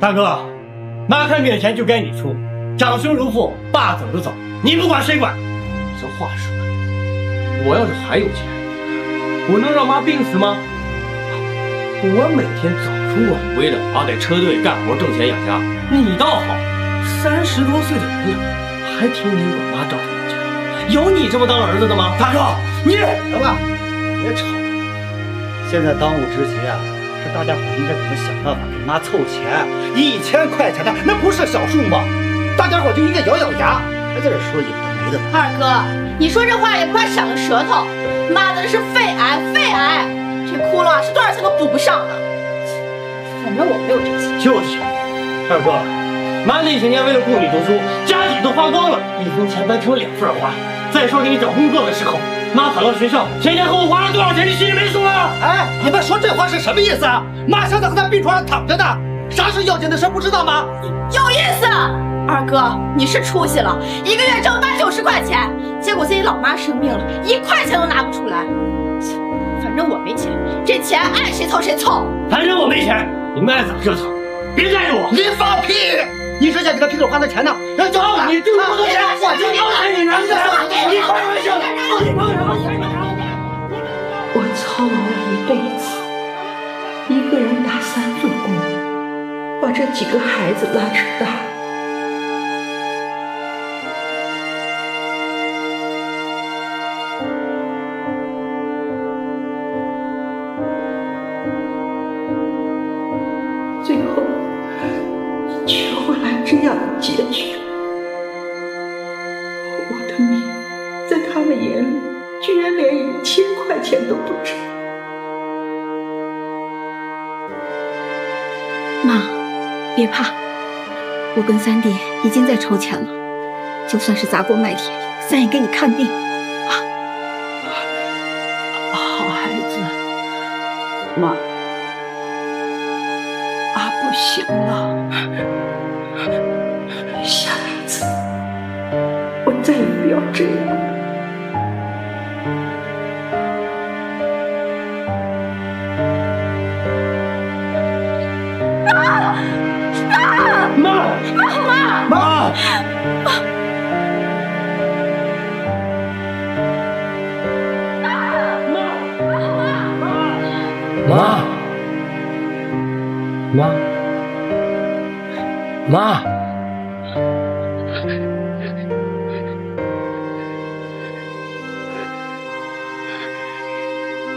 大哥，妈看病的钱就该你出，长兄如父，爸走就走，你不管谁管？这话说的，我要是还有钱，我能让妈病死吗？我每天早出晚归的，得车队干活挣钱养家。你倒好，30多岁的人了，还天天管妈照顾人家，有你这么当儿子的吗？大哥，你行吧，别吵了。现在当务之急啊，是大家伙应该怎么想办法给妈凑钱，1000块钱的那不是小数目，大家伙就应该咬咬牙，还在这说有的没的。二哥，你说这话也不怕闪了舌头。妈的，这是肺癌，肺癌，这窟窿啊是多少钱都补不上的。反正我没有这钱。就是，二哥，妈那些年为了供你读书，家底都花光了，1分钱白给我2份花。再说给你找工作的时候，妈跑到学校，前前后后花了多少钱，你心里没数啊？哎，你们说这话是什么意思啊？妈现在还在病床上躺着呢，啥是要紧的事不知道吗？有意思。二哥，你是出息了，1个月挣80、90块钱，结果自己老妈生病了，1块钱都拿不出来。反正我没钱，这钱爱谁凑谁凑。反正我没钱，你们爱咋折腾，别带着我。你放屁！你之前给他批着花的钱呢？让交了，你挣那么多钱，我就交给你了。你开玩笑，你凭什么？我操劳了一辈子，一个人打3份工，把这几个孩子拉扯大。最后却换来这样的结局。我的命在他们眼里居然连1000块钱都不值。妈，别怕，我跟三弟已经在筹钱了，就算是砸锅卖铁，三也给你看病。好孩子，妈，不行了，下辈子我再也不要这样。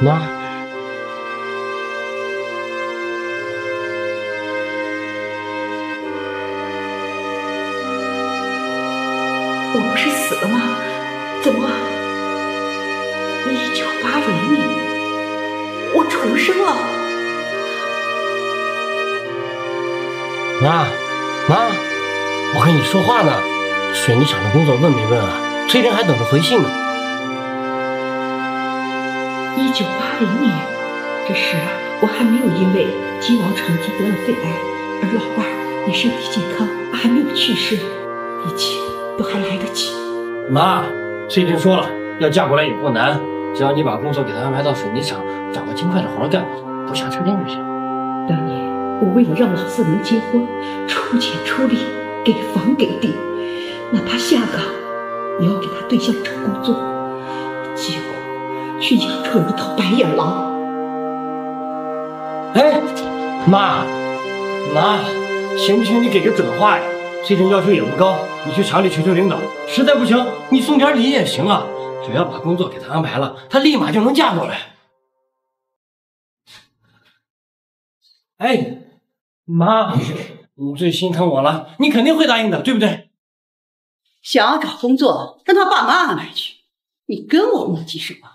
妈，我不是死了吗？怎么1980年我重生了？妈，我跟你说话呢。水泥厂的工作问没问啊？崔真还等着回信呢。1980年，这时我还没有因为鸡毛长疾得了肺癌，而老伴儿也身体健康，还没有去世，一切都还来得及。妈，崔真说了，要嫁过来也不难，只要你把工作给她安排到水泥厂，找个尽快的活干，不下车间就行。当年我为了让老四能结婚，出钱出力，给房给地，哪怕下岗也要给他对象找工作，结果却养出了一头白眼狼。哎，妈，行不行？你给个准话呀！崔真要求也不高，你去厂里求求领导，实在不行你送点礼也行啊。只要把工作给她安排了，她立马就能嫁过来。哎，妈，你最心疼我了，你肯定会答应的，对不对？想要找工作，让他爸妈安排去，你跟我磨叽什么？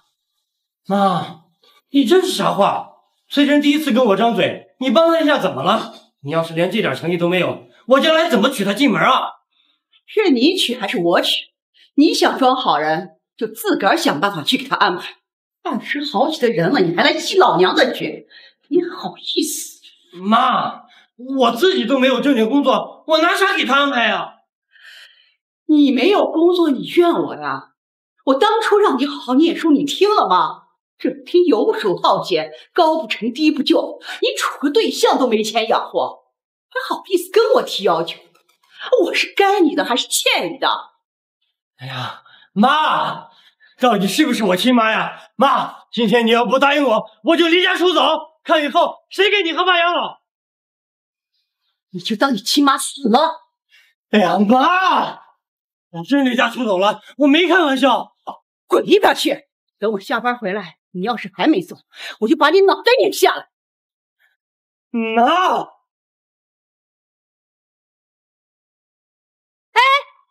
妈，你这是啥话？崔真第一次跟我张嘴，你帮他一下怎么了？你要是连这点诚意都没有，我将来怎么娶她进门啊？是你娶还是我娶？你想装好人，就自个儿想办法去给他安排。20好几的人了，你还来挤老娘的嘴，你好意思？妈，我自己都没有正经工作，我拿啥给他安排啊？你没有工作，你怨我呀？我当初让你好好念书，你听了吗？整天游手好闲，高不成低不就，你处个对象都没钱养活，好意思跟我提要求？我是该你的还是欠你的？哎呀，妈，到底是不是我亲妈呀？妈，今天你要不答应我，我就离家出走，看以后谁给你合法养老。你就当你亲妈死了。哎呀，妈，我真离家出走了，我没开玩笑。滚一边去！等我下班回来，你要是还没走，我就把你脑袋拧下来。妈，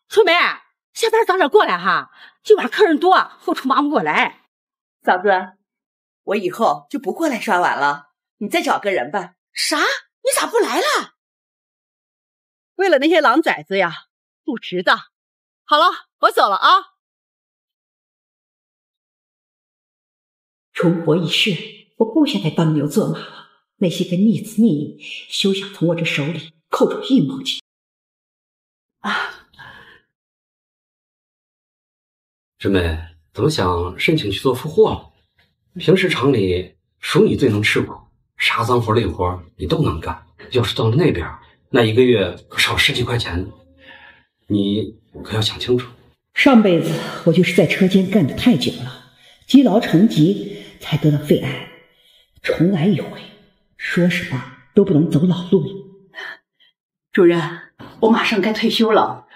春梅，下班早点过来哈，今晚客人多，后厨忙不过来。嫂子，我以后就不过来刷碗了，你再找个人吧。啥？你咋不来了？为了那些狼崽子呀，不值当。好了，我走了啊。重活一世，我不想再当牛做马了。那些个逆子逆女，休想从我这手里扣出一毛钱。师妹，怎么想申请去做副货了？平时厂里属你最能吃苦，啥脏活累活你都能干。要是到了那边，那一个月可少10几块钱呢。你可要想清楚。上辈子我就是在车间干得太久了，积劳成疾，才得了肺癌。重来一回，说什么都不能走老路了。主任，我马上该退休了，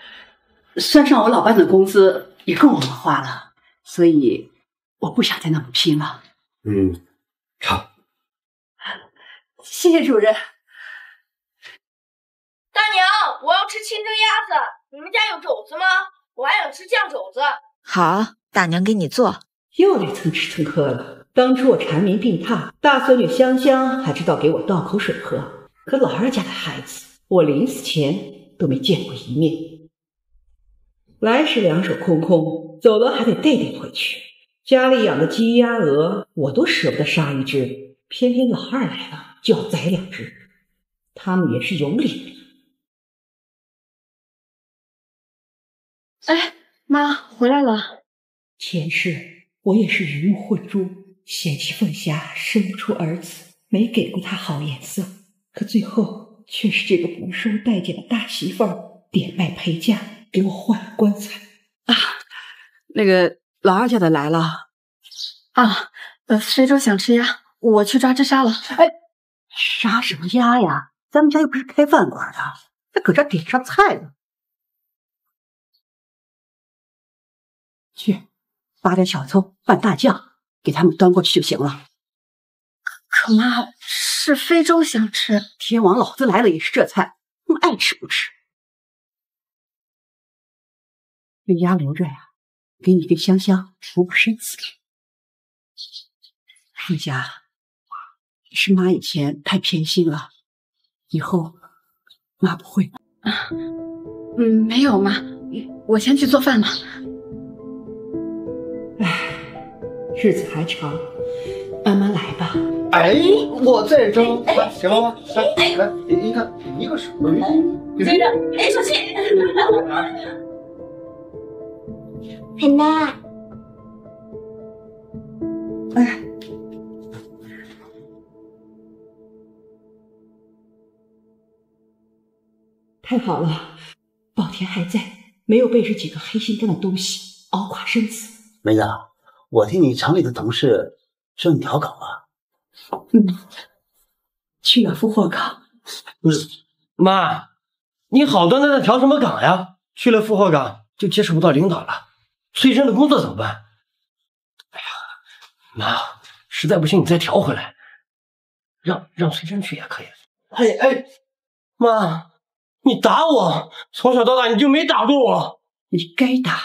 算上我老伴的工资也够我们花了，所以我不想再那么拼了。成。谢谢主任。大娘，我要吃清蒸鸭子，你们家有肘子吗？我还想吃酱肘子。好，大娘给你做。又来蹭吃蹭喝了。当初我缠绵病榻，大孙女香香还知道给我倒口水喝，可老二家的孩子，我临死前都没见过一面。来时两手空空，走了还得带回去。家里养的鸡鸭鹅，我都舍不得杀一只，偏偏老二来了就要宰2只。他们也是有理。哎，妈回来了。前世我也是鱼目混珠，嫌弃凤霞生不出儿子，没给过她好颜色，可最后却是这个不受待见的大媳妇儿点卖陪嫁，给我换了棺材啊！那个老二家的来了啊，非洲想吃鸭，我去抓只杀了。哎，杀什么鸭呀？咱们家又不是开饭馆的，还搁这点上菜呢。去拔点小葱拌大酱，给他们端过去就行了。可妈，是非洲想吃。天王老子来了也是这菜，他们爱吃不吃。这鸭留着呀，给你跟香香补补身子。凤霞，是妈以前太偏心了，以后妈不会。没有妈，我先去做饭了。唉，日子还长，慢慢来吧。哎，我在蒸，行了吗？来，你看一个手，接着，哎，小心！奶奶，哎，太好了，宝田还在，没有被这几个黑心肝的东西熬垮身子。梅子，我听你厂里的同事说你调岗了。去了复货岗。妈，你好端端的调什么岗呀？去了复货岗就接触不到领导了，崔真的工作怎么办？哎呀，妈，实在不行你再调回来，让崔真去也可以。哎，妈，你打我，从小到大你就没打过我。你该打，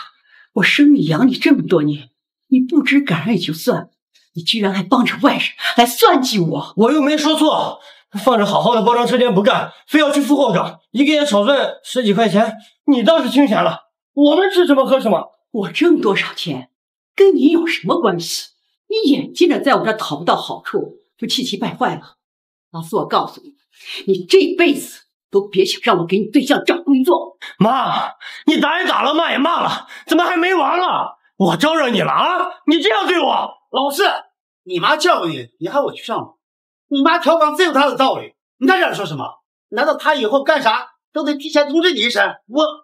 我生你养你这么多年，你不知感恩也就算，你居然还帮着外人来算计我。我又没说错，放着好好的包装车间不干，非要去复货岗，一个月少赚10几块钱，你倒是清闲了。我们吃什么喝什么？我挣多少钱跟你有什么关系？你眼见着在我这儿讨不到好处，就气急败坏了。老四，我告诉你，你这辈子都别想让我给你对象找工作。妈，你打也打了，骂也骂了，怎么还没完了？我招惹你了啊？你这样对我，老四，你妈教育你，你喊我去上吗？你妈调岗自有她的道理，你在这儿说什么？难道他以后干啥都得提前通知你一声？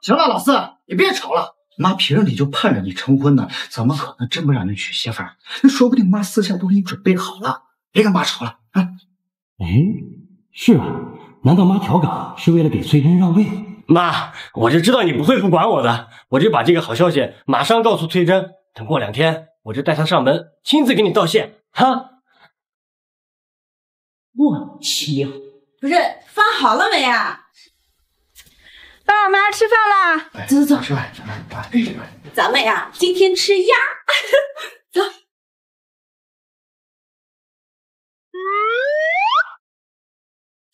行了，老四，你别吵了。妈平日里就盼着你成婚呢，怎么可能真不让你娶媳妇儿？那说不定妈私下都给你准备好了。别跟妈吵了啊！哎，是啊，难道妈调岗是为了给崔真让位？妈，我就知道你不会不管我的，我就把这个好消息马上告诉崔真，等过2天我就带她上门，亲自给你道谢。哈，莫名其妙。不是饭好了没啊？爸妈吃饭啦！走走，吃饭。咱们呀，今天吃鸭。走。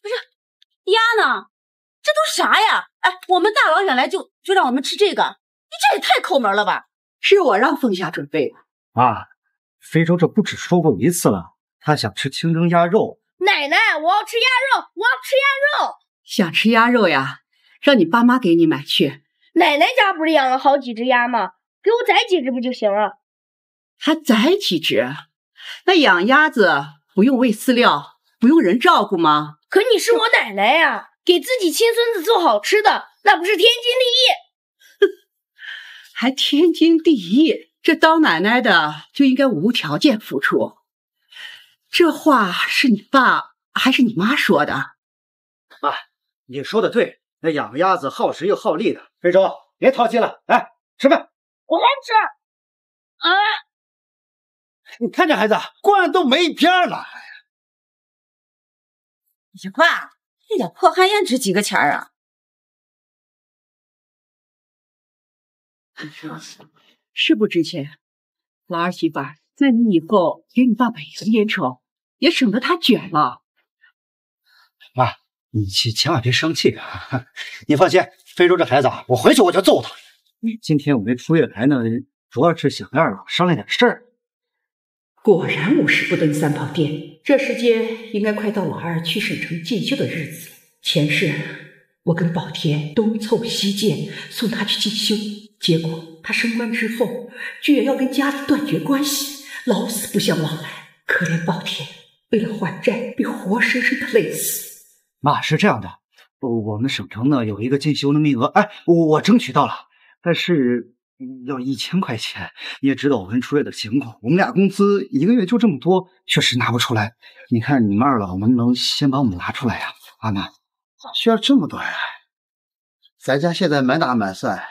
不是鸭呢？这都啥呀？哎，我们大老远来就让我们吃这个，你这也太抠门了吧！是我让凤霞准备的。妈，非洲这不止说过一次了，他想吃清蒸鸭肉。奶奶，我要吃鸭肉，我要吃鸭肉。想吃鸭肉呀？让你爸妈给你买去。奶奶家不是养了好几只鸭吗？给我宰几只不就行了？还宰几只？那养鸭子不用喂饲料，不用人照顾吗？可你是我奶奶呀，给自己亲孙子做好吃的，那不是天经地义？还天经地义？这当奶奶的就应该无条件付出。这话是你爸还是你妈说的？妈，你说的对，那养鸭子耗时又耗力的。非洲，别淘气了，来吃饭。我来吃。啊！你看这孩子，惯都没边了。你爸，这点破旱烟值几个钱啊？是不值钱。老儿媳妇，在你以后给你爸买一个烟抽，也省得他卷了。妈，你千万别生气啊！你放心，非洲这孩子，我回去我就揍他。今天我没出月台呢，主要是想跟二老商量点事儿。果然5时不登3跑店，这时间应该快到老二去省城进修的日子了。前世我跟宝田东凑西建送他去进修，结果他升官之后居然要跟家里断绝关系，老死不相往来。可怜宝田为了还债被活生生的累死。妈，是这样的，我们省城呢有一个进修的名额，哎，我争取到了，但是要1000块钱。你也知道我跟初月的情况，我们俩工资一个月就这么多，确实拿不出来。你看你们二老能不能先帮我们拿出来呀？阿南，咋需要这么多呀？咱家现在满打满算，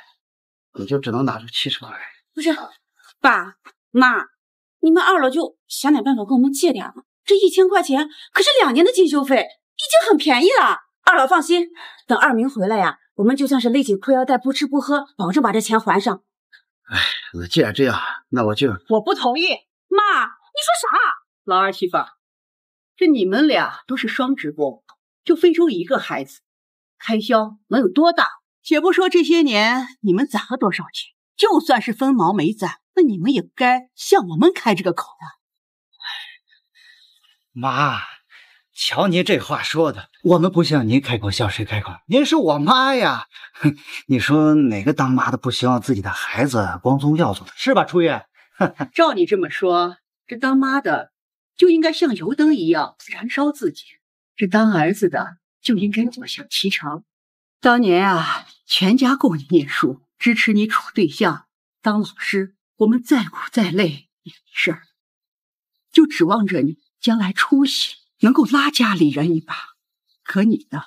也就只能拿出70块。不是，爸妈，你们二老就想点办法跟我们借点嘛。这1000块钱可是2年的进修费，已经很便宜了。二老放心，等二明回来呀，我们就算是勒紧裤腰带不吃不喝，保证把这钱还上。哎，那既然这样，那我就……我不同意。妈，你说啥？老儿媳妇，这你们俩都是双职工，就非洲一个孩子，开销能有多大？且不说这些年你们攒了多少钱，就算是分毛没攒，那你们也该向我们开这个口的。妈，瞧您这话说的，我们不向您开口，向谁开口？您是我妈呀！你说哪个当妈的不希望自己的孩子光宗耀祖的，是吧，初月？照你这么说，这当妈的就应该像油灯一样燃烧自己，这当儿子的就应该坐享其成。当年啊，全家供你念书，支持你处对象，当老师，我们再苦再累也没事儿，就指望着你将来出息能够拉家里人一把。可你呢？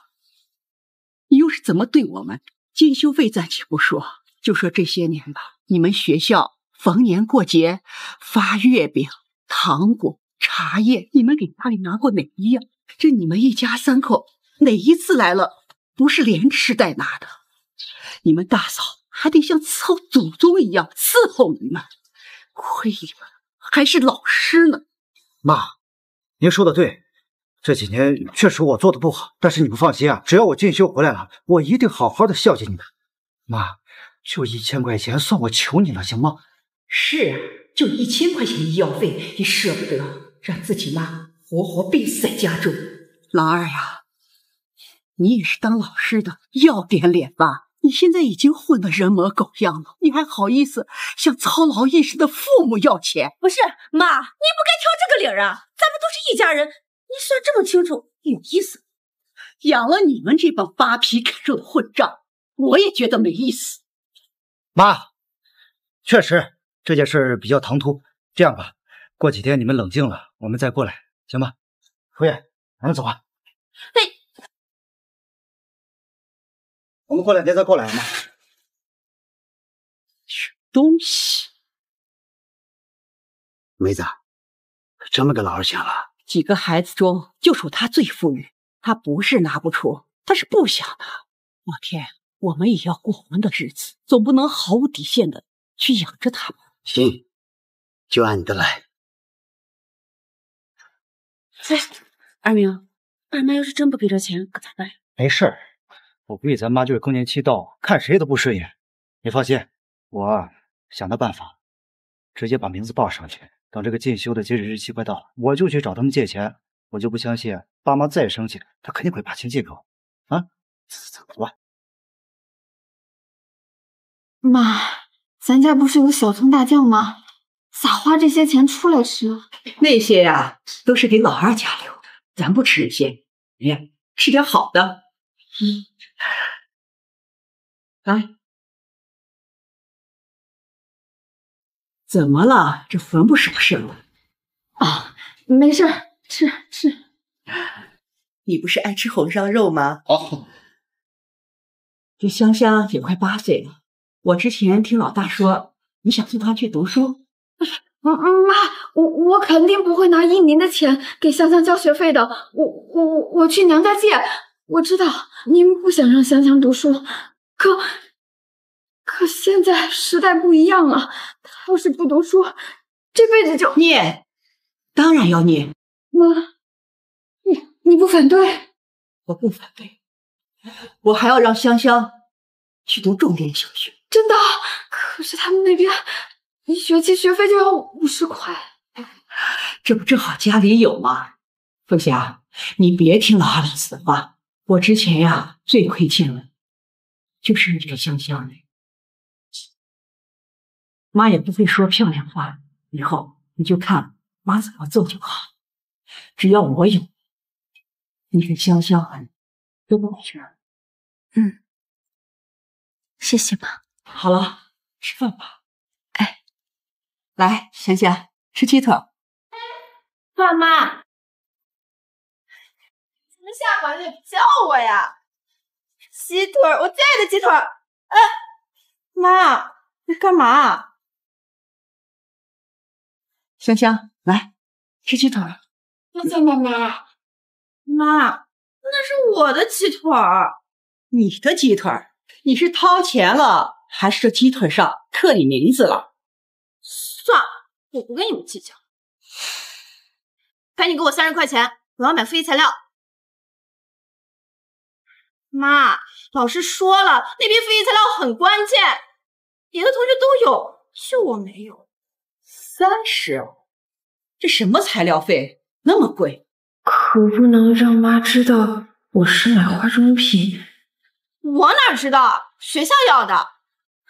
你又是怎么对我们？进修费暂且不说，就说这些年吧，你们学校逢年过节发月饼、糖果、茶叶，你们给家里拿过哪一样？这你们一家3口哪一次来了不是连吃带拿的？你们大嫂还得像伺候祖宗一样伺候你们，亏你们还是老师呢。妈，您说的对，这几年确实我做的不好，但是你们放心啊，只要我进修回来了，我一定好好的孝敬你们。妈，就1000块钱，算我求你了，行吗？是啊，就1000块钱医药费也舍不得让自己妈活活病死在家中。老二呀，你也是当老师的，要点脸吧。你现在已经混得人模狗样了，你还好意思向操劳一时的父母要钱？不是，妈，你不该挑这个理儿啊！咱们都是一家人，你算这么清楚，有意思。养了你们这帮扒皮啃肉的混账，我也觉得没意思。妈，确实这件事比较唐突。这样吧，过几天你们冷静了，我们再过来，行吧？服务员，咱们走啊。我们过2天再过来，妈。什么东西？梅子，这么个老二钱了，几个孩子中就属他最富裕。他不是拿不出，他是不想拿。老天，我们也要过我们的日子，总不能毫无底线的去养着他们。行，就按你的来。哎，二明，二妈要是真不给这钱，可咋办呀？没事儿，我估计咱妈就是更年期到，看谁都不顺眼。你放心，我想到办法，直接把名字报上去。等这个进修的截止日期快到了，我就去找他们借钱。我就不相信爸妈再生气，他肯定会把钱借给我。啊，走吧。妈，咱家不是有小葱大酱吗？咋花这些钱出来吃？那些呀，都是给老二家留的，咱不吃那些。哎呀，吃点好的。来，怎么了？这魂不守舍的。啊，没事儿，吃。你不是爱吃红烧肉吗？哦，这香香也快8岁了，我之前听老大说你想送她去读书。妈，我肯定不会拿1年的钱给香香交学费的。我去娘家借。我知道你们不想让香香读书，可现在时代不一样了，她要是不读书，这辈子就念，当然要念。妈，你不反对？我不反对，我还要让香香去读重点小学。真的？可是他们那边1学期学费就要50块。这不正好家里有吗？凤霞，你别听老二的死话。我之前呀，最亏欠的就是你这个香香的。妈也不会说漂亮话，以后你就看妈怎么做就好。只要我有，你跟香香都没事。谢谢妈。好了，吃饭吧。哎，来，香香吃鸡腿。爸妈，怎么下馆子也不叫我呀？鸡腿，我最爱的鸡腿。哎，妈，你干嘛？香香，来吃鸡腿。谢谢奶奶。妈，那是我的鸡腿。你的鸡腿？你是掏钱了，还是这鸡腿上刻你名字了？算了，我不跟你们计较。赶紧给我30块钱，我要买复习材料。妈，老师说了，那批复习材料很关键，别的同学都有，就我没有。30？这什么材料费那么贵？可不能让妈知道我是买化妆品。我哪知道？学校要的。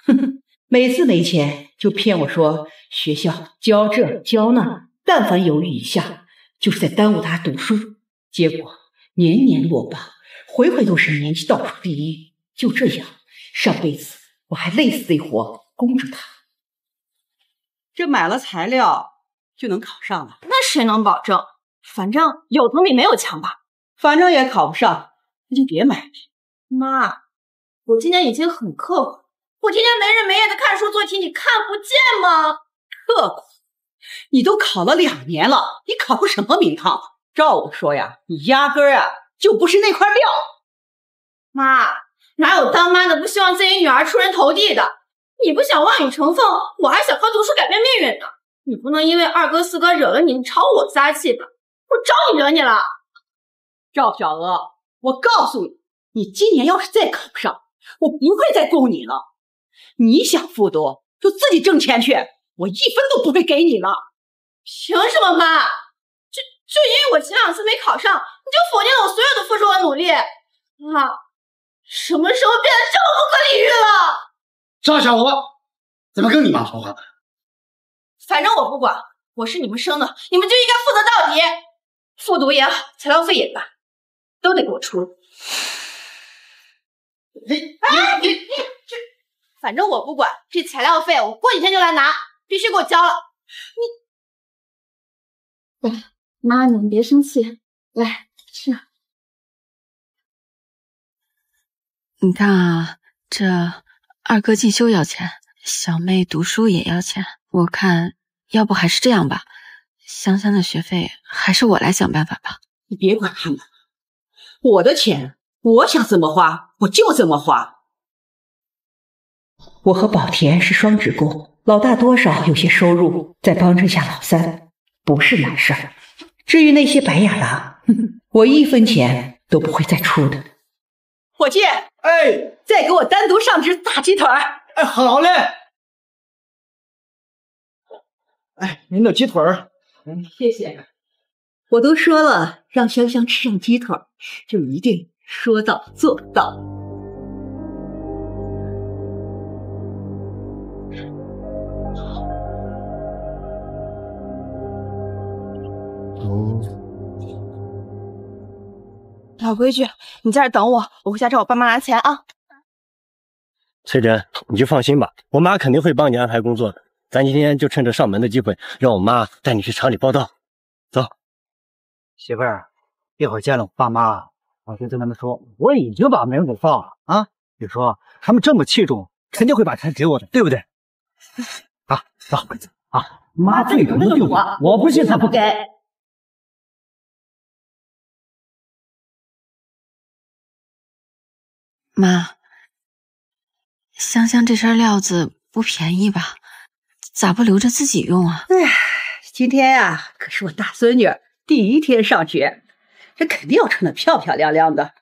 哼哼，每次没钱就骗我说学校教这教那，但凡犹豫一下，就是在耽误他读书。结果年年落榜，回回都是年级倒数第一。就这样，上辈子我还累死累活供着他。这买了材料就能考上了？那谁能保证？反正有总比没有强吧。反正也考不上，那就别买了。妈，我今年已经很刻苦，我天天没日没夜的看书做题，你看不见吗？刻苦？你都考了2年了，你考个什么名堂？照我说呀，你压根儿啊就不是那块料。妈，哪有当妈的不希望自己女儿出人头地的？你不想望女成凤，我还想靠读书改变命运呢。你不能因为2哥4哥惹了你，你朝我撒气吧？我招你惹你了？赵小娥，我告诉你，你今年要是再考不上，我不会再供你了。你想复读就自己挣钱去，我1分都不会给你了。凭什么妈？就因为我前2次没考上，你就否定了我所有的付出和努力？妈，什么时候变得这么不可理喻了？赵小娥，怎么跟你妈说话？反正我不管，我是你们生的，你们就应该负责到底。复读也好，材料费也罢，都得给我出。反正我不管，这材料费我过几天就来拿，必须给我交了。来，妈，你们别生气，来吃。你看啊，这二哥进修要钱，小妹读书也要钱，我看要不还是这样吧，香香的学费还是我来想办法吧。你别管他们，我的钱我想怎么花我就怎么花。我和宝田是双职工，老大多少有些收入，再帮衬下老三不是难事儿。至于那些白眼狼，我1分钱都不会再出的。伙计，哎，再给我单独上只大鸡腿。哎，好嘞。哎，您的鸡腿儿。谢谢。我都说了，让香香吃上鸡腿，就一定说到做到。老规矩，你在这等我，我回家找我爸妈拿钱啊。翠珍，你就放心吧，我妈肯定会帮你安排工作的。咱今天就趁着上门的机会，让我妈带你去厂里报道。走，媳妇儿，一会儿见了我爸妈，我就跟他们说，我已经把名给报了啊。你说他们这么器重，肯定会把钱给我的，对不对？啊，走啊，妈最疼的就是我不信她不给。妈，香香这身料子不便宜吧？咋不留着自己用啊？哎，今天呀，可是我大孙女第1天上学，这肯定要穿得漂漂亮亮的。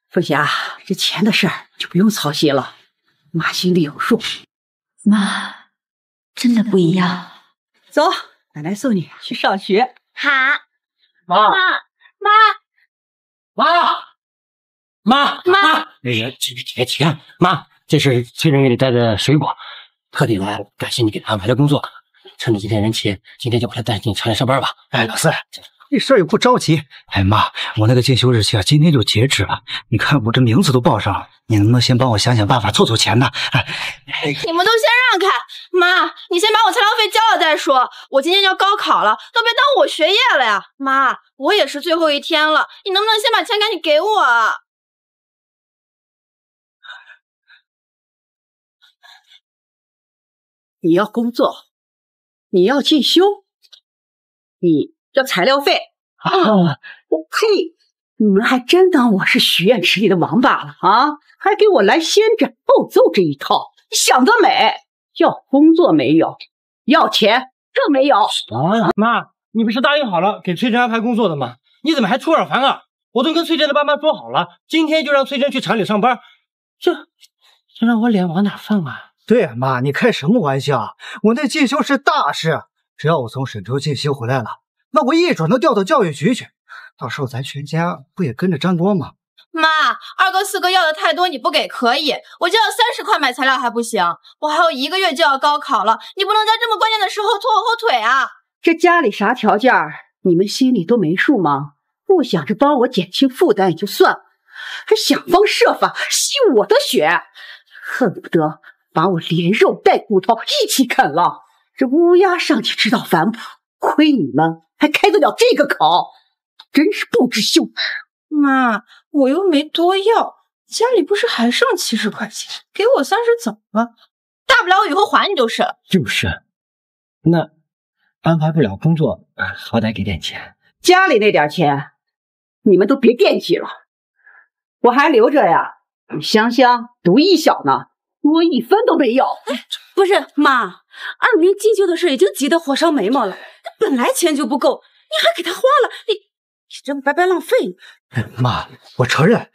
凤霞，这钱的事儿就不用操心了，妈心里有数。妈，真的不一样。走，奶奶送你去上学。好，妈，那个钱，妈，这是崔人给你带的水果，特地来感谢你给他安排的工作。趁着今天人齐，今天就把他带进厂里上班吧。哎，老四，这事儿也不着急。哎妈，我那个进修日期啊，今天就截止了。你看我这名字都报上了，你能不能先帮我想想办法凑钱呢？你们都先让开，妈，你先把我材料费交了再说。我今天要高考了，都别耽误我学业了呀。妈，我也是最后1天了，你能不能先把钱赶紧给我啊？你要工作，你要进修，你要材料费啊！我呸！你们还真当我是许愿池里的王八了啊？还给我来先斩后奏这一套，你想得美！要工作没有，要钱更没有。妈，你不是答应好了给崔珍安排工作的吗？你怎么还出尔反尔？我都跟崔珍的爸妈说好了，今天就让崔珍去厂里上班，这让我脸往哪放啊？对啊，妈，你开什么玩笑？我那进修是大事，只要我从沈州进修回来了，那我一准能调到教育局去，到时候咱全家不也跟着沾光吗？妈，二哥四哥要的太多，你不给可以，我就要30块买材料还不行？我还有1个月就要高考了，你不能在这么关键的时候拖我后腿啊！这家里啥条件，你们心里都没数吗？不想着帮我减轻负担也就算了，还想方设法吸我的血，恨不得把我连肉带骨头一起啃了。这乌鸦尚且知道反哺，亏你们还开得了这个口，真是不知羞耻。妈，我又没多要，家里不是还剩70块钱，给我30怎么了？大不了我以后还你就是了。就是，那安排不了工作，好歹给点钱。家里那点钱，你们都别惦记了，我还留着呀。香香读艺小呢，多1分都没有。不是妈，二明进修的事已经急得火烧眉毛了，那本来钱就不够，你还给他花了，你这白白浪费。妈，我承认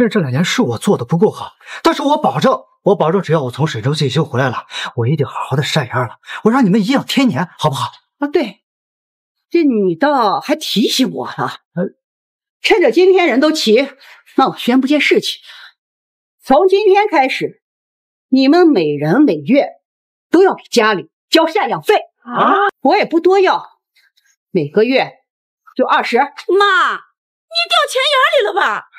这2年是我做的不够好，但是我保证，只要我从沈州进修回来了，我一定好好的晒烟了，我让你们颐养天年，好不好？啊，对，这你倒还提醒我了。趁着今天人都齐，那我宣布件事情，从今天开始，你们每人每月都要给家里交赡养费啊！我也不多要，每个月就20。妈，你掉钱眼里了吧？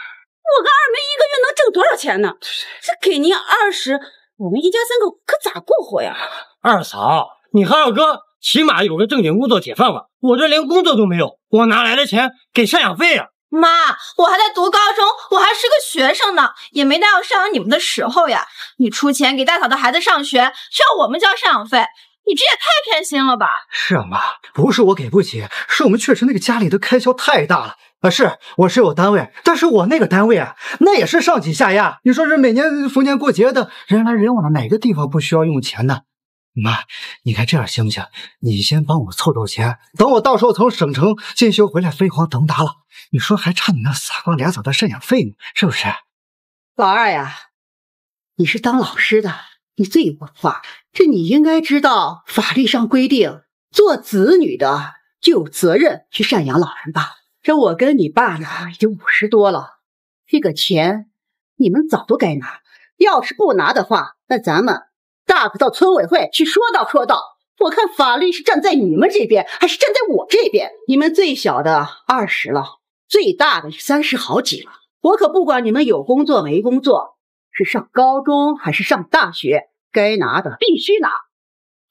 我跟二梅1个月能挣挣多少钱呢？这给您20，我们一家3口可咋过活呀？二嫂，你和二哥起码有个正经工作铁饭碗，我这连工作都没有，我哪来的钱给赡养费啊？妈，我还在读高中，我还是个学生呢，也没到要赡养你们的时候呀。你出钱给大嫂的孩子上学，需要我们交赡养费，你这也太偏心了吧？是啊，妈，不是我给不起，是我们确实那个家里的开销太大了。是我是有单位，但是我那个单位啊，那也是上挤下压。你说这每年逢年过节的，人来人往的，哪个地方不需要用钱呢？妈，你看这样行不行？你先帮我凑凑钱，等我到时候从省城进修回来，飞黄腾达了，你说还差你那撒光俩枣的赡养费呢，是不是？老二呀，你是当老师的，你最有文化，这你应该知道，法律上规定，做子女的就有责任去赡养老人吧。这我跟你爸呢，已经50多了，这个钱你们早都该拿，要是不拿的话，那咱们大可到村委会去说道说道。我看法律是站在你们这边，还是站在我这边？你们最小的20了，最大的是30好几了。我可不管你们有工作没工作，是上高中还是上大学，该拿的必须拿，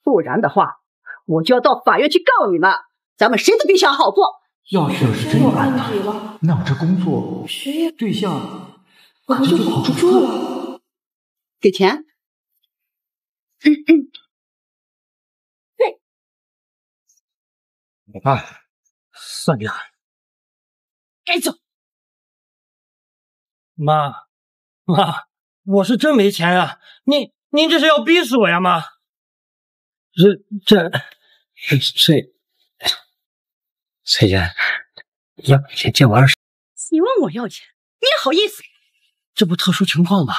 不然的话，我就要到法院去告你们，咱们谁都别想好过。要是真有案底，那我这工作学业对象我们就保不住了。给钱。对，我看算账。该走。妈，我是真没钱啊！您这是要逼死我呀，妈！翠姐，要钱借我20。你问我要钱，你也好意思？这不特殊情况吗？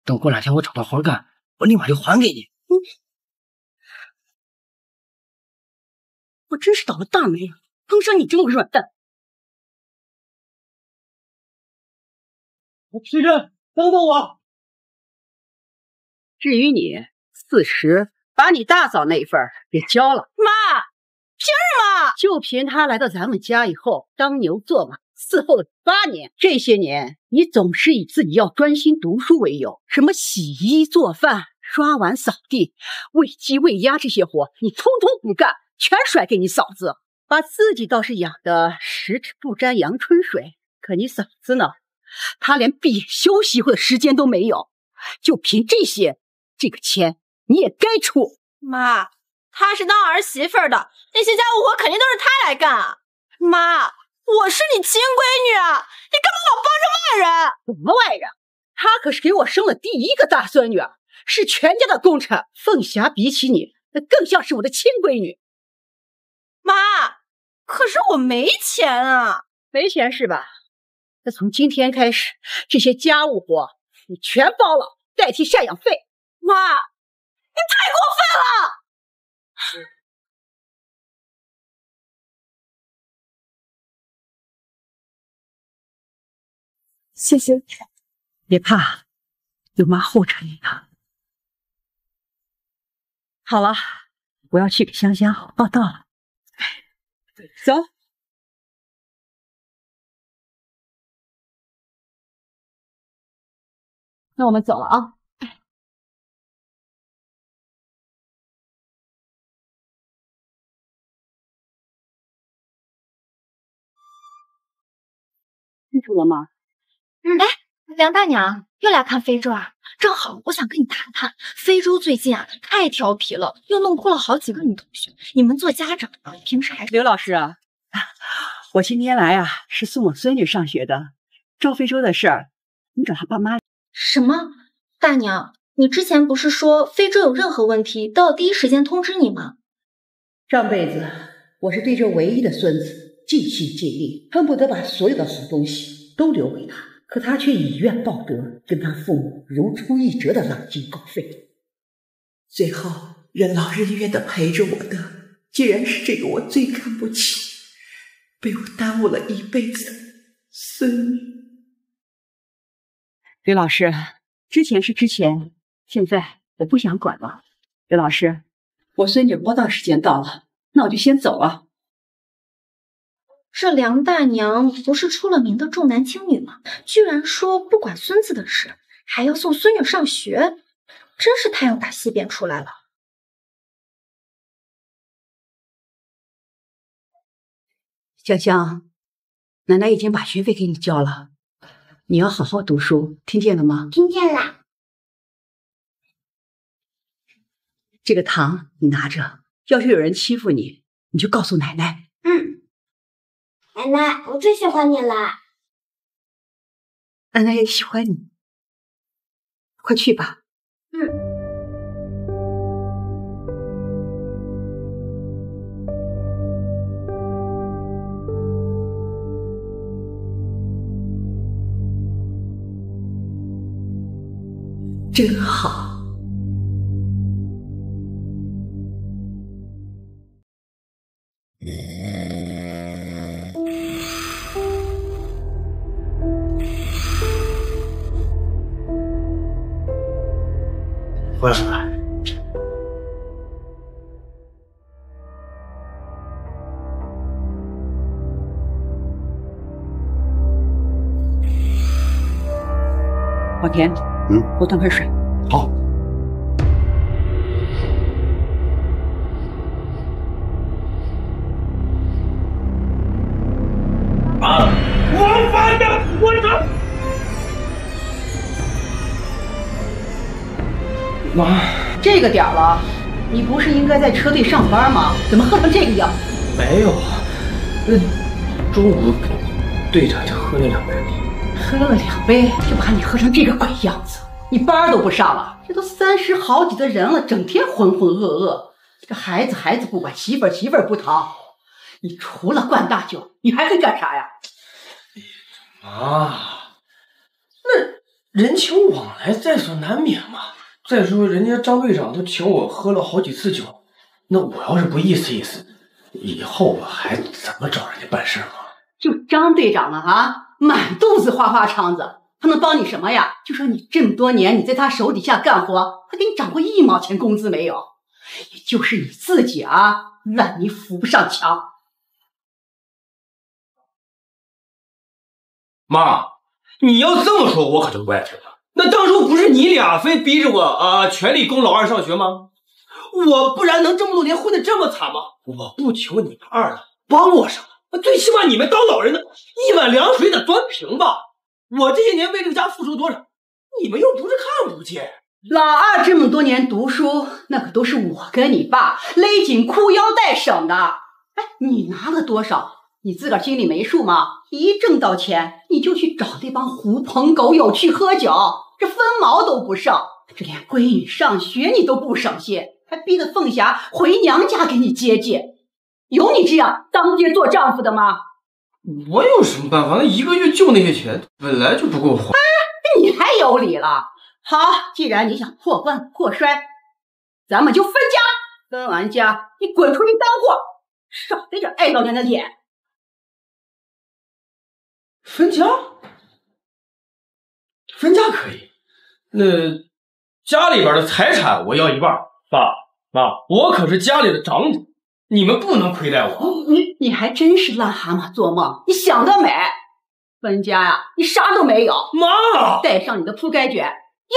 等过2天我找到活干，我立马就还给你。我真是倒了大霉了，碰上你这么个软蛋。翠珍，等等我。至于你40，把你大嫂那份给交了。妈，凭什么？就凭他来到咱们家以后当牛做马，伺候了8年，这些年你总是以自己要专心读书为由，什么洗衣做饭、刷碗扫地、喂鸡喂鸭这些活你通通不干，全甩给你嫂子，把自己倒是养得10指不沾阳春水，可你嫂子呢，她连闭眼休息会的时间都没有。就凭这些，这个钱你也该出。妈，她是当儿媳妇的，那些家务活肯定都是她来干啊。妈，我是你亲闺女啊，你干嘛老帮着外人？什么外人？她可是给我生了第1个大孙女，是全家的功臣。凤霞比起你，那更像是我的亲闺女。妈，可是我没钱啊。没钱是吧？那从今天开始，这些家务活你全包了，代替赡养费。妈，你太过分了！谢谢。别怕，有妈护着你呢。好了，我要去给香香报到了。走。那我们走了啊。清楚了吗？哎，梁大娘又来看非洲啊？正好我想跟你谈谈，非洲最近啊太调皮了，又弄哭了好几个女同学。你们做家长的，平时还是刘老师啊，我今天来啊是送我孙女上学的，赵非洲的事儿，你找他爸妈。什么？大娘，你之前不是说非洲有任何问题都要第一时间通知你吗？上辈子我是对这唯一的孙子尽心尽力，恨不得把所有的好东西都留给他，可他却以怨报德，跟他父母如出一辙的浪尽狗废。最后任劳任怨的陪着我的，竟然是这个我最看不起、被我耽误了一辈子的孙女。刘老师，之前是之前，现在我不想管了。刘老师，我孙女报到时间到了，那我就先走了。这梁大娘不是出了名的重男轻女吗？居然说不管孙子的事，还要送孙女上学，真是太阳打西边出来了。香香，奶奶已经把学费给你交了，你要好好读书，听见了吗？听见了。这个糖你拿着，要是有人欺负你，你就告诉奶奶。奶奶，我最喜欢你了。奶奶也喜欢你，快去吧。真好。回来了。王田，给我端盆水。好。王八蛋！我操！妈，这个点儿了，你不是应该在车队上班吗？怎么喝成这个样子？没有，中午队长就喝了2杯。喝了2杯就把你喝成这个鬼样子，你班都不上了。这都30好几的人了，整天浑浑噩噩。这孩子不管，媳妇儿不讨。你除了灌大酒，你还会干啥呀？妈，那人情往来在所难免嘛。再说人家张队长都请我喝了好几次酒，那我要是不意思意思，以后我还怎么找人家办事嘛？就张队长了啊，满肚子花花肠子，他能帮你什么呀？就说你这么多年你在他手底下干活，他给你涨过1毛钱工资没有？也就是你自己啊，烂泥扶不上墙。妈，你要这么说，我可就不爱听了。那当初不是你俩非逼着我全力供老二上学吗？我不然能这么多年混得这么惨吗？我不求你们二老帮我什么，最起码你们当老人的一碗凉水得端平吧。我这些年为这个家付出多少，你们又不是看不见。老二这么多年读书，那可都是我跟你爸勒紧裤腰带省的。哎，你拿了多少？你自个儿心里没数吗？一挣到钱，你就去找那帮狐朋狗友去喝酒，这分毛都不剩。这连闺女上学你都不省心，还逼得凤霞回娘家给你接济。有你这样当爹做丈夫的吗？我有什么办法？那1个月就那些钱，本来就不够花。你还有理了？好，既然你想破罐破摔，咱们就分家。分完家，你滚出去当货，少在这碍老娘的脸。分家？分家可以，那家里边的财产我要1半。爸妈，我可是家里的长子，你们不能亏待我。你还真是癞蛤蟆做梦，你想得美！分家呀，你啥都没有。妈，带上你的铺盖卷，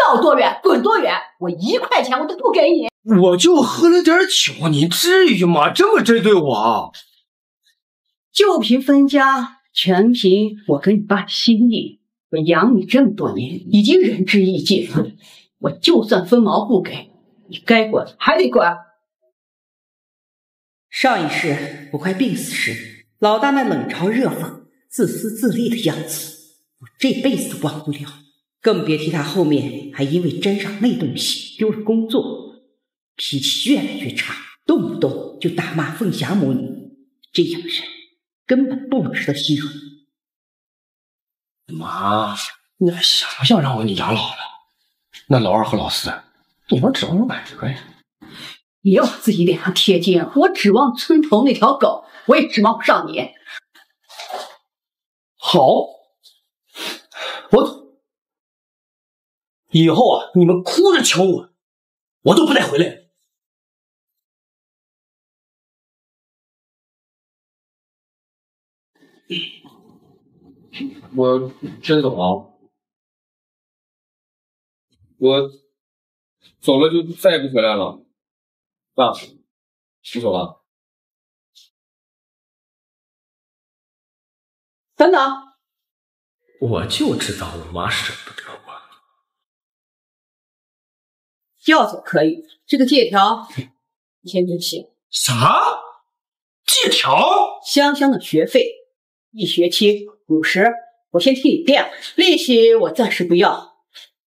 要多远滚多远，我1块钱我都不给你。我就喝了点酒，你至于吗？这么针对我？就凭分家，全凭我跟你爸的心意。我养你这么多年，已经仁至义尽了。我就算分毛不给，你该滚还得滚。上一世我快病死时，老大那冷嘲热讽、自私自利的样子，我这辈子都忘不了。更别提他后面还因为沾上那东西丢了工作，脾气越来越差，动不动就大骂凤霞母女。这样的人根本不值得信任。妈，你还想不想让我给你养老了？那老二和老四，你们指望着买个呀？别往自己脸上贴金，我指望村头那条狗，我也指望不上你。好，我走。以后啊，你们哭着求我，我都不带回来的。我先走了。我走了就再也不回来了。爸，你走了。等等，我就知道我妈舍不得我。要走可以，这个借条你先别写。啥？借条？香香的学费1学期50，我先替你垫了，利息我暂时不要，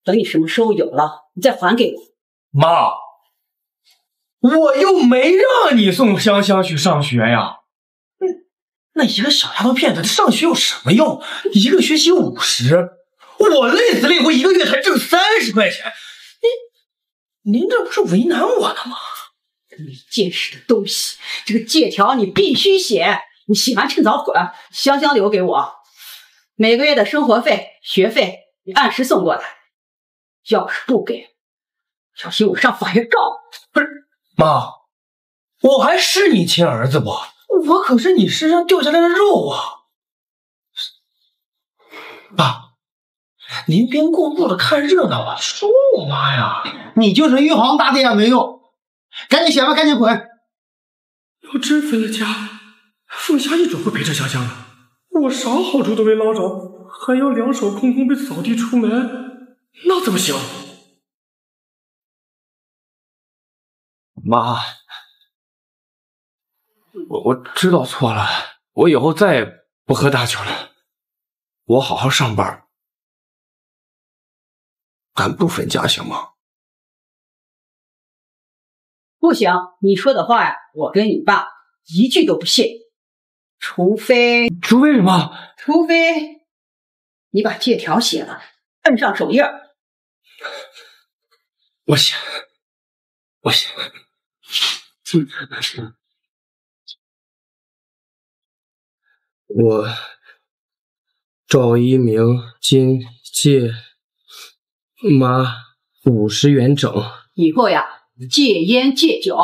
等你什么时候有了，你再还给我。妈，我又没让你送香香去上学呀。那一个小丫头片子上学有什么用？1个学期50，我累死累活1个月才挣30块钱。您这不是为难我呢吗？没见识的东西，这个借条你必须写，你写完趁早滚，香香留给我，每个月的生活费、学费你按时送过来，要是不给，小心我上法院告你。不是，妈，我还是你亲儿子不？我可是你身上掉下来的肉啊！爸，您别过目的看热闹啊，说我妈呀！你就是玉皇大帝也没用，赶紧写吧，赶紧滚！要真分了家，凤霞一准会陪着香香的。我啥好处都没捞着，还要两手空空被扫地出门，那怎么行？妈，我知道错了，我以后再也不喝大酒了。我好好上班，咱不分家行吗？不行，你说的话呀，我跟你爸一句都不信。除非什么？除非你把借条写了，摁上手印。我写。我赵一鸣今借妈50元整。以后呀，戒烟戒酒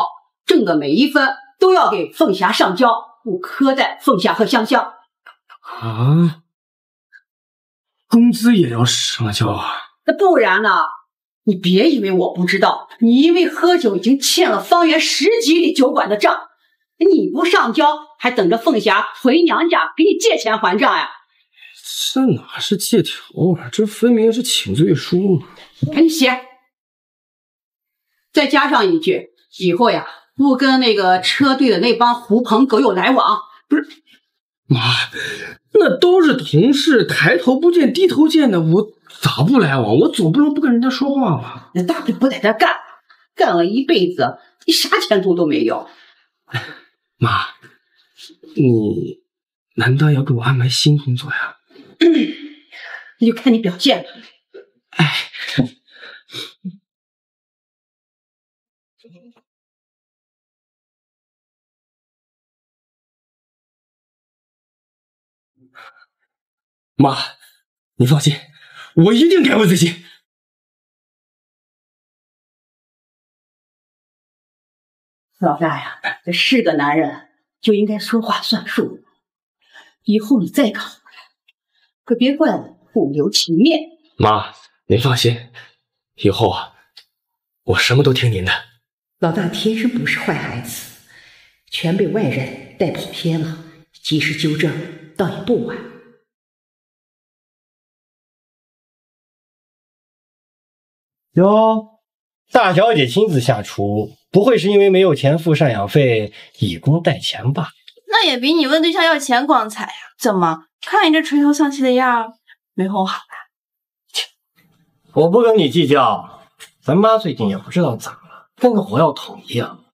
挣的每一分都要给凤霞上交，不苛待凤霞和香香。啊，工资也要上交啊？那不然呢？你别以为我不知道，你因为喝酒已经欠了方圆10几里酒馆的账，你不上交，还等着凤霞回娘家给你借钱还账呀？这哪是借条啊，这分明是请罪书。赶紧写，再加上一句，以后呀，不跟那个车队的那帮狐朋狗友来往。不是，妈，那都是同事，抬头不见低头见的，我咋不来往？我总不能不跟人家说话吧？那大不在这干，干了一辈子，你啥前途都没有。妈，你难道要给我安排新工作呀？那就看你表现了。哎，妈，你放心，我一定改过自新。老大呀，这是个男人就应该说话算数，以后你再敢回来，可别怪我不留情面。妈，您放心，以后啊，我什么都听您的。老大天生不是坏孩子，全被外人带跑偏了，及时纠正倒也不晚。哟，大小姐亲自下厨，不会是因为没有钱付赡养费，以工代钱吧？那也比你问对象要钱光彩呀！怎么看你这垂头丧气的样，没哄好吧？我不跟你计较，咱妈最近也不知道咋了，跟个火药桶一样，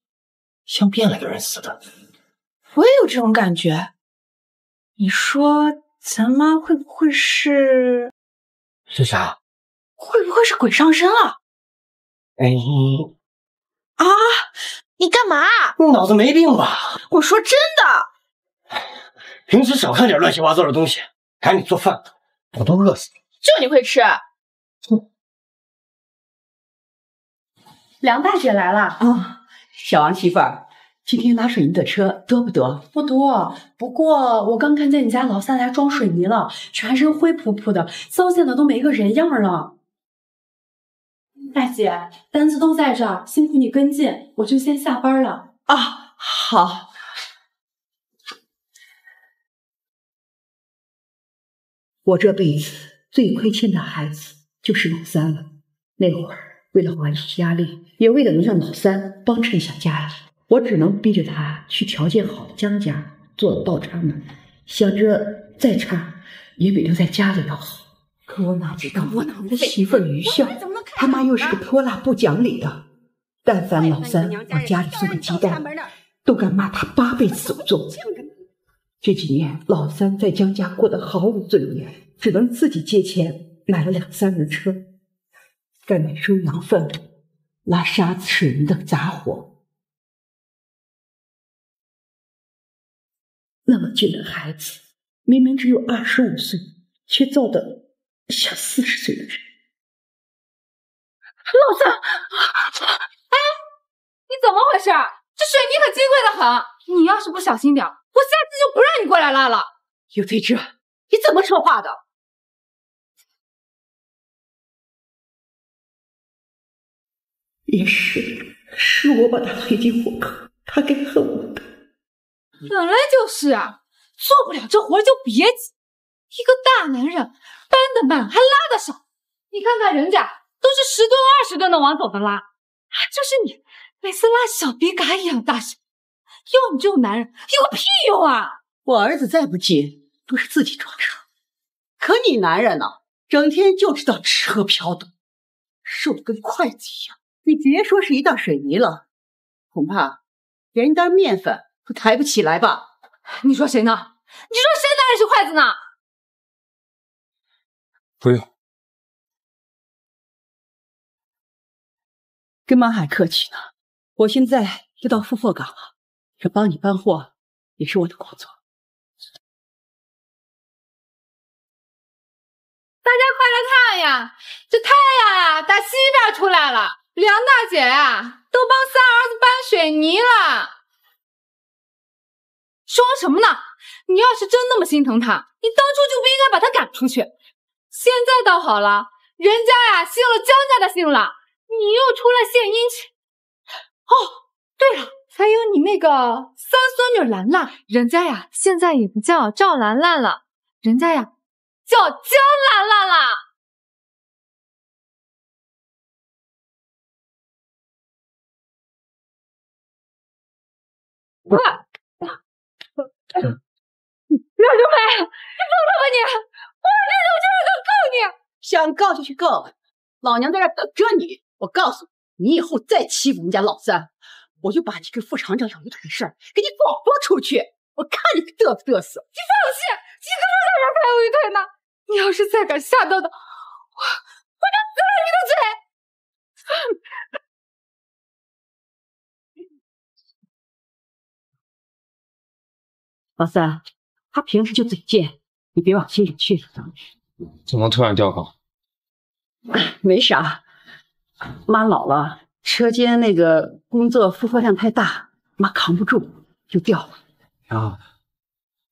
像变了个人似的。我也有这种感觉。你说咱妈会不会是啥？会不会是鬼上身了？哎，啊！你干嘛？你脑子没病吧？我说真的。平时少看点乱七八糟的东西，赶紧做饭，我都饿死了。就你会吃。梁大姐来了啊，小王媳妇儿，今天拉水泥的车多不多？不多，不过我刚看见你家老三来装水泥了，全身灰扑扑的，糟践的都没个人样了。大姐，单子都在这儿，辛苦你跟进，我就先下班了。啊，好。我这辈子最亏欠的孩子就是老三了。那会儿为了缓解压力，也为了能让老三帮衬下家里，我只能逼着他去条件好的江家做倒插门，想着再差也比留在家里要好。可我哪知道我媳妇儿于笑，他妈又是个泼辣不讲理的，但凡老三往家里送个鸡蛋，都敢骂他8辈子祖宗。这几年老三在江家过得毫无尊严，只能自己借钱买了2、3轮车，干点收羊粪、拉沙子、水泥等杂活。那么俊的孩子，明明只有25岁，却造得像40岁的人。老三，哎，你怎么回事？这水泥可金贵的很，你要是不小心点，我下次就不让你过来拉了。有罪者，你怎么说话的？也是我把他推进火坑，他该恨我的。本来就是啊，做不了这活就别急。一个大男人搬得慢还拉得少，你看看人家都是10吨20吨的往走的拉，就是你每次拉小笔杆一样大声，要你这种男人有个屁用啊！我儿子再不济都是自己撞上，可你男人呢，整天就知道吃喝嫖赌，瘦得跟筷子一样。你别说是一袋水泥了，恐怕连一袋面粉都抬不起来吧？你说谁呢？你说谁拿得起筷子呢？不用，跟妈还客气呢。我现在就到付货岗了，这帮你搬货也是我的工作。大家快来看呀，这太阳呀打西边出来了，梁大姐呀都帮三儿子搬水泥了。说什么呢？你要是真那么心疼他，你当初就不应该把他赶出去。现在倒好了，人家呀姓了江家的姓了，你又出来献殷勤。哦，对了，还有你那个三孙女兰兰，人家呀现在也不叫赵兰兰了，人家呀叫江兰兰了。梁冬梅，你走了吧你！我这种就是能告你，想告就去告，老娘在这等着你。我告诉你，你以后再欺负人家老三，我就把你跟副厂长有一腿的事儿给你广播出去，我看你嘚不嘚瑟。你放弃，你跟副厂长还有一腿呢。你要是再敢下刀的，我就撕了你的嘴。老三，他平时就嘴贱，你别往心里去。怎么突然掉岗？没啥，妈老了，车间那个工作负荷量太大，妈扛不住就掉了。挺好的，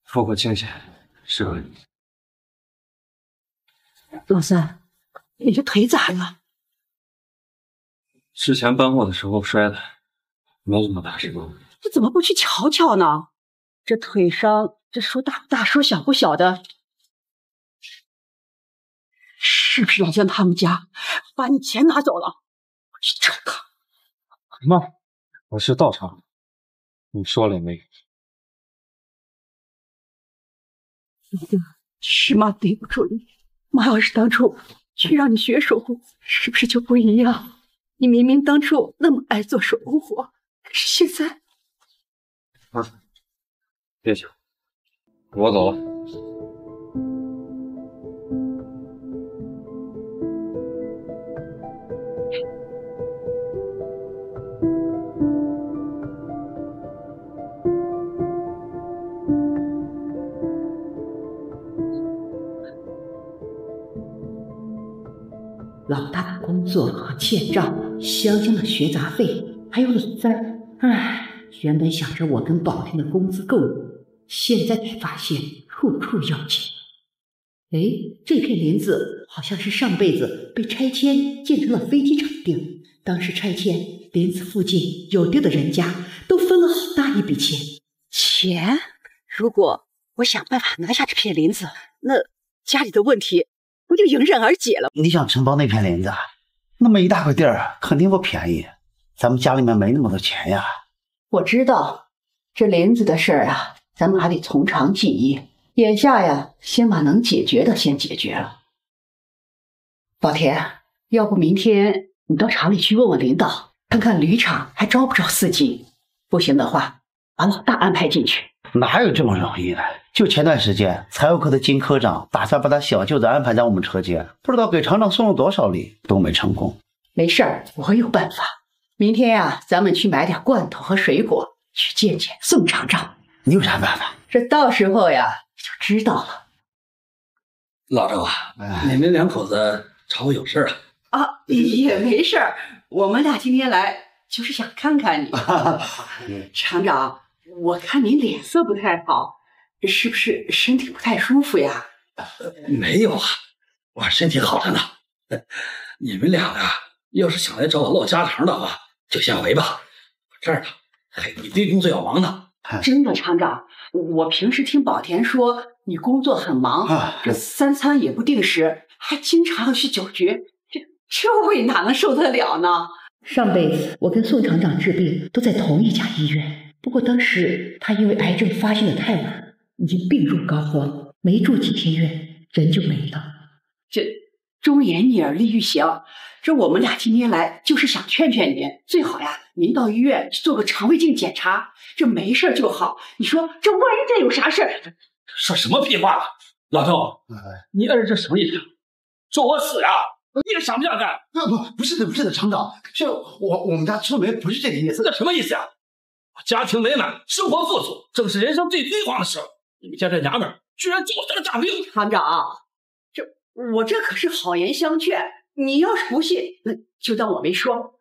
富国清闲，适合你。老三，你这腿咋了？之前搬货的时候摔的，没什么大事。这怎么不去瞧瞧呢？这腿伤，这说大不大，说小不小的，是不是老江他们家把你钱拿走了？我去找他。妈，我是倒插，你说了也没用。是妈对不住你，妈要是当初去让你学手工，是不是就不一样？你明明当初那么爱做手工活，可是现在……妈，别想，我走了。老大的工作和欠账，香香的学杂费，还有老三，唉，原本想着我跟宝天的工资够用，现在才发现处处要钱。哎，这片林子好像是上辈子被拆迁建成了飞机场地，当时拆迁，林子附近有地的人家都分了好大一笔钱。钱？如果我想办法拿下这片林子，那家里的问题不就迎刃而解了？你想承包那片林子，那么一大块地儿肯定不便宜，咱们家里面没那么多钱呀。我知道这林子的事儿啊，咱们还得从长计议。眼下呀，先把能解决的先解决了。宝田，要不明天你到厂里去问问领导，看看铝厂还招不招司机？不行的话，把老大安排进去。哪有这么容易的？就前段时间，财务科的金科长打算把他小舅子安排在我们车间，不知道给厂长送了多少礼，都没成功。没事儿，我有办法。明天呀，咱们去买点罐头和水果，去见见宋厂长。你有啥办法？这到时候呀，就知道了。老赵啊，你们两口子找我有事啊？啊，也没事儿，我们俩今天来就是想看看你。厂长，我看您脸色不太好，是不是身体不太舒服呀？没有啊，我身体好着呢。你们俩呀，要是想来找我唠家常的话，就先回吧。我这儿呢，还有一堆工作要忙呢。真的，厂长，我平时听宝田说你工作很忙，这3餐也不定时，还经常要去酒局，这胃哪能受得了呢？上辈子我跟宋厂长治病都在同一家医院，不过当时他因为癌症发现的太晚，已经病入膏肓，没住几天院，人就没了。这忠言逆耳利于行，这我们俩今天来就是想劝劝您，最好呀，您到医院去做个肠胃镜检查，这没事就好。你说这万一再有啥事儿，说什么屁话！老赵，你儿子这什么意思？说我死呀？你也想不想干？不是的，厂长，是我们家村民不是这个意思。那什么意思呀？家庭美满，生活富足，正是人生最辉煌的时候。你们家这娘们儿居然就这个大病！厂长，我这可是好言相劝，你要是不信，那就当我没说。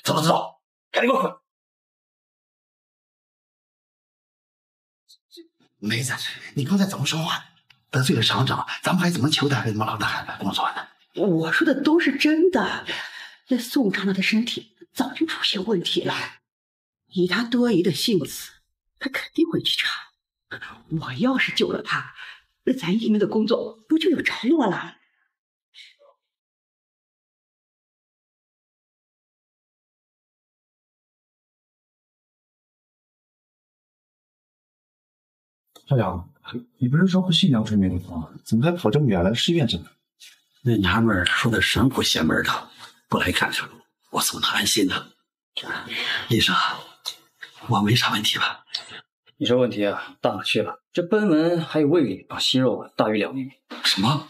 走，赶紧给我滚！梅子，你刚才怎么说话的？得罪了厂长，咱们还怎么求他给你们老大安排工作呢？我说的都是真的。那宋厂长的身体早就出现问题了，以他多疑的性子，他肯定会去查。我要是救了他，那咱医院的工作不就有着落了？校长，你不是说不信梁春明的吗？怎么还跑这么远来市医院诊呢？那娘们儿说的神乎邪门的，不来看看我怎么能安心呢？医生，我没啥问题吧？你这问题啊，大了去了。这贲门还有胃里长息肉大于2厘米。什么？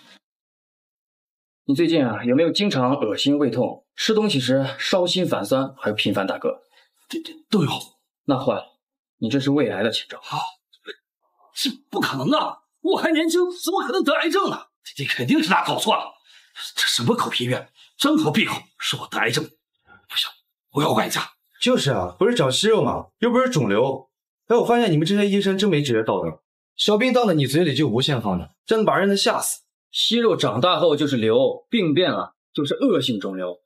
你最近啊，有没有经常恶心、胃痛，吃东西时烧心、反酸，还有频繁打嗝？这都有。那坏了，你这是胃癌的前兆。这不可能啊！我还年轻，怎么可能得癌症呢？这肯定是他搞错了。这什么狗屁院，张口闭口说我得癌症，不行，我要管家。就是啊，不是长息肉吗？又不是肿瘤。哎，我发现你们这些医生真没职业道德，小病到了你嘴里就无限放着，真的把人吓死。息肉长大后就是瘤，病变了就是恶性肿瘤，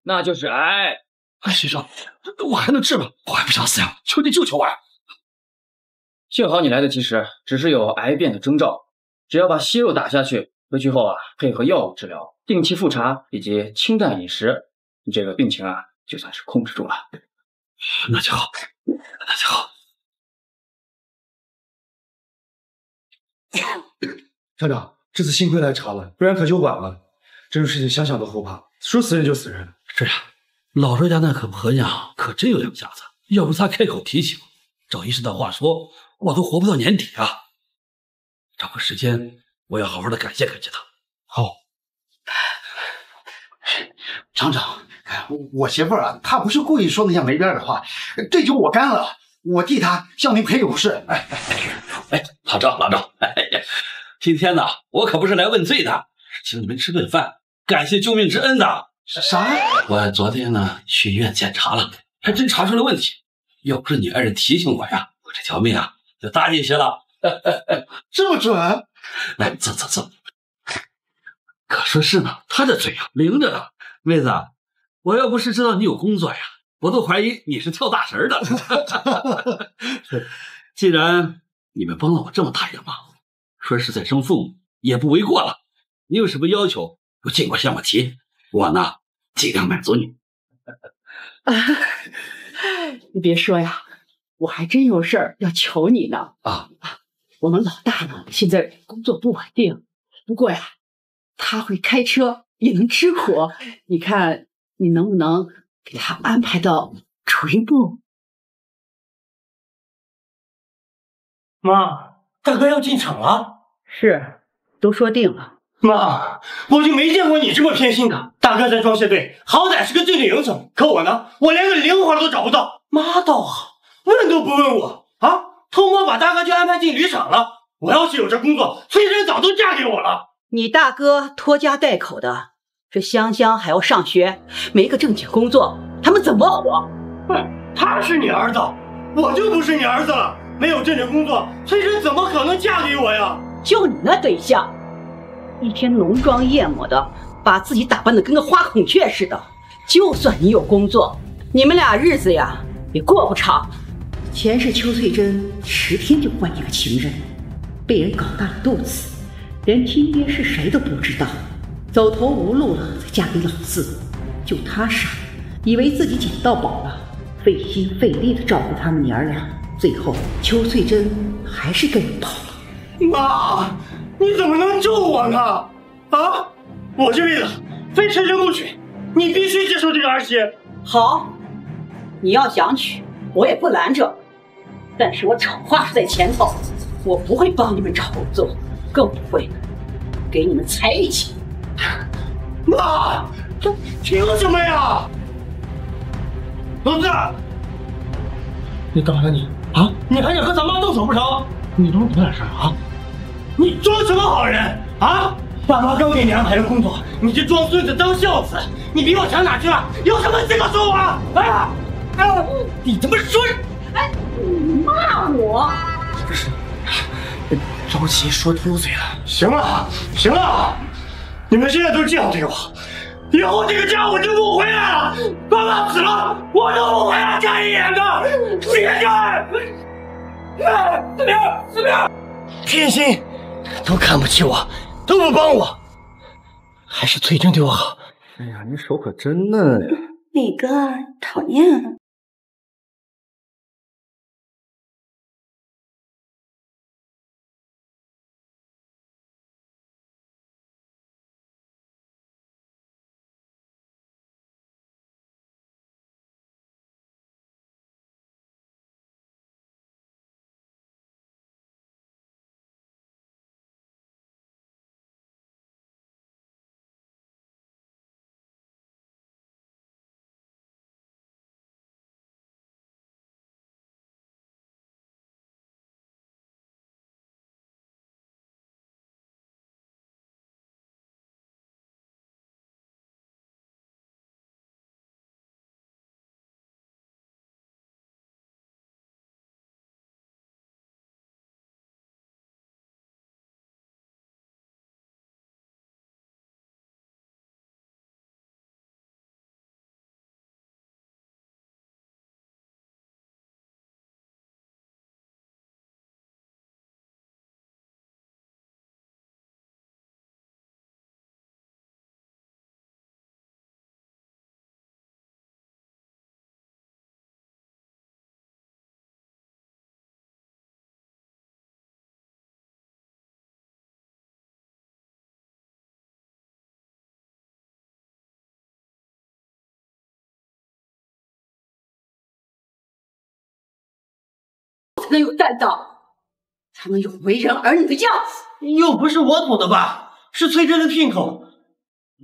那就是癌。哎，先生，我还能治吗？我还不想死呀！求你救救我呀！幸好你来得及时，只是有癌变的征兆，只要把息肉打下去，回去后啊，配合药物治疗，定期复查以及清淡饮食，你这个病情啊，就算是控制住了。那就好，那就好。校长，这次幸亏来查了，不然可就晚了。这种事情想想都后怕，说死人就死人。是呀，老周家那可婆娘可真有两下子，要不他开口提醒，照医生的话说，我都活不到年底啊。找个时间，我要好好的感谢感谢他。好，厂长，我媳妇儿啊，她不是故意说那些没边的话，这酒我干了，我替她向您赔个不是。哎，老赵，今天呢，我可不是来问罪的，是请你们吃顿饭，感谢救命之恩的。啥？我昨天呢去医院检查了，还真查出了问题，要不是你爱人提醒我呀，我这条命啊就搭进去了。这么准？来，走。可说是呢，他的嘴啊灵着呢。妹子，我要不是知道你有工作呀，我都怀疑你是跳大神的。既然你们帮了我这么大一个忙，说是再生父母也不为过了。你有什么要求，就尽管向我提，我呢尽量满足你。你别说呀，我还真有事儿要求你呢。啊，我们老大呢，现在工作不稳定，不过呀，他会开车，也能吃苦。你看，你能不能给他安排到储运部？妈，大哥要进厂了。是，都说定了。妈，我就没见过你这么偏心的。大哥在装卸队，好歹是个最顶营生，可我呢，我连个零活都找不到。妈倒好，问都不问我啊，偷摸把大哥就安排进铝厂了。我要是有这工作，崔真早都嫁给我了。你大哥拖家带口的，这香香还要上学，没个正经工作，他们怎么活？他是你儿子，我就不是你儿子了。没有正经工作，崔真怎么可能嫁给我呀？就你那对象，一天浓妆艳抹的，把自己打扮的跟个花孔雀似的。就算你有工作，你们俩日子呀也过不长。前世邱翠珍10天就换一个情人，被人搞大了肚子，连亲爹是谁都不知道，走投无路了才嫁给老四。就他傻，以为自己捡到宝了，费心费力的照顾他们娘俩，最后邱翠珍还是跟人跑了。妈，你怎么能咒我呢？啊，我这辈子非陈真不娶，你必须接受这个儿媳。好，你要想娶，我也不拦着，但是我丑话是在前头，我不会帮你们找工作，更不会给你们彩礼钱。妈，凭什么呀？老四，你干啥你啊？你还想和咱妈动手不成？你懂点事啊？你装什么好人啊？爸妈刚给你安排的工作，你这装孙子当孝子，你比我强哪去了？有什么资格说我？啊！你他妈说！哎，你骂我！这是着急说秃嘴了。行了，行了，你们现在都这样对我，以后这个家我就不回来了。爸爸死了，我都不回来家里演的。别干！四明，偏心，都看不起我，都不帮我，还是崔真对我好。哎呀，你手可真嫩呀！哪个讨厌？才能有担当，才能有为人儿女的样子。又不是我捅的吧？是崔真的姘头，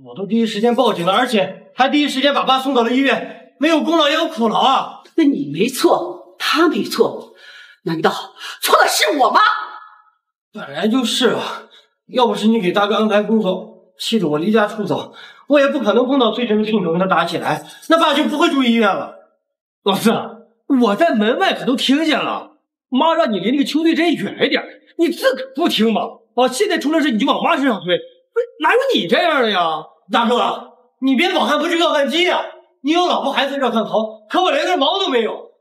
我都第一时间报警了，而且还第一时间把爸送到了医院，没有功劳也有苦劳啊。那你没错，他没错，难道错的是我吗？本来就是啊，要不是你给大哥安排工作，气得我离家出走，我也不可能碰到崔真的姘头跟他打起来，那爸就不会住医院了。老四，我在门外可都听见了，妈让你离那个邱队真远一点，你自个不听吗？啊，现在出了事你就往妈身上推，不是哪有你这样的呀？大哥，你别老汉不是要饭鸡呀！你有老婆孩子让他逃，可我连根毛都没有。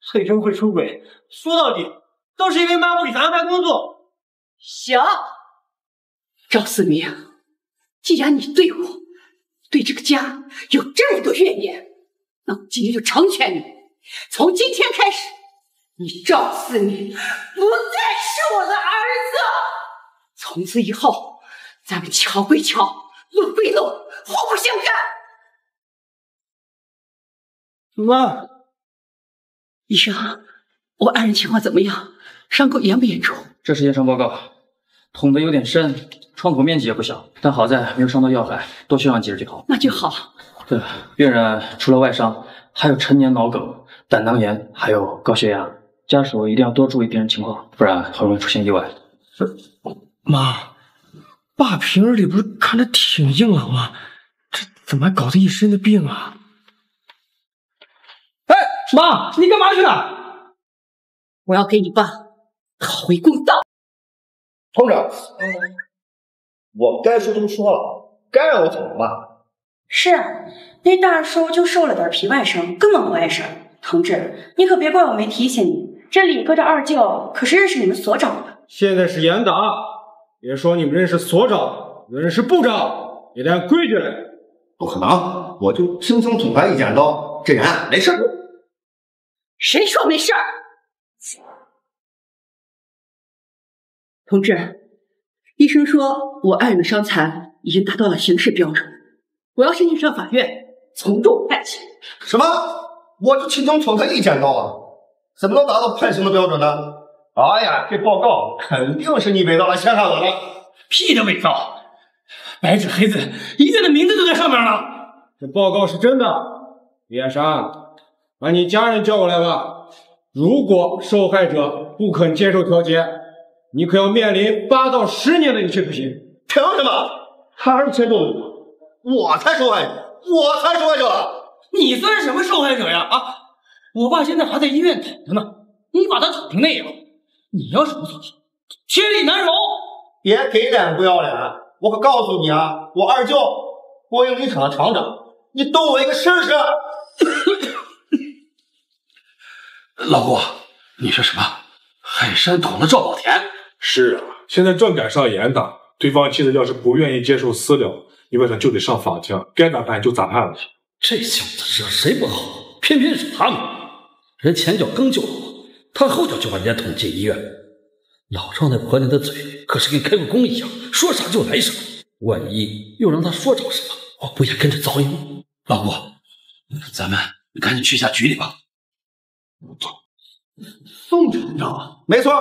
翠珍会出轨，说到底都是因为妈不给他安排工作。行，赵思明，既然你对我、对这个家有这么多怨言，那我今天就成全你。从今天开始，你赵思明不再是我的儿子。从此以后，咱们桥归桥，路归路，互不相干。妈，医生，我爱人情况怎么样？伤口严不严重？这是验伤报告，捅得有点深，创口面积也不小，但好在没有伤到要害，多休养几日就好。那就好。对了，病人除了外伤，还有陈年脑梗、胆囊炎，还有高血压，家属一定要多注意病人情况，不然很容易出现意外。妈，爸平日里不是看着挺硬朗吗？这怎么还搞得一身的病啊？哎，妈，你干嘛去了？我要给你爸讨回公道。同志，我该说都说了，该让我怎么办？是啊，那大叔就受了点皮外伤，根本不碍事儿。同志，你可别怪我没提醒你，这李哥的二舅可是认识你们所长的。现在是严打，别说你们认识所长，认识部长，也得按规矩来。不可能，我就轻轻捅他一剪刀，这人没事。谁说没事儿？同志，医生说我爱人的伤残已经达到了刑事标准，我要申请上法院从重判轻。什么？我就轻轻捅他一剪刀啊，怎么能达到判刑的标准呢？哎呀，这报告肯定是你伪造来陷害我的。屁的伪造，白纸黑字，一个人的名字都在上面了。这报告是真的。李彦山，把你家人叫过来吧。如果受害者不肯接受调解，你可要面临8到10年的有期徒刑。凭什么？他是牵动的，我才受害者，我才受害者。你算是什么受害者呀？啊！我爸现在还在医院躺着呢，你把他捅成那样，你要是不做，天理难容。别给脸不要脸！我可告诉你啊，我二舅国营林场的厂长，你动我一个试试。老郭，你说什么？海山捅了赵宝田？是啊，现在正赶上严打，对方妻子要是不愿意接受私了，你晚上就得上法庭，该咋判就咋判了。这小子惹谁不好，偏偏惹他们。人前脚刚救活，他后脚就把人家捅进医院。老赵那婆娘的嘴可是跟开过弓一样，说啥就来啥。万一又让他说着什么，我不也跟着遭殃？老郭，咱们赶紧去一下局里吧。宋厂长，没错。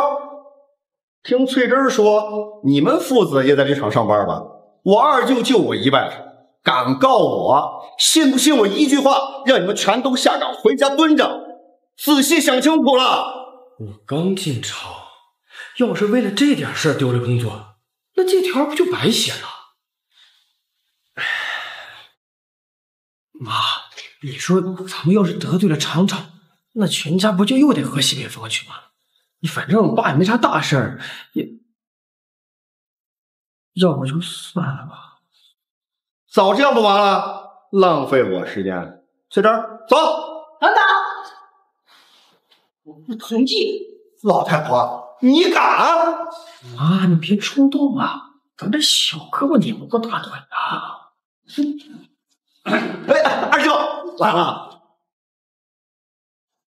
听翠珍说，你们父子也在这厂上班吧？我二舅救我一外甥，敢告我，信不信我一句话让你们全都下岗回家蹲着？仔细想清楚了。我刚进厂，要是为了这点事丢了工作，那这条不就白写了？妈，你说咱们要是得罪了厂长，那全家不就又得喝西北风去吗？你反正我爸也没啥大事儿，也要不就算了吧。早这样不完了，浪费我时间。翠珍，走。等等，我不同意。老太婆，你敢？妈，你别冲动啊，咱这小胳膊拧不过大腿啊。哎，二舅来了。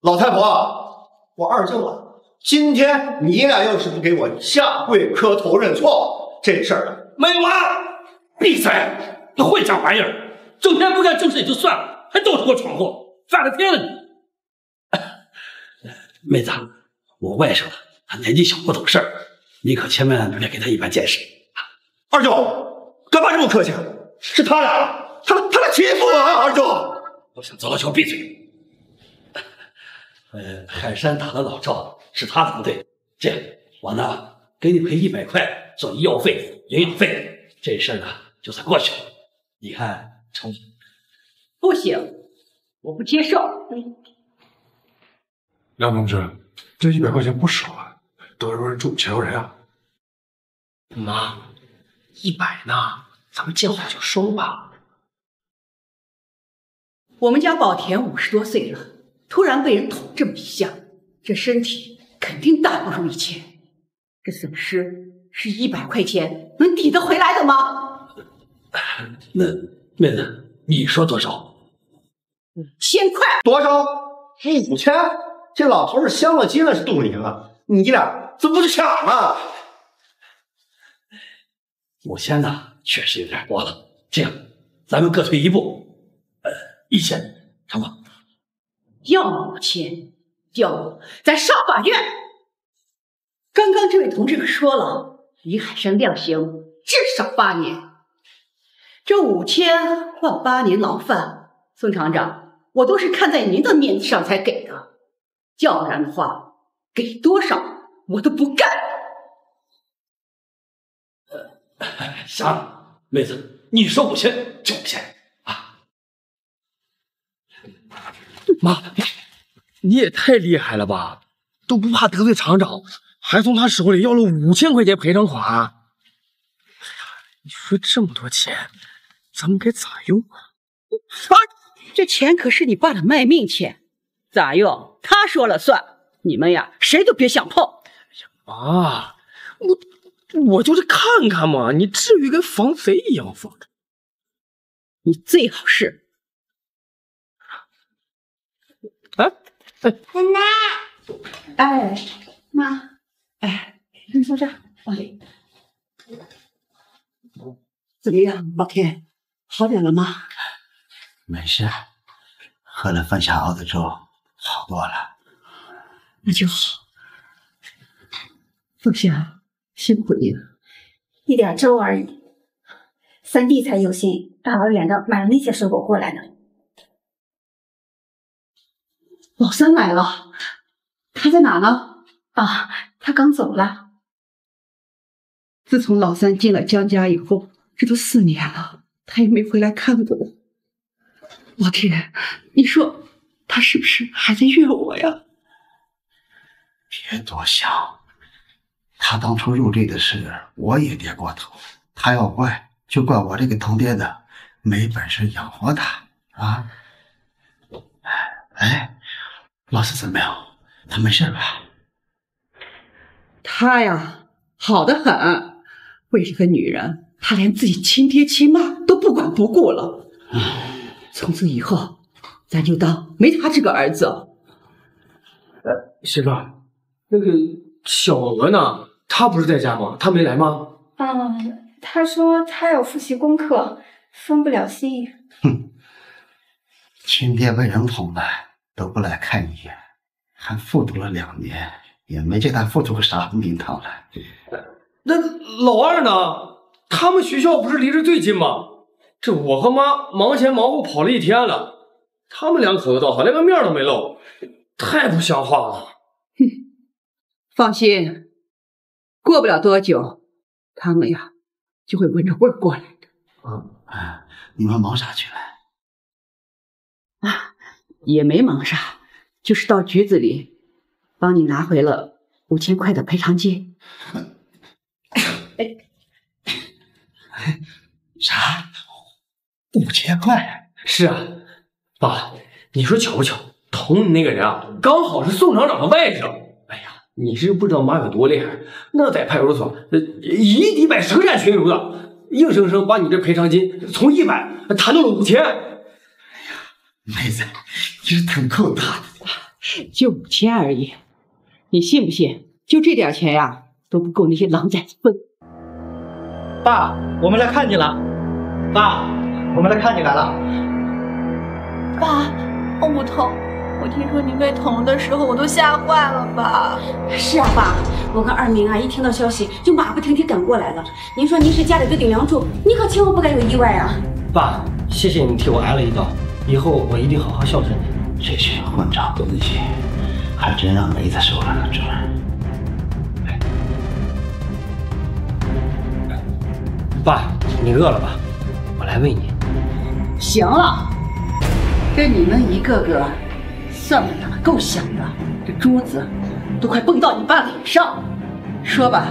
老太婆，我二舅啊，今天你俩要是不给我下跪磕头认错，这事儿没完！闭嘴！你混账玩意儿，整天不干正事也就算了，还到处给我闯祸，反了天了你！妹子，我外甥他年纪小不懂事儿，你可千万别给他一般见识。二舅，干嘛这么客气？是他俩，他俩欺负我啊！二舅，我想糟老乔闭嘴。海山打了老赵是他的不对，这样我呢给你赔100块做医药费、营养费，这事儿呢就算过去了。你看成不？不行，我不接受。梁同志，这100块钱不少啊，都有人中钱人啊。妈，100呢，咱们见好就收吧。我们家宝田50多岁了，突然被人捅这么一下，这身体肯定大不如以前。这损失是100块钱能抵得回来的吗？那妹子，你说多少？1000块。多少？5000？这老头是镶了金了，是冻龄了。你俩这不是抢吗？5000呢，确实有点多了。这样，咱们各退一步，1000，成吗？要么5000，要么咱上法院。刚刚这位同志可说了，李海山量刑至少8年，这5000换8年牢饭，孙厂长，我都是看在您的面子上才给的，要不然的话，给多少我都不干。行，妹子，你说5000就5000啊！妈，你也太厉害了吧，都不怕得罪厂长，还从他手里要了5000块钱赔偿款。哎呀，你说这么多钱，咱们该咋用啊？这钱可是你爸的卖命钱，咋用他说了算，你们呀谁都别想碰。啊，我就是看看嘛，你至于跟防贼一样放着？你最好是，奶奶，哎，妈，哎，你坐这儿，怎么样，老天，好点了吗？没事，喝了饭前熬的粥，好多了。那就好。凤霞，辛苦你了。一点粥而已，三弟才有心大老远的买了那些水果过来呢。老三来了，他在哪呢？啊，他刚走了。自从老三进了江家以后，这都4年了，他也没回来看过我。老天，你说他是不是还在怨我呀？别多想，他当初入赘的事我也跌过头，他要怪就怪我这个当爹的没本事养活他啊！哎，老四怎么样？他没事吧？他呀，好得很，为这个女人，他连自己亲爹亲妈都不管不顾了。从此以后，咱就当没他这个儿子。媳妇儿，那个小娥呢？她不是在家吗？她没来吗？他说他要复习功课，分不了心。哼，亲爹被人捅了都不来看一眼，还复读了2年，也没见他复读个啥名堂来。那老二呢？他们学校不是离这最近吗？这我和妈忙前忙后跑了1天了，他们2口子倒好，连个面都没露，太不像话了。哼，放心，过不了多久，他们呀就会闻着味儿过来的。你们忙啥去了？也没忙啥，就是到局子里帮你拿回了5000块的赔偿金。啥？5000块？是啊，爸，你说巧不巧，捅你那个人啊，刚好是宋厂长的外甥。哎呀，你是不知道妈有多厉害，那在派出所一敌百10个战群儒的，硬生生把你这赔偿金从100谈到了5000。哎呀，妹子，你是挺够大的。就5000而已，你信不信？就这点钱呀，都不够那些狼崽子分。爸，我们来看你了。爸，我们来看你来了。爸，我不疼。我听说您被捅的时候，我都吓坏了，爸。是啊，爸，我跟二明啊，一听到消息就马不停蹄赶过来了。您说您是家里的顶梁柱，你可千万不该有意外啊！爸，谢谢你替我挨了一刀，以后我一定好好孝顺你。这群混账东西，还真让梅子受了个准。爸，你饿了吧？我来喂你。行了，跟你们一个个算盘打得够响的，这珠子都快蹦到你爸脸上。说吧，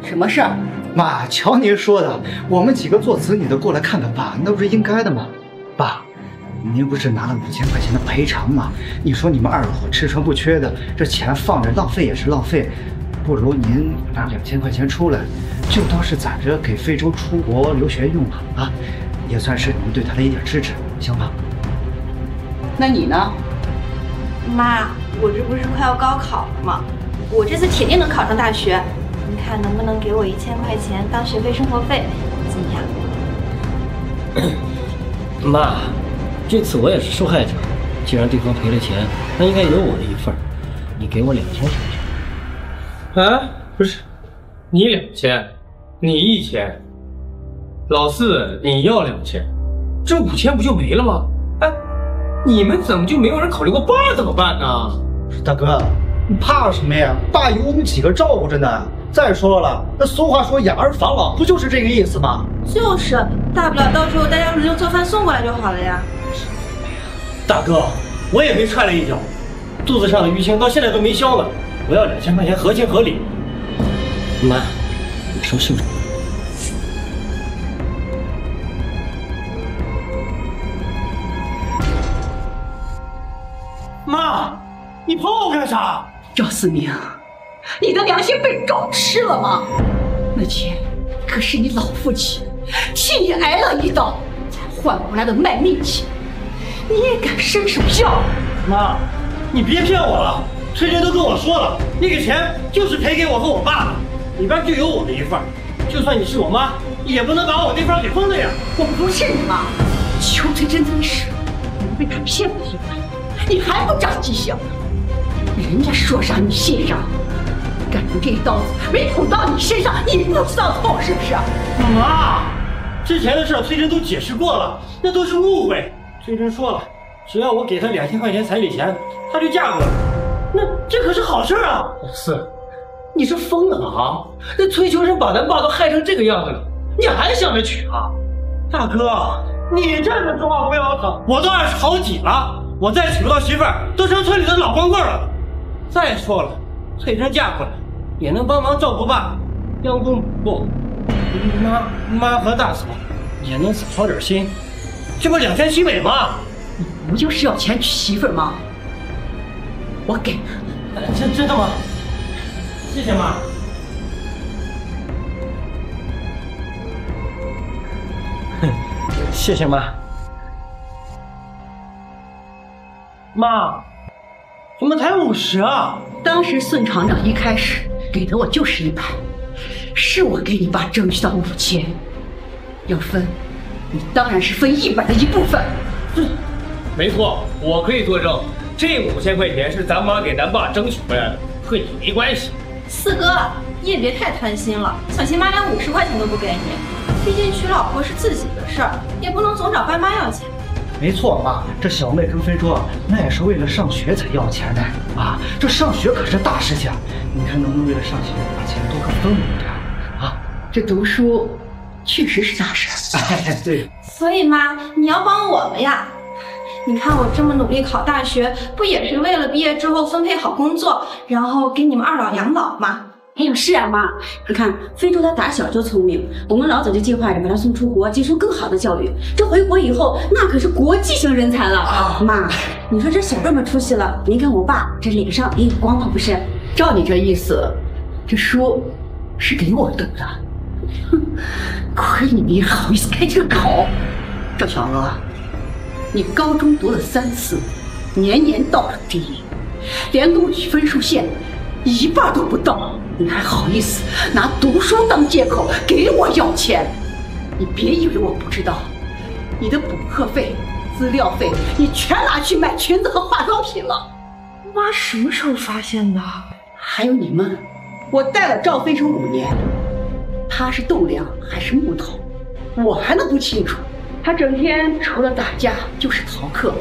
什么事儿？妈，瞧您说的，我们几个做子女的过来看看爸，那不是应该的吗？爸，您不是拿了5000块钱的赔偿吗？你说你们二口吃穿不缺的，这钱放着浪费也是浪费，不如您拿2000块钱出来，就当是攒着给非洲出国留学用了啊，也算是你们对他的一点支持，行吗？那你呢？妈，我这不是快要高考了吗？我这次铁定能考上大学，你看能不能给我1000块钱当学费生活费，怎么样？妈，这次我也是受害者，既然对方赔了钱，那应该有我的一份，你给我2000块钱。啊，不是，你2000，你1000，老四你要2000，这5000不就没了吗？哎，你们怎么就没有人考虑过爸怎么办呢？大哥，你怕什么呀？爸有我们几个照顾着呢。再说了，那俗话说养儿防老，不就是这个意思吗？就是，大不了到时候大家轮流做饭送过来就好了呀。大哥，我也没踹了一脚，肚子上的淤青到现在都没消呢，我要2000块钱合情合理。妈，你收袖子。妈，你碰我干啥？赵思明，你的良心被狗吃了吗？那钱可是你老父亲替你挨了一刀才换回来的卖命钱，你也敢伸手要？妈，你别骗我了，崔真都跟我说了，那个钱就是赔给我和我爸的，里边就有我的一份，就算你是我妈，也不能把我那份给分了呀。我不是你妈，邱崔真真是你被他骗了一回，你还不长记性？人家说啥你信啥？感觉这一刀子没捅到你身上，你不知道痛是不是？妈，之前的事崔真都解释过了，那都是误会。崔真说了，只要我给她2000块钱彩礼钱，她就嫁过来。那这可是好事啊！老四，你是疯了啊？那崔秋生把咱爸都害成这个样子了，你还想着娶啊？大哥，你这么说话不腰疼，我都20好几了，我再娶不到媳妇儿，都成村里的老光棍了。再说了，翠珍嫁过来也能帮忙照顾爸，养公不，妈和大嫂也能少操点心，这不两全其美吗？你不就是要钱娶媳妇吗？我给。真的吗？谢谢妈。谢谢妈。妈，怎么才50啊？当时孙厂长一开始给的我就是100，是我给你爸争取到5000，要分，你当然是分100的一部分。没错，我可以作证，这5000块钱是咱妈给咱爸争取回来的，和你没关系。四哥，你也别太贪心了，小亲妈连50块钱都不给你，毕竟娶老婆是自己的事儿，也不能总找爸妈要钱。没错，妈，这小妹跟非洲那也是为了上学才要钱的啊！这上学可是大事情，你看能不能为了上学把钱多分我一点啊？这读书确实是大事。哎，对。所以妈，你要帮我们呀！你看我这么努力考大学，不也是为了毕业之后分配好工作，然后给你们二老养老吗？哎呀，是啊，妈，你看非洲他打小就聪明，我们老早就计划着把他送出国，接受更好的教育。这回国以后，那可是国际型人才了。妈，你说这小辈们出息了，您看我爸这脸上也有光芒不是？照你这意思，这书是给我读的。哼，亏你没好意思开这个口。赵小娥，你高中读了3次，年年倒数第一，连录取分数线1半都不到，你还好意思拿读书当借口给我要钱？你别以为我不知道，你的补课费、资料费你全拿去买裙子和化妆品了。妈什么时候发现的？还有你们，我带了赵飞成5年，他是栋梁还是木头，我还能不清楚？他整天除了打架就是逃课，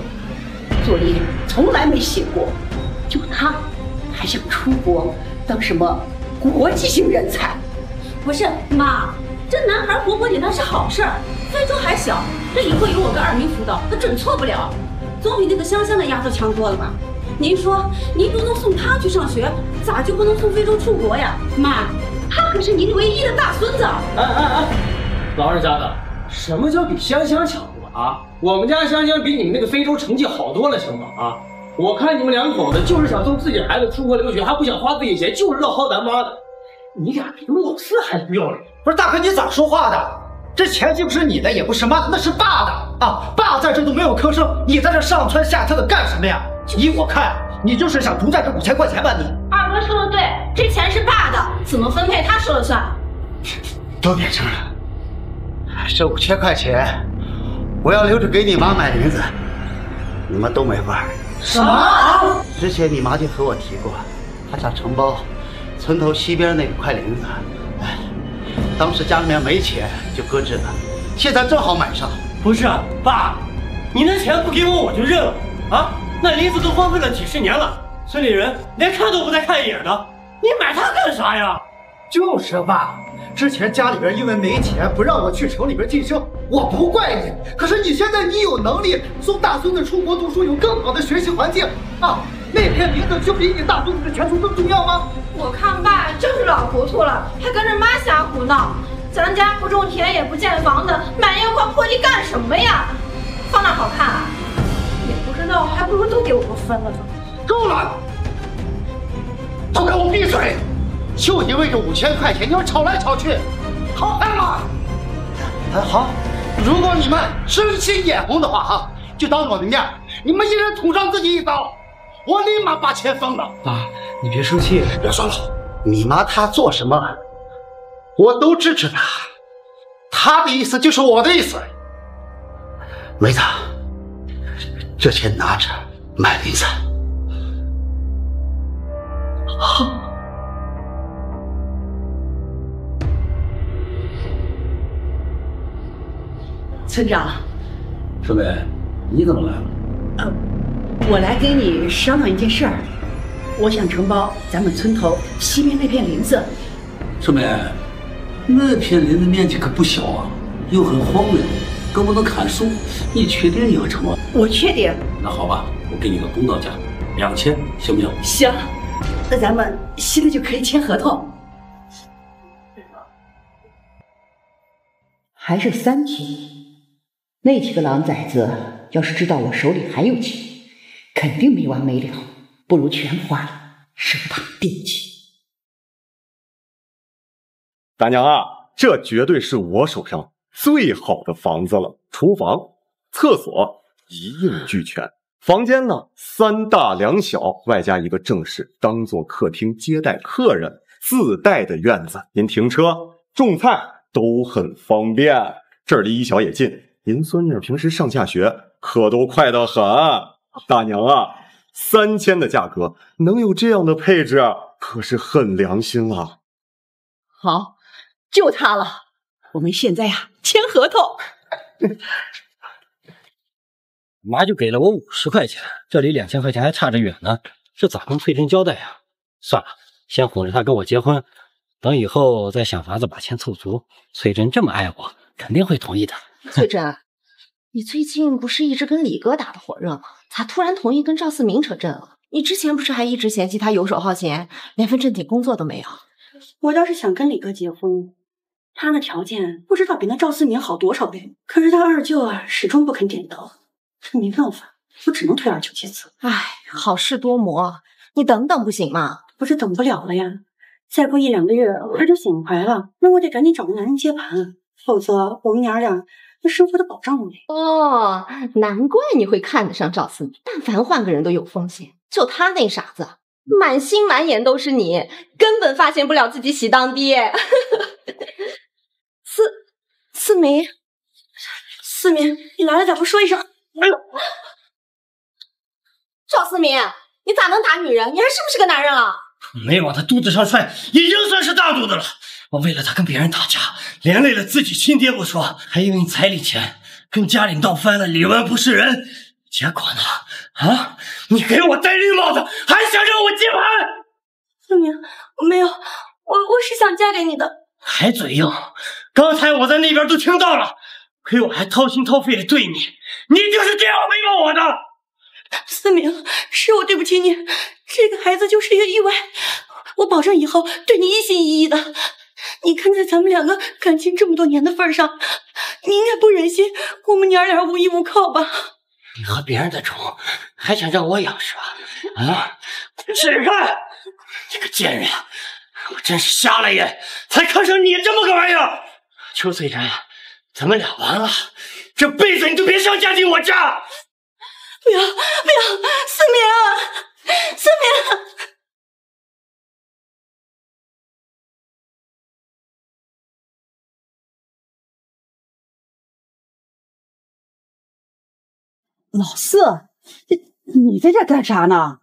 作业从来没写过，就他还想出国当什么国际型人才。不是妈，这男孩活泼点那是好事儿，非洲还小，这以后有我跟二明辅导，他准错不了，总比那个香香的丫头强多了吧？您说您都能送他去上学，咋就不能送非洲出国呀？妈，他可是您唯一的大孙子。老实家的，什么叫比香香强啊？我们家香香比你们那个非洲成绩好多了，行吗？啊，我看你们两口子就是想送自己孩子出国留学，还不想花自己钱，就是要薅咱妈的。你俩比老四还不要脸！不是大哥，你咋说话的？这钱既不是你的，也不是妈的，那是爸的啊！爸在这都没有吭声，你在这上蹿下跳的干什么呀？依我看，你就是想独占这5000块钱吧你？二哥说的对，这钱是爸的，怎么分配他说了算。都别争了，这5000块钱我要留着给你妈买林子，你们都没份儿。什么？之前你妈就和我提过，她家承包村头西边那块林子，哎，当时家里面没钱就搁置了，现在正好买上。不是啊，爸，你那钱不给我我就认了啊！那林子都荒废了几10年了，村里人连看都不带看一眼的，你买它干啥呀？就是爸，之前家里边因为没钱不让我去城里边晋升，我不怪你。可是你现在你有能力送大孙子出国读书，有更好的学习环境啊，那片林子就比你大孙子的前途更重要吗？我看爸就是老糊涂了，还跟着妈瞎胡闹。咱家不种田也不建房的，买那块破地干什么呀？放那好看啊？也不知道，还不如都给我个分了呢。够了，都给我闭嘴！就因为这5000块钱，你要吵来吵去，好看吗？哎，好，如果你们真心眼红的话哈，就当着我的面，你们一人捅上自己一刀，我立马把钱分了。爸，你别生气，别说了，你妈她做什么，我都支持她，她的意思就是我的意思。梅子，这钱拿着买林子。好。村长，顺妹，你怎么来了？我来跟你商量一件事儿，我想承包咱们村头西边那片林子。顺妹，那片林子面积可不小啊，又很荒凉，更不能砍树。你确定你要承包？我确定。那好吧，我给你个公道价，2000，行不行？行，那咱们现在就可以签合同。还剩3天。那几个狼崽子要是知道我手里还有钱，肯定没完没了，不如全花了，省他惦记。大娘啊，这绝对是我手上最好的房子了，厨房、厕所一应俱全，房间呢3大2小，外加一个正室，当做客厅接待客人，自带的院子，您停车、种菜都很方便，这儿离一小也近。您孙女平时上下学可都快得很，大娘啊，3000的价格能有这样的配置，可是很良心了。好，就他了，我们现在呀签合同。妈就给了我50块钱，这离2000块钱还差着远呢，这咋跟翠珍交代呀？算了，先哄着她跟我结婚，等以后再想法子把钱凑足。翠珍这么爱我，肯定会同意的。翠珍，你最近不是一直跟李哥打得火热吗？咋突然同意跟赵思明扯证了？你之前不是还一直嫌弃他游手好闲，连份正经工作都没有？我倒是想跟李哥结婚，他的条件不知道比那赵思明好多少倍，可是他二舅啊始终不肯点头，这没办法，我只能推二舅结策。唉，好事多磨，你等等不行吗？不是等不了了呀，再过1-2个月他就醒回来了，那我得赶紧找个男人接盘，否则我们娘俩那生活的保障没。哦，难怪你会看得上赵思明，但凡换个人都有风险，就他那傻子，满心满眼都是你，根本发现不了自己喜当爹。思明，你来了咋不说一声？哎呦，赵思明，你咋能打女人？你还是不是个男人了？没往他肚子上踹，已经算是大度的了。我为了他跟别人打架，连累了自己亲爹不说，还因为彩礼钱跟家里闹翻了，李文不是人。结果呢？啊，你给我戴绿帽子，还想让我接盘？思明，我没有，我是想嫁给你的。还嘴硬！刚才我在那边都听到了，可我还掏心掏肺的对你，你就是这样回报我的。思明，是我对不起你，这个孩子就是一个意外，我保证以后对你一心一意的。你看在咱们两个感情这么多年的份上，你应该不忍心我们娘俩无依无靠吧？你和别人的种，还想让我养是吧？啊！试试看！这个贱人，我真是瞎了眼，才看上你这么个玩意儿。邱翠珍，咱们俩完了，这辈子你就别想嫁进我家！不要，思明，思明。老四，你在这干啥呢？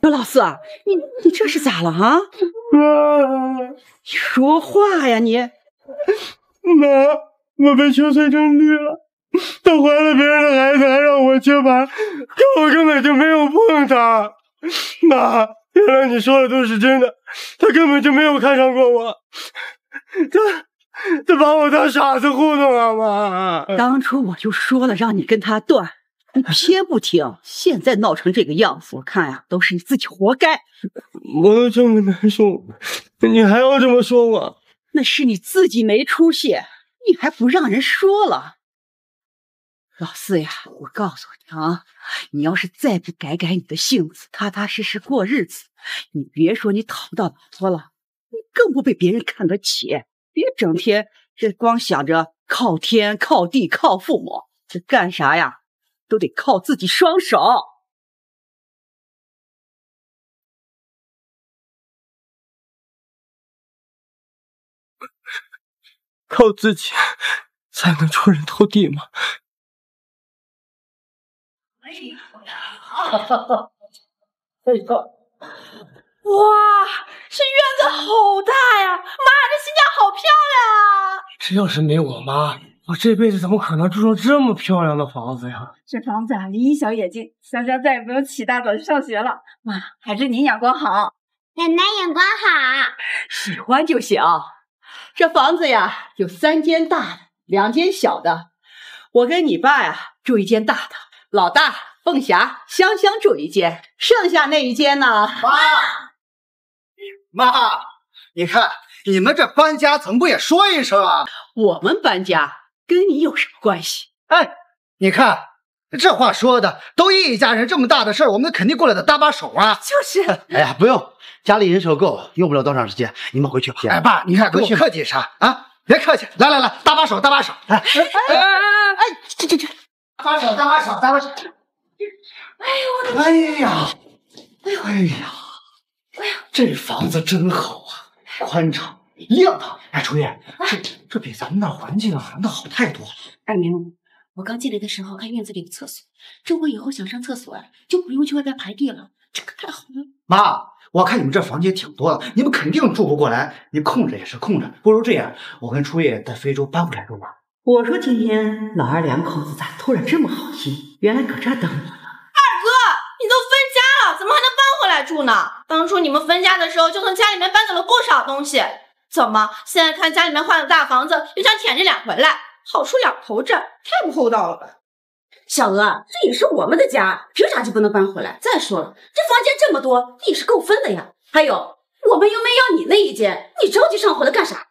老四，你这是咋了啊？说话呀你！妈，我被邱翠珍绿了，她怀了别人的孩子，还让我接盘，可我根本就没有碰她。妈，原来你说的都是真的，她根本就没有看上过我，他把我当傻子糊弄啊！妈，当初我就说了让你跟他断，你偏不听，现在闹成这个样子，我看呀，都是你自己活该。我都这么难受，你还要这么说我？那是你自己没出息，你还不让人说了。老四呀，我告诉你啊，你要是再不改你的性子，踏踏实实过日子，你别说你讨不到老婆了，你更不被别人看得起。别整天这光想着靠天靠地靠父母，这干啥呀都得靠自己双手。靠自己才能出人头地吗？哎呀，哇，这院子好大呀！妈，这新家好漂亮啊！这要是没我妈，我这辈子怎么可能住上这么漂亮的房子呀？这房子啊，离一小也近，香香再也不用起大早去上学了。妈，还是您眼光好，奶奶眼光好，喜欢就行。这房子呀，有3间大的，2间小的。我跟你爸呀住一间大的，老大凤霞、香香住一间，剩下那一间呢？妈，你看你们这搬家怎么不也说一声啊？我们搬家跟你有什么关系？哎，你看这话说的，都一家人，这么大的事儿，我们肯定过来得搭把手啊。就是，哎呀，不用，家里人手够，用不了多长时间，你们回去吧。哎，爸，你看跟我客气啥啊？别客气，来，搭把手，搭把手。哎，这，搭把手。哎呀，这房子真好啊，宽敞亮堂。哎，楚叶，这比咱们那环境啊那好太多了。二明，我刚进来的时候看院子里有厕所，这我以后想上厕所啊，就不用去外边排队了，这可太好了。妈，我看你们这房间挺多的，你们肯定住不过来，你空着也是空着，不如这样，我跟初叶在非洲搬回来住吧。我说今天老二2口子咋突然这么好心，原来搁这儿等我呢。二哥，你都分家了，怎么还能搬回来住呢？当初你们分家的时候，就从家里面搬走了不少东西，怎么现在看家里面换了大房子，又想舔着脸回来，好处两头占，太不厚道了吧？小娥，这也是我们的家，凭啥就不能搬回来？再说了，这房间这么多，你也是够分的呀。还有，我们又没要你那一间，你着急上回来干啥？那你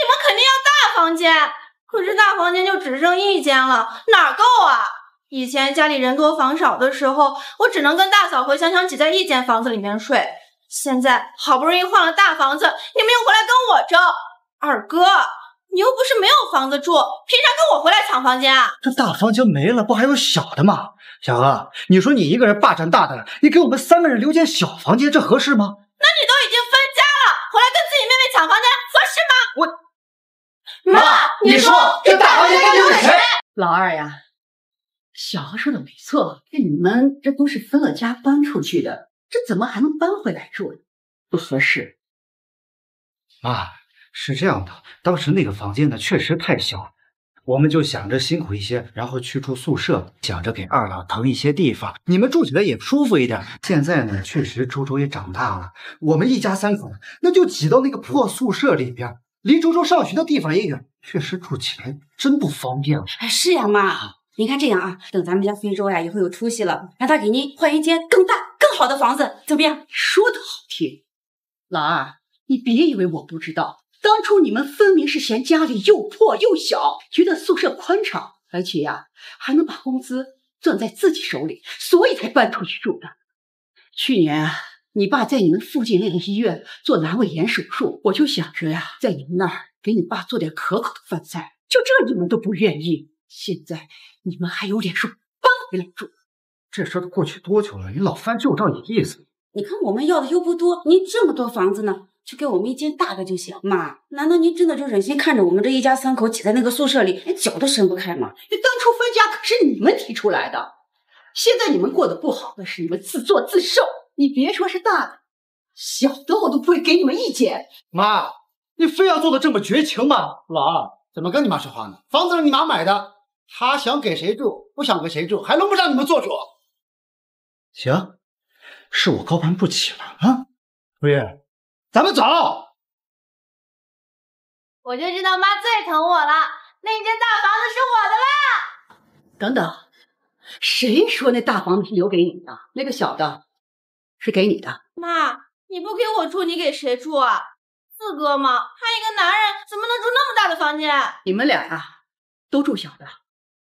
们肯定要大房间，可是大房间就只剩1间了，哪够啊？以前家里人多房少的时候，我只能跟大嫂和香香挤在一间房子里面睡。现在好不容易换了大房子，你们又回来跟我争。二哥，你又不是没有房子住，凭啥跟我回来抢房间啊？这大房间没了，不还有小的吗？小娥，你说你一个人霸占大的，你给我们3个人留间小房间，这合适吗？那你都已经分家了，回来跟自己妹妹抢房间，合适吗？妈，你说这大房间该留给谁？老二呀，小娥说的没错，你们这都是分了家搬出去的，这怎么还能搬回来住呢？不合适。妈，是这样的，当时那个房间呢确实太小了，我们就想着辛苦一些，然后去住宿舍，想着给二老腾一些地方，你们住起来也舒服一点。现在呢，确实周周也长大了，我们一家3口那就挤到那个破宿舍里边，离周周上学的地方也远，确实住起来真不方便了。是呀，妈，你看这样啊，等咱们家非洲呀以后有出息了，让他给您换一间更大更好的房子，怎么样？说的好听，老二，你别以为我不知道，当初你们分明是嫌家里又破又小，觉得宿舍宽敞，而且呀还能把工资攥在自己手里，所以才搬出去住的。去年啊，你爸在你们附近那个医院做阑尾炎手术，我就想着呀，在你们那儿给你爸做点可口的饭菜，就这你们都不愿意。现在你们还有脸说搬回来住？这事都过去多久了？你老翻旧账有意思？你看我们要的又不多，您这么多房子呢，就给我们一间大的就行。妈，难道您真的就忍心看着我们这一家三口挤在那个宿舍里，连脚都伸不开吗？当初分家可是你们提出来的，现在你们过得不好，那是你们自作自受。你别说是大的，小的我都不会给你们意见。妈，你非要做的这么绝情吗？老二，怎么跟你妈说话呢？房子是你妈买的，她想给谁住，不想给谁住，还轮不上你们做主。行，是我高攀不起了啊。如意，咱们走。我就知道妈最疼我了，那间大房子是我的啦。等等，谁说那大房子是留给你的？那个小的是给你的。妈，你不给我住，你给谁住啊？四哥嘛，他一个男人怎么能住那么大的房间？你们俩啊，都住小的，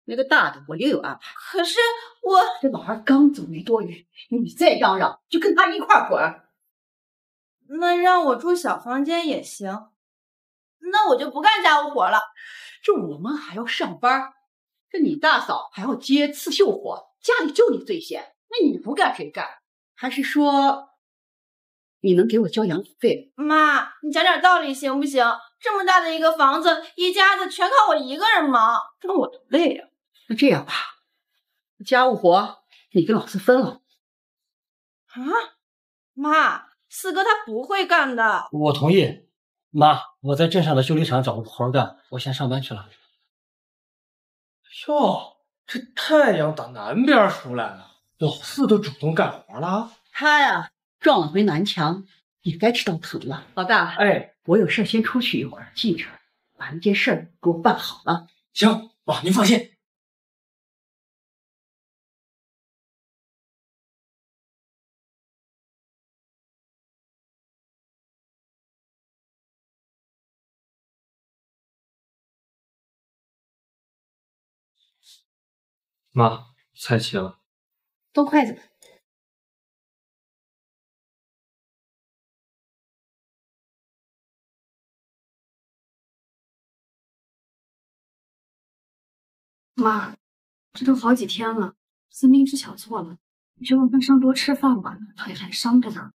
那个大的我另有安排。可是我这老二刚走没多远，你再嚷嚷就跟他一块滚。那让我住小房间也行，那我就不干家务活了。这我们还要上班，这你大嫂还要接刺绣活，家里就你最闲，那你不干谁干？还是说你能给我交养老费？妈，你讲点道理行不行？这么大的一个房子，一家子全靠我一个人忙，那我都累啊。那这样吧，家务活你跟老四分了。啊，妈，四哥他不会干的。我同意。妈，我在镇上的修理厂找个活干，我先上班去了。哟，这太阳打南边出来了，老四都主动干活了。他呀，撞了回南墙，也该知道疼了。老大，哎，我有事先出去一会儿，进去把那件事给我办好了。行，妈，您放心。妈，菜齐了。动筷子吧。妈，这都好几天了，思明知晓错了，你就让他上多吃饭吧，腿还伤着呢。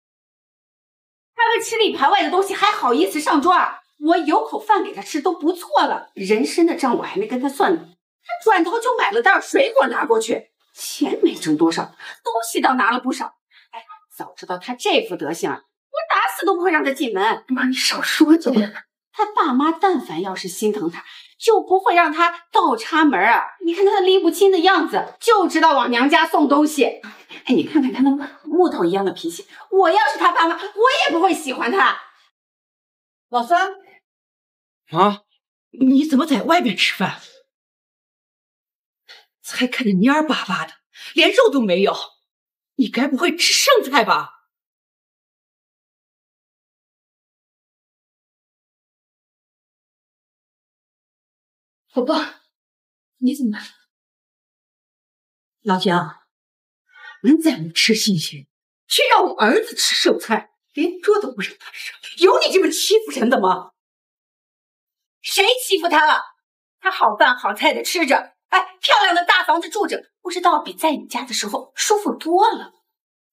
他会吃里扒外的东西，还好意思上桌？我有口饭给他吃都不错了，人参的账我还没跟他算呢。他转头就买了袋水果拿过去，钱没挣多少，东西倒拿了不少。哎，早知道他这副德行，我打死都不会让他进门。妈，你少说点。他爸妈但凡要是心疼他，就不会让他倒插门啊！你看他拎不清的样子，就知道往娘家送东西。哎，你看看他那木头一样的脾气，我要是他爸妈，我也不会喜欢他。老三，妈，你怎么在外面吃饭？才看着蔫儿巴巴的，连肉都没有，你该不会吃剩菜吧？老爸，你怎么了？老姜，你再不吃新鲜，却让我儿子吃剩菜，连桌都不让他上，有你这么欺负人的吗？谁欺负他了？他好饭好菜的吃着，哎，漂亮的大房子住着，不知道比在你家的时候舒服多了。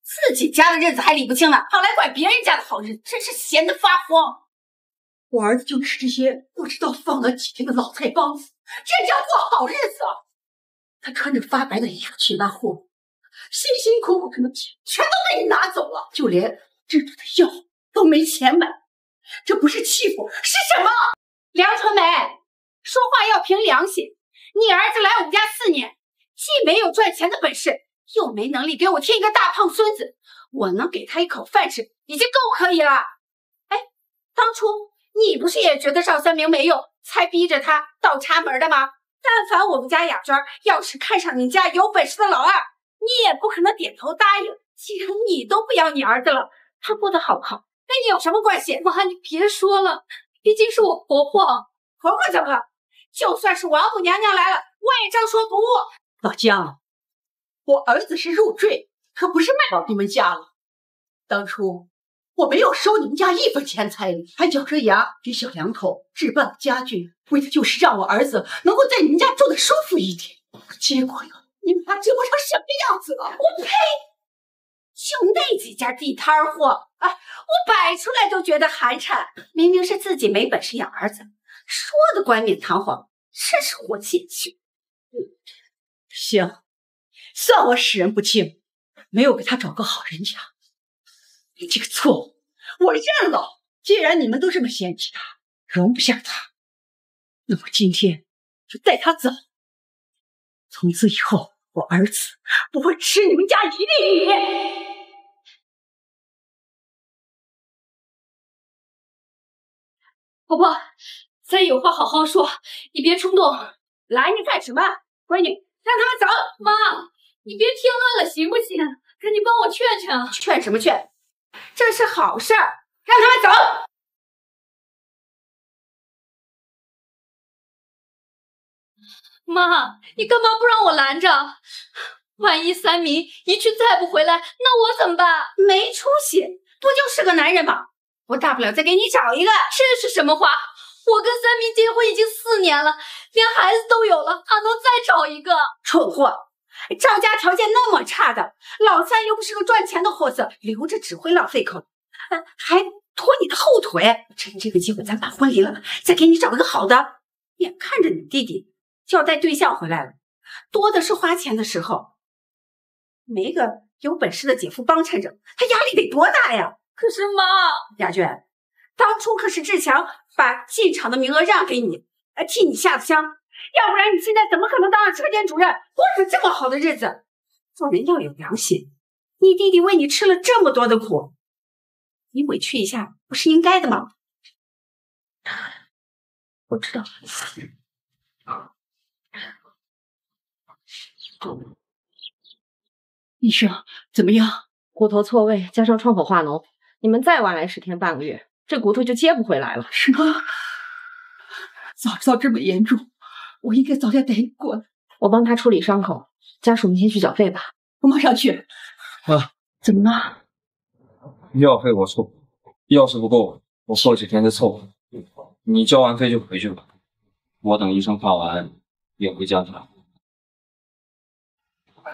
自己家的日子还理不清呢，跑来管别人家的好日子，真是闲得发慌。我儿子就吃这些不知道放了几天的老菜帮子，这叫过好日子啊！他穿着发白的衣服去拉货，辛辛苦苦挣的钱全都被你拿走了，就连治治的药都没钱买，这不是欺负是什么？梁春梅，说话要凭良心。你儿子来我们家4年，既没有赚钱的本事，又没能力给我添一个大胖孙子，我能给他一口饭吃，已经够可以了。哎，当初你不是也觉得赵三明没用，才逼着他倒插门的吗？但凡我们家雅娟要是看上你家有本事的老二，你也不可能点头答应。既然你都不要你儿子了，他过得好不好，跟你有什么关系？妈，你别说了，毕竟是我婆婆。婆婆怎么了？就算是王母娘娘来了，我也照说不误。老姜，我儿子是入赘，可不是卖到你们家了。当初我没有收你们家一分钱彩礼，还咬着牙给小两口置办了家具，为的就是让我儿子能够在你们家住得舒服一点。结果呀，你们把折磨成什么样子了？我呸！就那几家地摊货，我摆出来都觉得寒碜。明明是自己没本事养儿子，说的冠冕堂皇，真是活气。行，算我识人不清，没有给他找个好人家。这个错误我认了。既然你们都这么嫌弃他，容不下他，那么今天就带他走。从此以后，我儿子不会吃你们家一粒米。婆婆，咱有话好好说，你别冲动。拦着干什么？闺女，让他们走。妈，你别添乱了，行不行？赶紧帮我劝劝啊！劝什么劝？这是好事儿，让他们走。妈，你干嘛不让我拦着？万一三明一去再不回来，那我怎么办？没出息，不就是个男人吗？我大不了再给你找一个。这是什么话？我跟三明结婚已经4年了，连孩子都有了，哪能再找一个？蠢货！赵家条件那么差的，老三又不是个赚钱的货色，留着只会浪费口，还拖你的后腿。趁这个机会，咱办婚礼了，再给你找一个好的。眼看着你弟弟就要带对象回来了，多的是花钱的时候，没个有本事的姐夫帮衬着，他压力得多大呀！可是妈，雅娟，当初可是志强把进厂的名额让给你，替你下的乡，要不然你现在怎么可能当上车间主任，过着这么好的日子？做人要有良心，你弟弟为你吃了这么多的苦，你委屈一下不是应该的吗？我知道。医生怎么样？骨头错位加上创口化脓，你们再晚来10天半个月，这骨头就接不回来了。什么？早知道这么严重，我应该早点带你过来。我帮他处理伤口，家属们先去缴费吧。我马上去。妈，怎么了？医药费我出，要是不够，我过几天再凑合。你交完费就回去吧，我等医生看完也回家去了。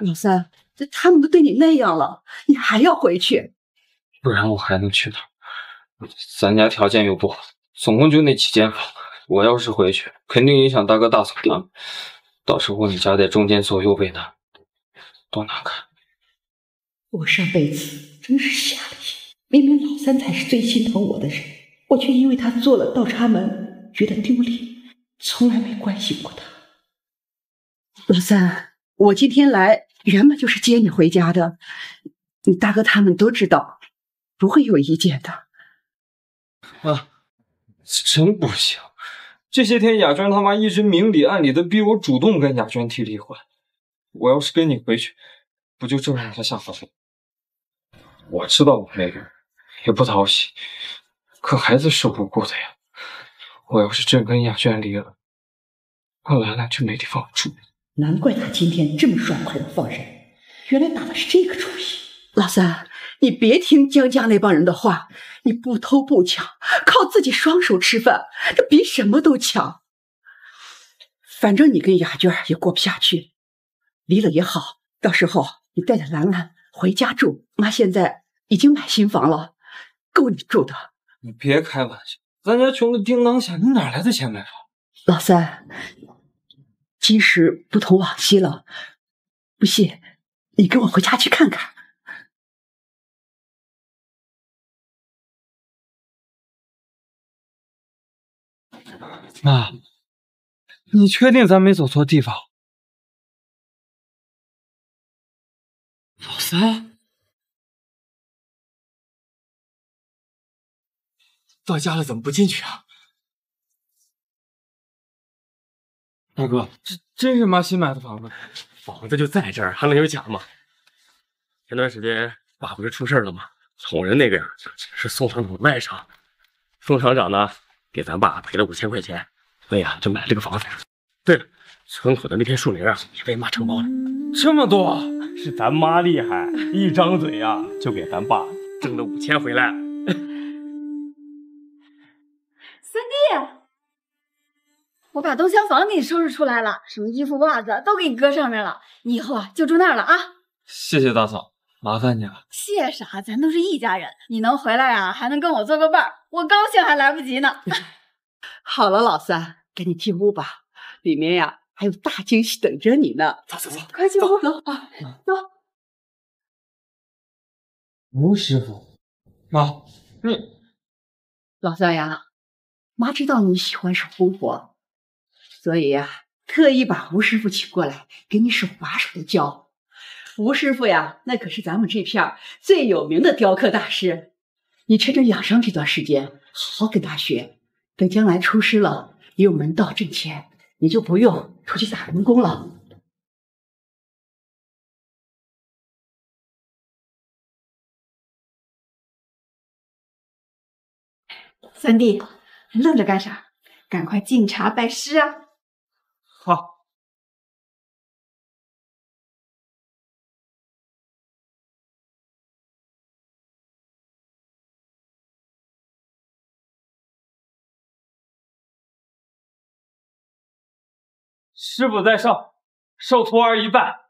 老三，他们都对你那样了，你还要回去？不然我还能去哪？咱家条件又不好，总共就那几间房，我要是回去，肯定影响大哥大嫂他们，到时候你夹在中间左右为难，多难看。我上辈子真是瞎了眼，明明老三才是最心疼我的人，我却因为他做了倒插门觉得丢脸，从来没关心过他。老三，我今天来原本就是接你回家的，你大哥他们都知道，不会有意见的。妈，真不行！这些天雅娟他妈一直明里暗里的逼我主动跟雅娟提离婚，我要是跟你回去，不就正让她下火吗？我知道我没人，也不讨喜，可孩子是无辜的呀。我要是真跟雅娟离了，我兰兰就没地方住。难怪他今天这么爽快的放人，原来打的是这个主意。老三，你别听江家那帮人的话，你不偷不抢，靠自己双手吃饭，这比什么都强。反正你跟雅娟也过不下去，离了也好，到时候你带着兰兰回家住。妈现在已经买新房了，够你住的。你别开玩笑，咱家穷的叮当响，你哪来的钱买房？老三，今时不同往昔了，不信你跟我回家去看看。妈，你确定咱没走错地方？老三，到家了怎么不进去啊？大哥，这真是妈新买的房子？房子就在这儿，还能有假吗？前段时间爸不是出事了吗？捅人那个呀，是宋厂长的外甥。宋厂长呢，给咱爸赔了5000块钱，所以啊，就买了这个房子。对了，村口的那片树林啊，也被妈承包了。这么多，是咱妈厉害，一张嘴呀，就给咱爸挣了5000回来。三弟，我把东厢房给你收拾出来了，什么衣服袜子都给你搁上面了，你以后啊就住那儿了啊。谢谢大嫂，麻烦你了。谢啥？咱都是一家人，你能回来啊，还能跟我做个伴儿，我高兴还来不及呢。好了，老三，赶紧进屋吧，里面呀还有大惊喜等着你呢。走走走，快进屋，走啊，走。吴师傅，妈，你老三呀，妈知道你喜欢手工活，所以呀，特意把吴师傅请过来，给你手把手的教。吴师傅呀，那可是咱们这片最有名的雕刻大师。你趁着养伤这段时间，好好跟他学，等将来出师了，也有门道挣钱，你就不用出去打零工了。三弟，愣着干啥？赶快敬茶拜师啊！好。师傅在上，受徒儿一拜。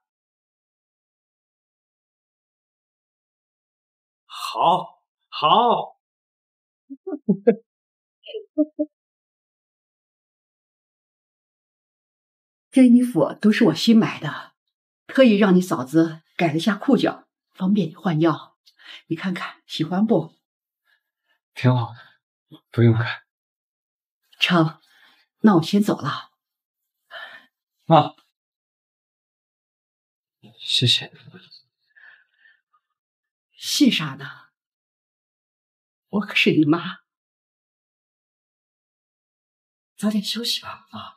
好，好。这衣服都是我新买的，特意让你嫂子改了下裤脚，方便你换药。你看看喜欢不？挺好的，不用改。成，那我先走了。妈，谢谢。谢啥呢？我可是你妈。早点休息吧，啊。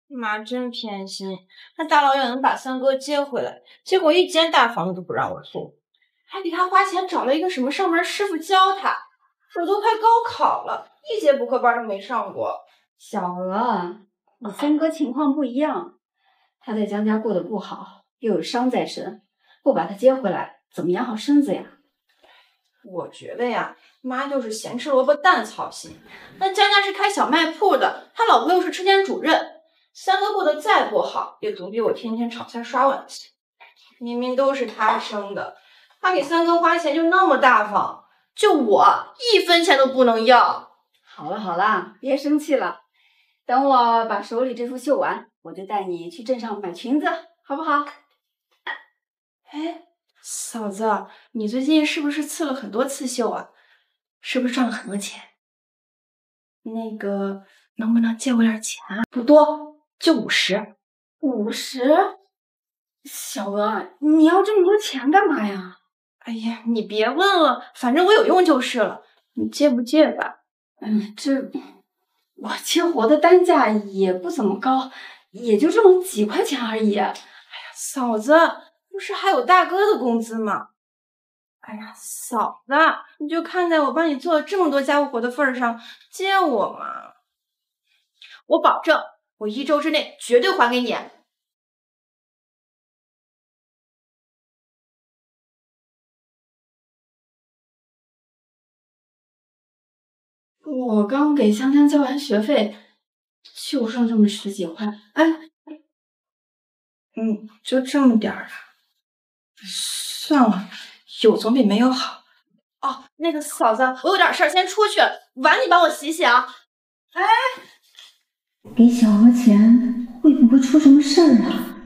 妈真偏心，那大老远能把三哥接回来，结果一间大房子都不让我住，还给他花钱找了一个什么上门师傅教他。我都快高考了，一节补课班都没上过。小娥，你三哥情况不一样，他在江家过得不好，又有伤在身，不把他接回来，怎么养好身子呀？我觉得呀，妈就是咸吃萝卜淡操心。那江家是开小卖铺的，他老婆又是车间主任。三哥过得再不好，也总比我天天炒菜刷碗强。明明都是他生的，他给三哥花钱就那么大方，就我1分钱都不能要。好了好了，别生气了，等我把手里这幅绣完，我就带你去镇上买裙子，好不好？哎，嫂子，你最近是不是刺了很多刺绣啊？是不是赚了很多钱？那个，能不能借我点钱啊？不多。就50。50？小娥，你要这么多钱干嘛呀？哎呀，你别问了，反正我有用就是了。你借不借吧？我切活的单价也不怎么高，也就这么几块钱而已。哎呀，嫂子，不是还有大哥的工资吗？哎呀，嫂子，你就看在我帮你做了这么多家务活的份上，借我嘛。我保证。我1周之内绝对还给你。我刚给香香交完学费，就剩这么10几块。哎，就这么点儿啊？算了，有总比没有好。哦，那个嫂子，我有点事儿，先出去，碗你帮我洗洗啊。哎。给小娥钱会不会出什么事儿啊？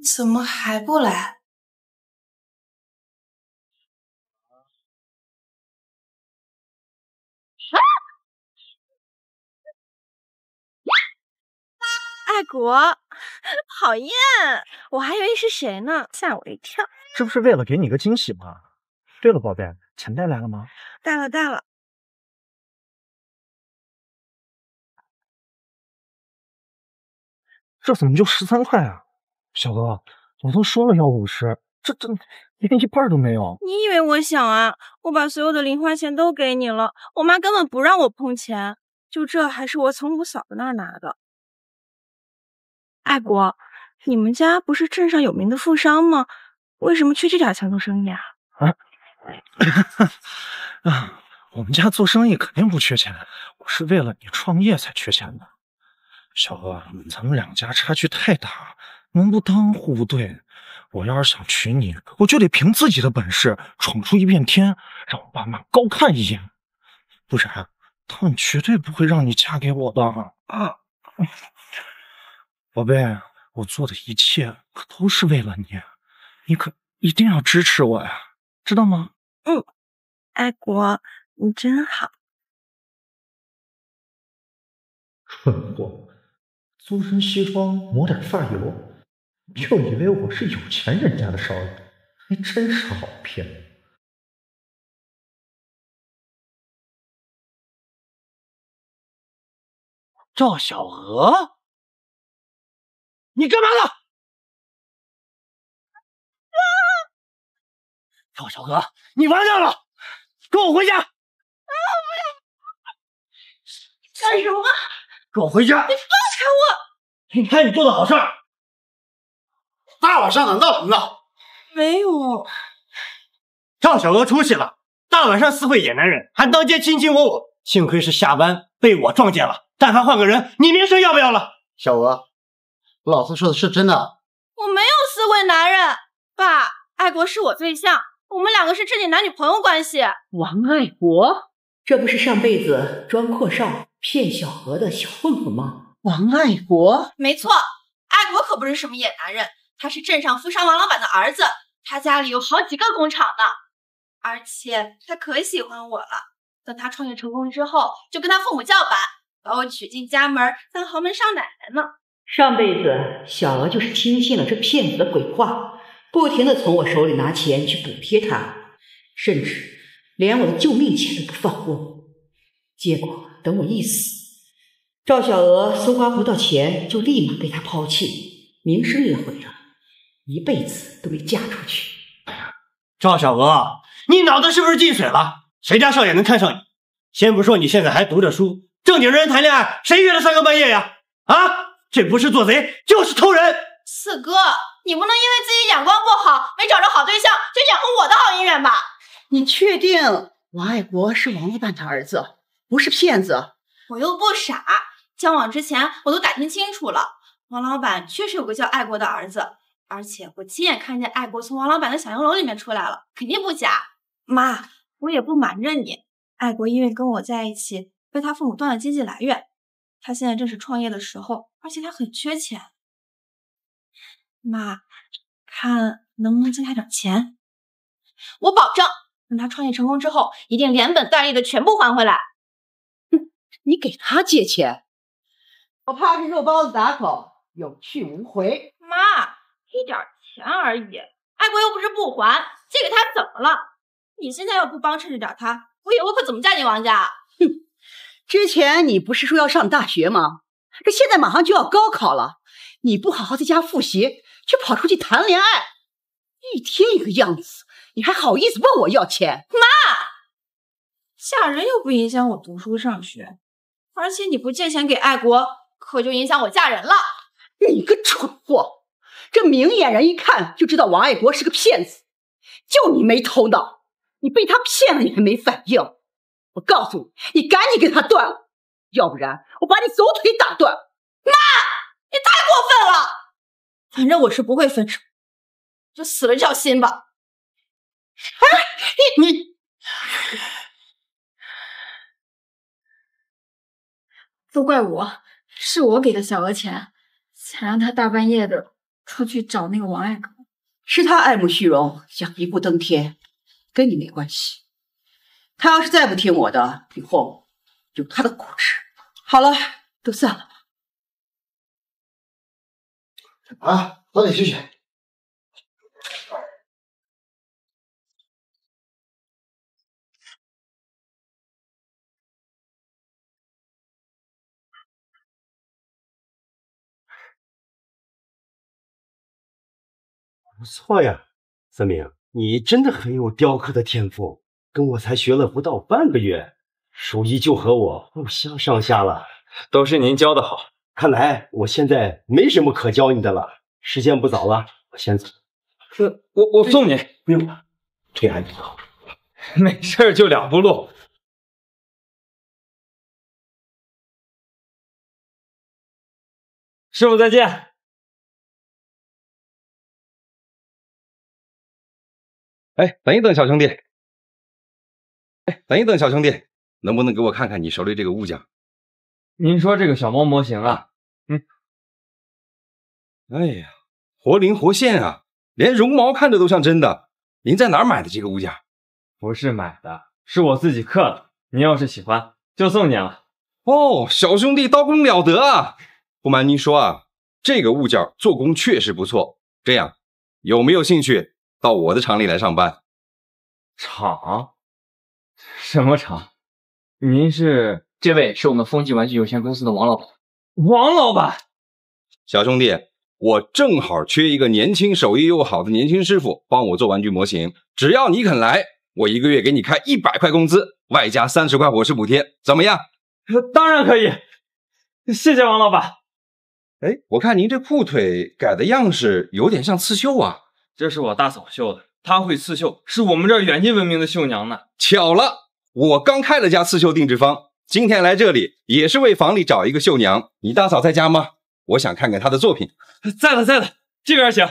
怎么还不来？啊！爱国，讨厌，我还以为是谁呢，吓我一跳。这不是为了给你个惊喜吗？对了，宝贝，钱带来了吗？带了带了。这怎么就13块啊？小哥，我都说了要50，这连一半都没有。你以为我想啊？我把所有的零花钱都给你了，我妈根本不让我碰钱，就这还是我从我嫂子那儿拿的。爱国，你们家不是镇上有名的富商吗？为什么缺这点钱做生意啊？我们家做生意肯定不缺钱，我是为了你创业才缺钱的。小哥，咱们两家差距太大，门不当户不对。我要是想娶你，我就得凭自己的本事闯出一片天，让我爸妈高看一眼，不然他们绝对不会让你嫁给我的啊！宝贝，我做的一切可都是为了你，你可一定要支持我呀，知道吗？爱国，你真好。蠢货，租身西装抹点发油，就以为我是有钱人家的少爷，还真是好骗。赵小娥，你干嘛呢？赵小娥，你完蛋了！跟我回家！干什么？跟我回家！你放开我！你看你做的好事儿！大晚上的闹什么闹？没有。赵小娥出息了，大晚上私会野男人，还当街卿卿我我。幸亏是下班被我撞见了，但凡换个人，你名声要不要了？小娥，老子说的是真的。我没有私会男人，爸，爱国是我对象，我们两个是正经男女朋友关系。王爱国，这不是上辈子装阔少骗小娥的小混混吗？王爱国，没错，爱国可不是什么野男人，他是镇上富商王老板的儿子，他家里有好几个工厂呢，而且他可喜欢我了。等他创业成功之后，就跟他父母叫板，把我娶进家门，当豪门少奶奶呢。上辈子小娥就是听信了这骗子的鬼话，不停地从我手里拿钱去补贴他，甚至连我的救命钱都不放过。结果等我一死，赵小娥搜刮不到钱，就立马被他抛弃，名声也毁了，一辈子都没嫁出去。赵小娥，你脑子是不是进水了？谁家少爷能看上你？先不说你现在还读着书，正经人谈恋爱，谁约了3更半夜呀？啊，这不是做贼就是偷人。四哥，你不能因为自己眼光不好，没找着好对象，就眼红我的好姻缘吧？你确定王爱国是王老板的儿子，不是骗子？我又不傻，交往之前我都打听清楚了，王老板确实有个叫爱国的儿子，而且我亲眼看见爱国从王老板的小洋楼里面出来了，肯定不假。妈，我也不瞒着你，爱国因为跟我在一起，被他父母断了经济来源，他现在正是创业的时候，而且他很缺钱。妈，看能不能借他点钱，我保证等他创业成功之后，一定连本带利的全部还回来。你给他借钱，我怕是肉包子打口，有去无回。妈，一点钱而已，爱国又不是不还，借给他怎么了？你现在要不帮衬着点他，我以后可怎么嫁进王家？哼，之前你不是说要上大学吗？这现在马上就要高考了，你不好好在家复习，却跑出去谈恋爱，一天一个样子，你还好意思问我要钱？妈，嫁人又不影响我读书上学，而且你不借钱给爱国，可就影响我嫁人了。你个蠢货，这明眼人一看就知道王爱国是个骗子，就你没头脑。你被他骗了，你还没反应？我告诉你，你赶紧跟他断了，要不然我把你左腿打断！妈，你太过分了！反正我是不会分手，就死了这条心吧。哎，你都怪我，是我给的小额钱，才让他大半夜的出去找那个王爱国。是他爱慕虚荣，想一步登天。跟你没关系，他要是再不听我的，以后有他的苦吃。好了，都散了。啊，早点休息。不错呀，思明，你真的很有雕刻的天赋，跟我才学了不到半个月，手艺就和我不相上下了。都是您教的好，看来我现在没什么可教你的了。时间不早了，我先走。我送你，不用了，腿还不好。没事，就2步路。师傅再见。哎，等一等，小兄弟。哎，等一等，小兄弟，能不能给我看看你手里这个物件？您说这个小猫模型啊？哎呀，活灵活现啊，连绒毛看着都像真的。您在哪儿买的这个物件？不是买的，是我自己刻的。您要是喜欢，就送您了。哦，小兄弟刀工了得啊！不瞒您说啊，这个物件做工确实不错。这样，有没有兴趣到我的厂里来上班？厂？什么厂？您是？这位是我们风纪玩具有限公司的王老板。王老板，小兄弟，我正好缺一个年轻、手艺又好的年轻师傅，帮我做玩具模型。只要你肯来，我1个月给你开100块工资，外加30块伙食补贴，怎么样？当然可以，谢谢王老板。哎，我看您这裤腿改的样式有点像刺绣啊。这是我大嫂绣的，她会刺绣，是我们这儿远近闻名的绣娘呢。巧了，我刚开了家刺绣定制坊，今天来这里也是为房里找一个绣娘。你大嫂在家吗？我想看看她的作品。在的，这边请。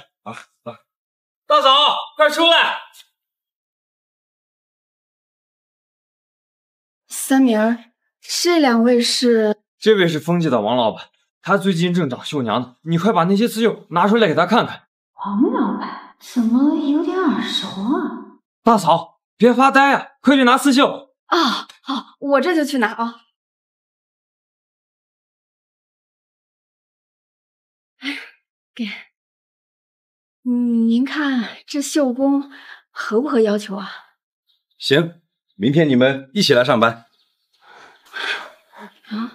大嫂，快出来！三明，这2位是？这位是风纪的王老板，他最近正找绣娘呢，你快把那些刺绣拿出来给他看看。王老板怎么有点耳熟啊？大嫂，别发呆啊，快去拿刺绣。啊，好，我这就去拿啊。给，您看这绣工合不合要求啊？行，明天你们一起来上班。啊，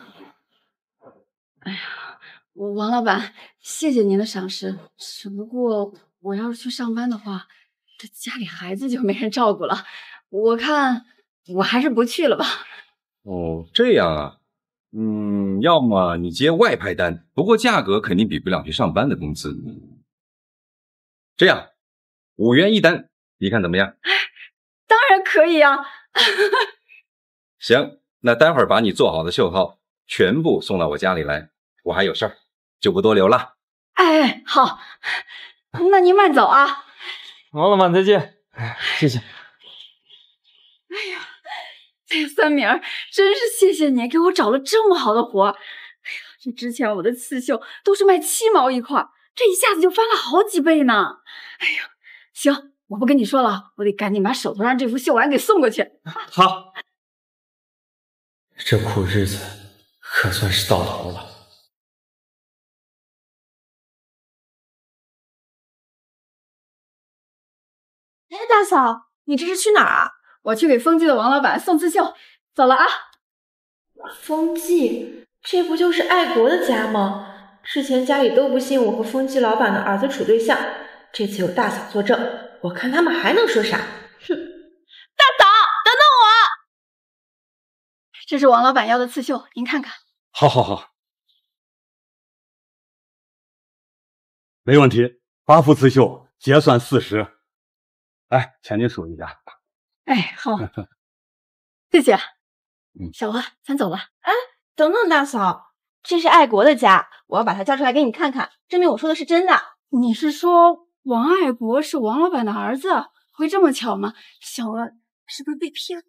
哎呀，王老板，谢谢您的赏识，只不过我要是去上班的话，这家里孩子就没人照顾了，我看我还是不去了吧。哦，这样啊。要么你接外派单，不过价格肯定比不了去上班的工资。这样，5元1单，你看怎么样？当然可以啊。行，那待会儿把你做好的绣号全部送到我家里来，我还有事儿，就不多留了。哎，好，那您慢走啊。王老板再见。谢谢。哎呀，三明，真是谢谢你给我找了这么好的活。哎呀，这之前我的刺绣都是卖7毛1块，这一下子就翻了好几倍呢。哎呀，行，我不跟你说了，我得赶紧把手头上这幅绣完给送过去。好，这苦日子可算是到头了。哎，大嫂，你这是去哪儿啊？我去给风纪的王老板送刺绣，走了啊。风纪，这不就是爱国的家吗？之前家里都不信我和风纪老板的儿子处对象，这次有大嫂作证，我看他们还能说啥？哼！大嫂，等等我！这是王老板要的刺绣，您看看。好，没问题，8幅刺绣结算40。哎，钱你数一下。哎，好，谢谢。小娥，咱走了。哎，等等，大嫂，这是爱国的家，我要把他叫出来给你看看，证明我说的是真的。你是说王爱国是王老板的儿子？会这么巧吗？小娥是不是被骗了？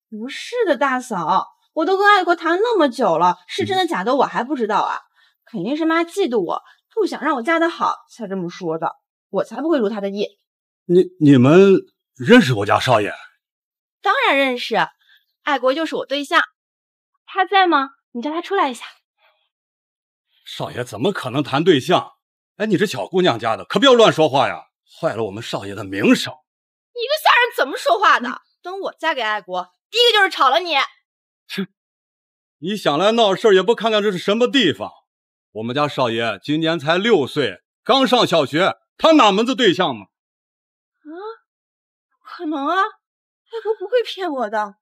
不是的，大嫂，我都跟爱国谈那么久了，是真的假的我还不知道啊。肯定是妈嫉妒我，不想让我嫁得好才这么说的，我才不会如他的意。你们认识我家少爷？当然认识，爱国就是我对象。他在吗？你叫他出来一下。少爷怎么可能谈对象？哎，你这小姑娘家的，可不要乱说话呀，坏了我们少爷的名声。你个下人怎么说话的？等我嫁给爱国，第一个就是炒了你。哼，你想来闹事也不看看这是什么地方？我们家少爷今年才6岁，刚上小学，他哪门子对象嘛？啊，不可能啊！爱国不会骗我的，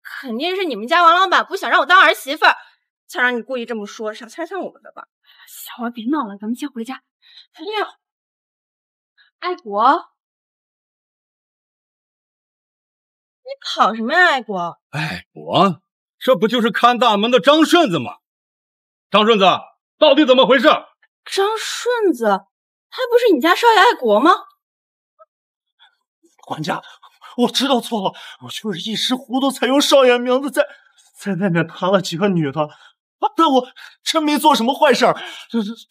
肯定是你们家王老板不想让我当儿媳妇儿，才让你故意这么说，想猜我的吧？小娥，别闹了，咱们先回家。亮，爱国，你跑什么呀，爱国？爱国，这不就是看大门的张顺子吗？张顺子，到底怎么回事？张顺子，他不是你家少爷爱国吗？管家，我知道错了，我就是一时糊涂，才用少爷名字在外面谈了几个女的，但我真没做什么坏事儿，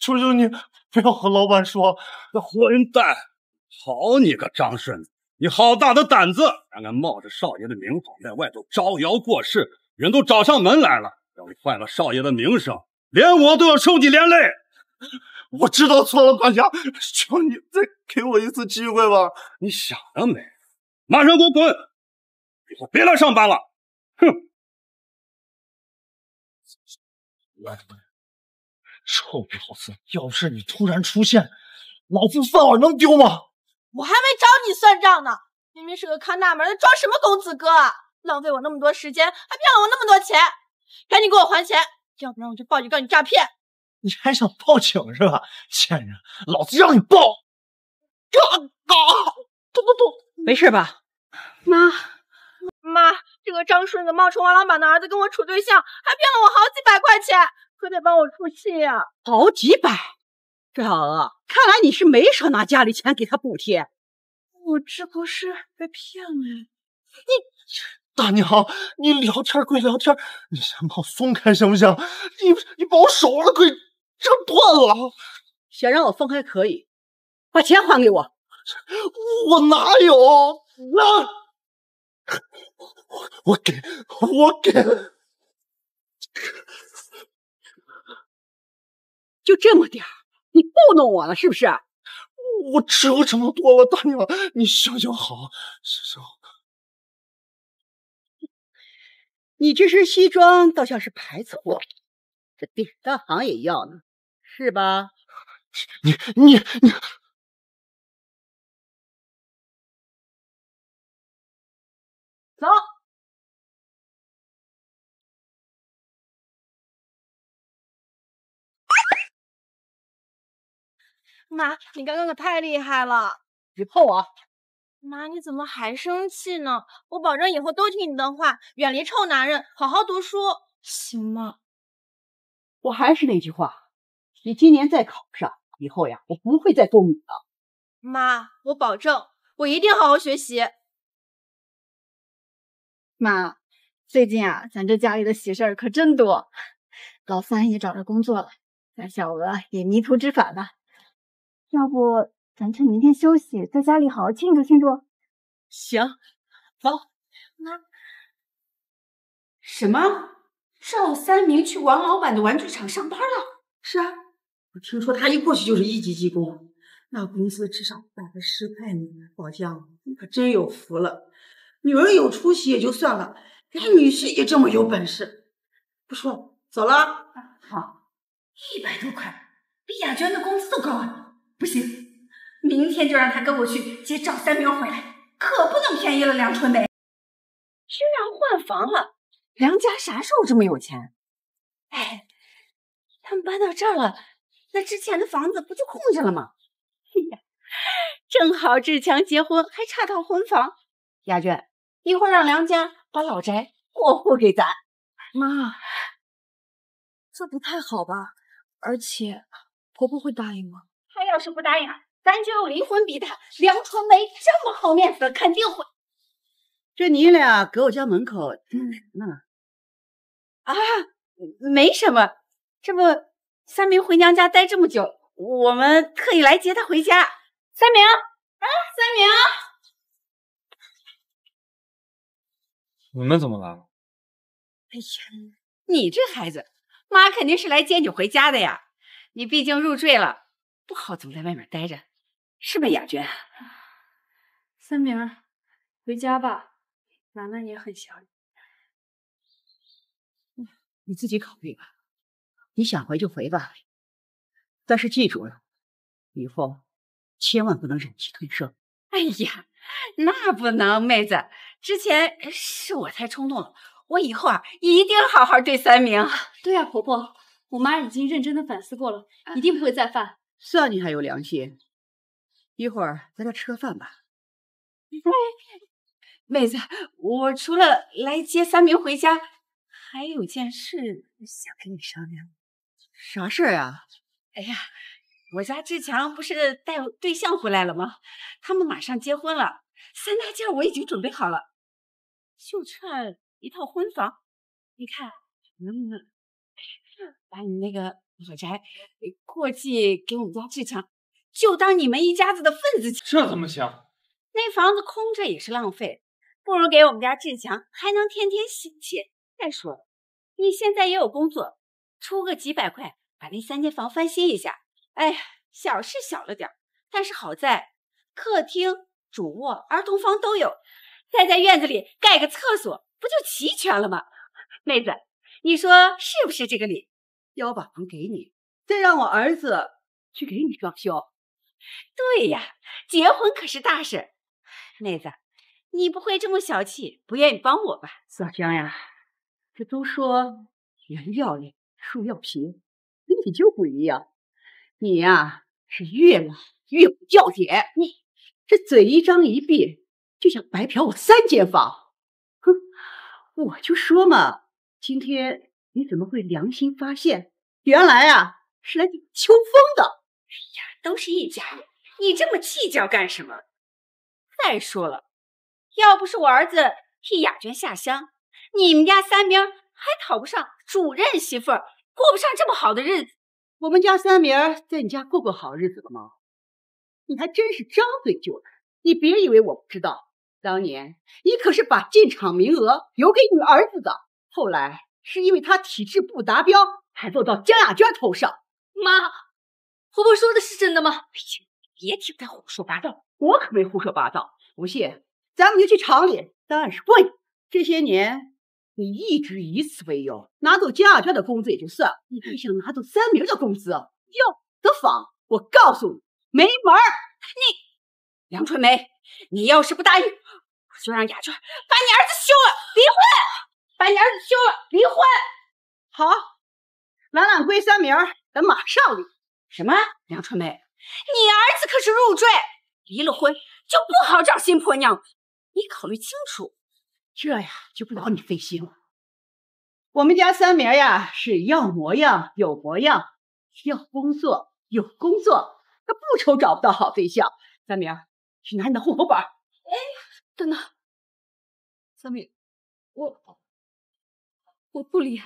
求求你不要和老板说。混蛋！好你个张顺子，你好大的胆子，敢敢冒着少爷的名号在外头招摇过市，人都找上门来了，要你坏了少爷的名声，连我都要受你连累。我知道错了，管家，求你再给我一次机会吧。你想得美！马上给我滚！以后别来上班了！哼！臭婊子！要是你突然出现，老子饭碗能丢吗？我还没找你算账呢！明明是个看大门的，装什么公子哥啊！浪费我那么多时间，还骗了我那么多钱！赶紧给我还钱，要不然我就报警告你诈骗！你还想报警是吧？贱人，老子让你报！没事吧？妈，这个张顺子冒充王老板的儿子跟我处对象，还骗了我好几百块钱，可得帮我出气呀！好几百？赵小娥，看来你是没少拿家里钱给他补贴。我这不是被骗了？大娘，你聊天归聊天，你先把我松开行不行？你把我手腕给挣断了。想让我放开可以，把钱还给我。我哪有？我给。就这么点儿，你糊弄我了是不是？我只有这么多了，大娘，你行行好，行。你这身西装倒像是牌子货，这典当行也要呢，是吧？你。走。妈，你刚刚可太厉害了！别碰我！妈，你怎么还生气呢？我保证以后都听你的话，远离臭男人，好好读书，行吗？我还是那句话，你今年再考不上，以后呀，我不会再动你了。妈，我保证，我一定好好学习。妈，最近啊，咱这家里的喜事儿可真多，老三也找着工作了，咱小娥也迷途知返了。要不咱趁明天休息，在家里好好庆祝庆祝。行，走。妈，什么？赵三明去王老板的玩具厂上班了？是啊，我听说他一过去就是1级技工，那工资至少110块呢。宝江，你可真有福了，女儿有出息也就算了，连女婿也这么有本事。不说了，走了。好，100多块，比雅娟的工资都高啊！不行，明天就让他跟我去接赵三明回来，可不能便宜了梁春梅。居然换房了，梁家啥时候这么有钱？哎，他们搬到这儿了，那之前的房子不就空着了吗？哎呀，正好志强结婚，还差套婚房。雅娟，一会儿让梁家把老宅过户给咱。妈，这不太好吧？而且婆婆会答应吗？她要是不答应，咱就要离婚逼她。梁春梅这么好面子，肯定会。这你俩搁我家门口干什么呢？啊，没什么，这不三明回娘家待这么久，我们特意来接她回家。三明啊，三明，你们怎么来了？哎呀，你这孩子，妈肯定是来接你回家的呀。你毕竟入赘了，不好总在外面待着，是吧，雅娟？三明，回家吧，楠楠也很想你。你自己考虑吧，你想回就回吧，但是记住了，以后千万不能忍气吞声。哎呀，那不能，妹子，之前是我太冲动了，我以后啊一定好好对三明。对呀，婆婆，我妈已经认真的反思过了，一定不会再犯。算你还有良心。一会儿咱俩吃个饭吧。妹子，我除了来接三明回家，还有件事想跟你商量。啥事儿啊？哎呀，我家志强不是带对象回来了吗？他们马上结婚了，3大件我已经准备好了，就差一套婚房。你看能不能把你那个老宅过继给我们家志强，就当你们一家子的份子钱。这怎么行？那房子空着也是浪费，不如给我们家志强，还能天天省钱。再说了，你现在也有工作，出个几百块，把那3间房翻新一下。哎呀，小是小了点，但是好在客厅、主卧、儿童房都有，再在院子里盖个厕所，不就齐全了吗？妹子，你说是不是这个理？要把房给你，再让我儿子去给你装修。对呀，结婚可是大事。妹子，你不会这么小气，不愿意帮我吧？小香呀，这都说人要脸，树要皮，你就不一样。你呀，是越来越不要脸。你这嘴一张一闭，就想白嫖我3间房。哼，我就说嘛，今天你怎么会良心发现？原来啊，是来秋风的。哎呀，都是一家人，你这么计较干什么？再说了，要不是我儿子替雅娟下乡，你们家三明还讨不上主任媳妇儿，过不上这么好的日子。我们家三明在你家过过好日子了吗？你还真是张嘴就来。你别以为我不知道，当年你可是把进厂名额留给你儿子的，后来是因为他体质不达标，还落到江雅娟头上。妈，婆婆说的是真的吗？别听她胡说八道，我可没胡说八道。不信，咱们就去厂里当暗示问。这些年你一直以此为由，拿走江雅娟的工资也就算，你还想拿走三明的工资？要得仿，我告诉你，没门儿！梁春梅，你要是不答应，我就让雅娟把你儿子休了，离婚！把你儿子休了，离婚！好，兰兰归三明，咱马上离。什么？梁春梅，你儿子可是入赘，离了婚就不好找新婆娘，你考虑清楚。这呀，就不劳你费心了。我们家三明呀，是要模样有模样，要工作有工作，他不愁找不到好对象。三明，去拿你的户口本。哎，等等，三明，我不离。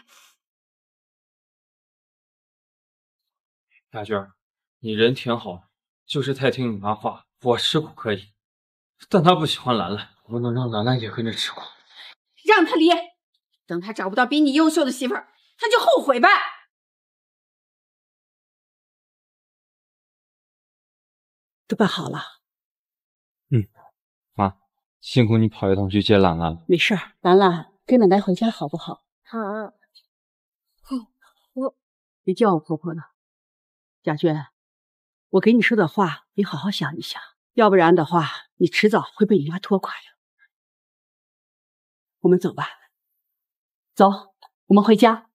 雅娟，你人挺好，就是太听你妈话。我吃苦可以，但她不喜欢兰兰，不能让兰兰也跟着吃苦。让他离，等他找不到比你优秀的媳妇儿，他就后悔吧。都办好了。妈，辛苦你跑一趟去接兰兰了。没事儿，兰兰跟奶奶回家好不好？好。别叫我婆婆了，雅娟，我给你说的话，你好好想一想，要不然的话，你迟早会被你妈拖垮的。我们走吧，走，我们回家。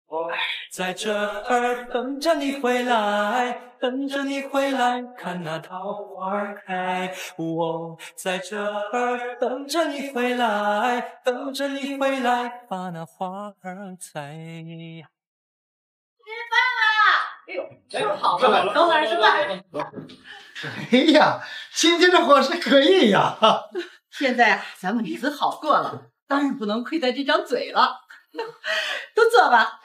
我在这儿等着你回来，等着你回来，看那桃花开。我在这儿等着你回来，等着你回来，把那花儿采。吃饭啦！哎呦，吃好了，等会儿吃饭。哎呀，今天这伙食可以呀！现在啊，咱们日子好过了，当然不能亏待这张嘴了。都坐吧，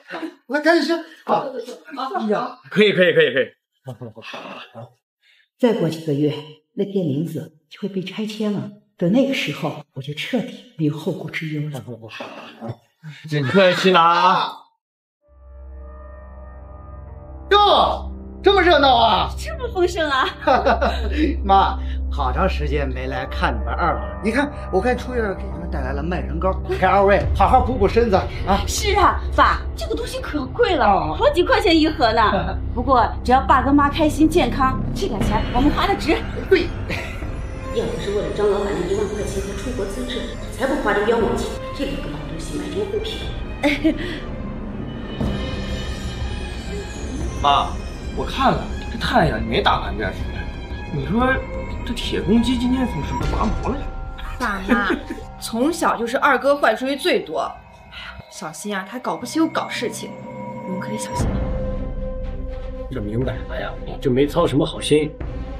来赶紧吃。哎呀，可以。再过几个月，那店林子就会被拆迁了。等那个时候，我就彻底没有后顾之忧了。真客气啦！哟，这么热闹啊！这么丰盛啊！妈，好长时间没来看你们二老了。你看，我看初月给你们带来了麦仁糕，给二位好好补补身子啊。是啊，爸，这个东西可贵了，好几块钱一盒呢。不过只要爸跟妈开心健康，这点钱我们花的值。对。要不是为了张老板那1万块钱和出国资质，才不花这冤枉钱。这两个老东西买成护品。妈，我看了，这太阳也没打完干什么呀？你说这铁公鸡今天怎么是不是拔毛了呀？爸妈从小就是二哥坏主意最多，哎呀，小心啊，他搞不起又搞事情，你们可得小心了。这明摆了呀，就没操什么好心，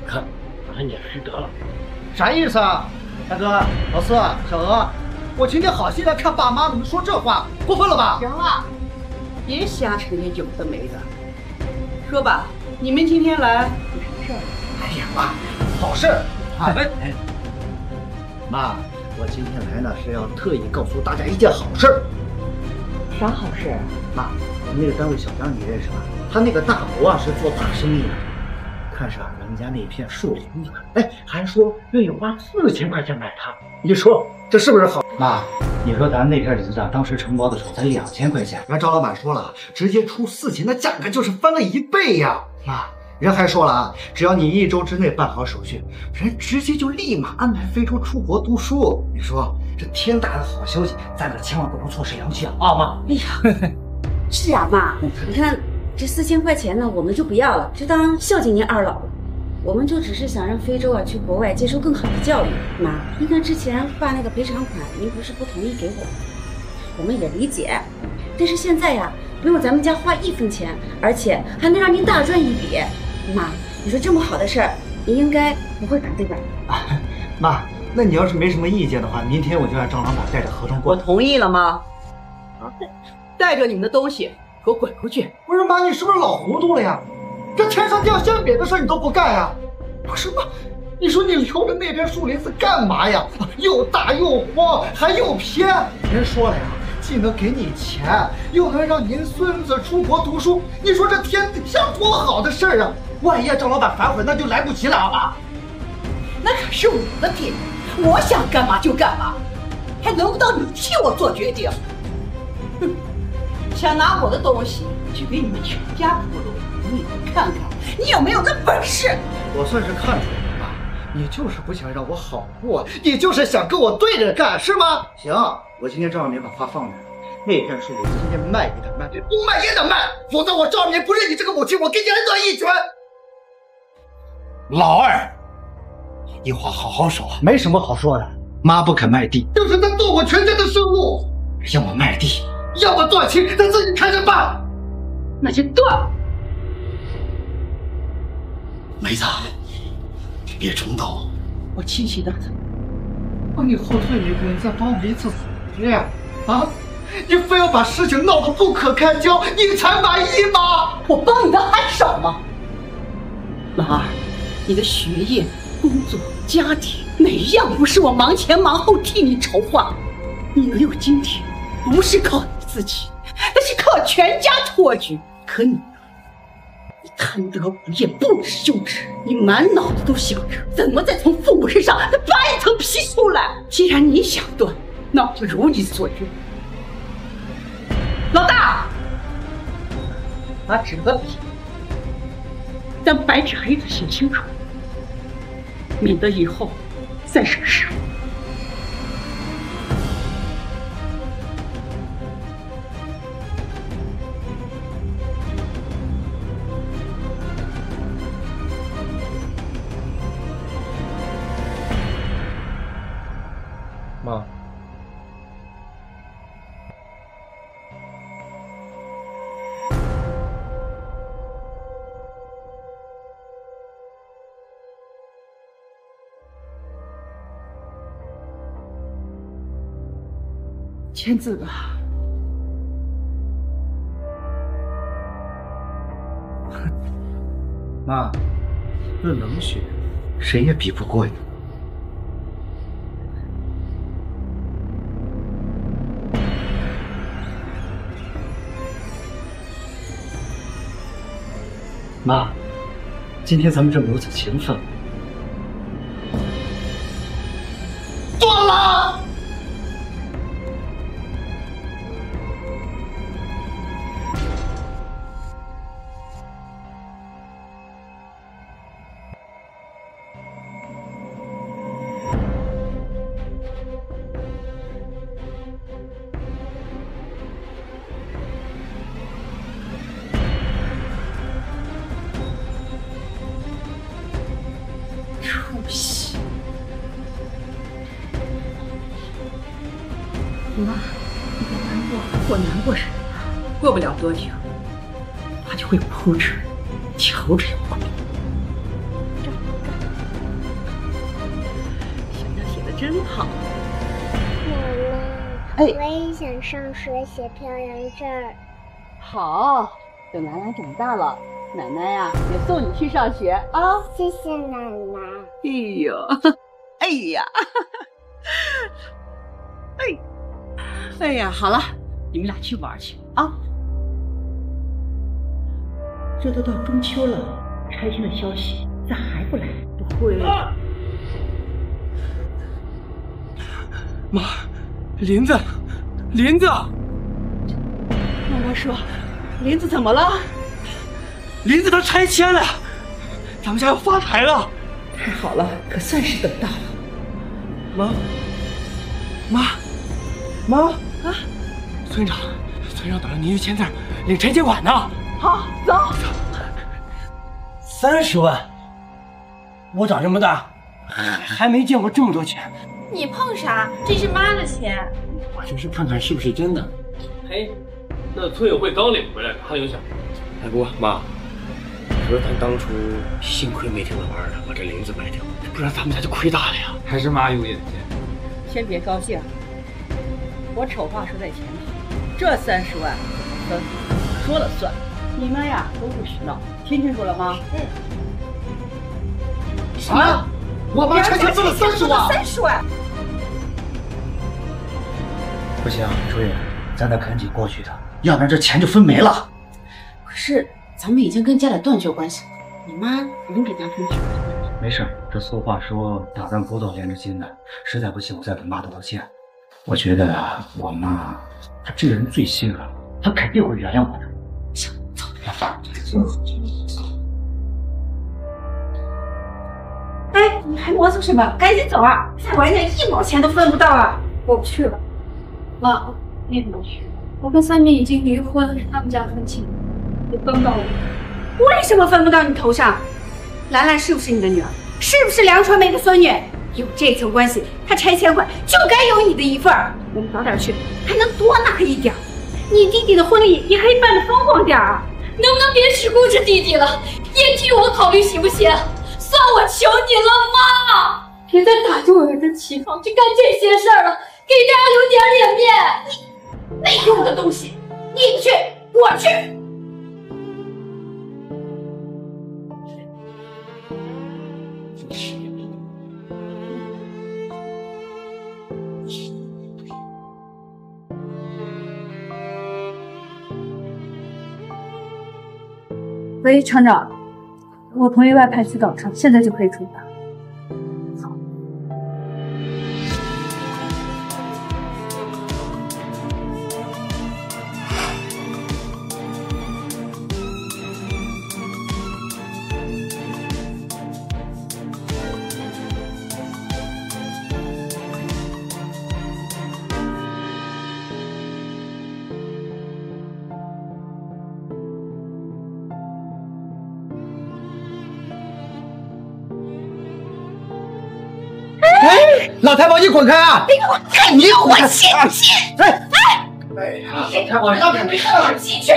看把他撵出去得了。啥意思啊？大哥、老四、小娥，我今天好心来看爸妈，你们说这话，过分了吧？行了，别瞎扯些有的没的。说吧，你们今天来有什么事儿？哎呀妈，好事儿！哎，妈，我今天来呢是要特意告诉大家一件好事儿。啥好事？妈，我们那个单位小张你认识吧？他那个大伯啊是做大生意的，看上人家那片树林子，哎，还说愿意花4000块钱买它。你说这是不是好？妈，你说咱那片林子当时承包的时候才2000块钱，人张老板说了，直接出4000，那价格就是翻了1倍呀！妈，人还说了啊，只要你1周之内办好手续，人直接就立马安排飞舟出国读书。你说这天大的好消息，咱可千万不能错失良机啊！啊，妈。哎呀，是啊，妈，你看这4000块钱呢，我们就不要了，就当孝敬您二老了。我们就只是想让非洲啊去国外接受更好的教育。妈，您看之前爸那个赔偿款，您不是不同意给我们也理解。但是现在呀，不用咱们家花1分钱，而且还能让您大赚一笔。妈，你说这么好的事儿，您应该不会反对吧？妈，那你要是没什么意见的话，明天我就让张老板带着合同过来。我同意了吗？带着你们的东西给我滚出去！不是妈，你是不是老糊涂了呀？这天上掉馅饼的事你都不干呀？不是妈，你说你留着那片树林子干嘛呀？又大又荒，还又偏。人说了呀，既能给你钱，又能让您孙子出国读书。你说这天下多好的事儿啊！万一张老板反悔，那就来不及了啊！那可是我的地，我想干嘛就干嘛，还轮不到你替我做决定。哼，想拿我的东西去给你们全家铺路，你看看你有没有那本事？我算是看出来了吧，你就是不想让我好过，你就是想跟我对着干，是吗？行，我今天赵二明把话放那儿，那片树林今天卖也得卖，不卖也得卖，否则我赵二明不认你这个母亲，我给你挨断一拳。老二，你话好好说。没什么好说的，妈不肯卖地，就是在剁我全家的生路，要么卖地，要么断亲，咱自己看着办。那就断。梅子，别冲动。我亲戚的，帮你后退一步，再帮我一次死呀！啊，你非要把事情闹得不可开交，你才满意吗？我帮你的还少吗？老二，你的学业、工作、家庭，哪一样不是我忙前忙后替你筹划？你能有今天，不是靠你自己，那是靠全家托举。可你呢？你贪得无厌，不知羞耻，你满脑子都想着怎么再从父母身上再扒一层皮出来。既然你想断，那我就如你所愿。老大，把纸和笔，咱白纸黑字写清楚，免得以后再惹事。妈，签字吧。妈，论冷血，谁也比不过你。妈，今天咱们这如此情分，断了！出息！妈，你别难过，我难过什么？过不了多久，他就会哭着、求着要滚。小鸟写的真好。妈妈，我也想上学写漂洋证儿。好，等兰兰长大了，奶奶呀也送你去上学啊！谢谢奶奶。哎呦，哎呀，哎呀，好了，你们俩去玩去啊！这都到中秋了，拆迁的消息咋还不来？不会……妈，林子，林子！妈妈说，林子怎么了？林子他拆迁了，咱们家要发财了！太好了，可算是等到了。妈啊！村长等着您去签字领拆迁款呢。好，走。30万，我长这么大还没见过这么多钱。你碰啥？这是妈的钱。我就是看看是不是真的。嘿，那村委会刚领回来，还有想？哎，不过妈，你说咱当初幸亏没听老二的，把这林子卖掉，不然咱们家就亏大了呀。还是妈有眼界。先别高兴，我丑话说在前头，这30万怎么分，说了算。你们呀都不许闹，听清楚了吗？啥？我妈拆迁分了30万！30万！不行，朱爷，咱得赶紧过去的，要不然这钱就分没了。可是咱们已经跟家里断绝关系了，你妈能给咱分去？没事，这俗话说打断骨头连着筋的，实在不行我再跟妈道歉。我觉得我妈她这个人最心软，她肯定会原谅我的。行，走。哎，你还磨蹭什么？赶紧走啊！再晚点1毛钱都分不到啊！我不去了。妈，你怎么去？我跟三明已经离婚，他们家分清，也分不到我。为什么分不到你头上？兰兰是不是你的女儿？是不是梁传媒的孙女？有这层关系，她拆迁款就该有你的一份儿。我们早点去，还能多拿一点。你弟弟的婚礼也可以办得风光点啊！能不能别只顾着弟弟了，也替我考虑行不行？算我求你了，妈！别再打着我儿子旗号去干这些事儿了，给大家留点脸面。没用的东西，你不去，我去。喂，厂长，我同意外派去岛上，现在就可以出发。老太婆，你滚开啊！你给我看，你给我进去！哎呀，老太婆，让开！你给我进去！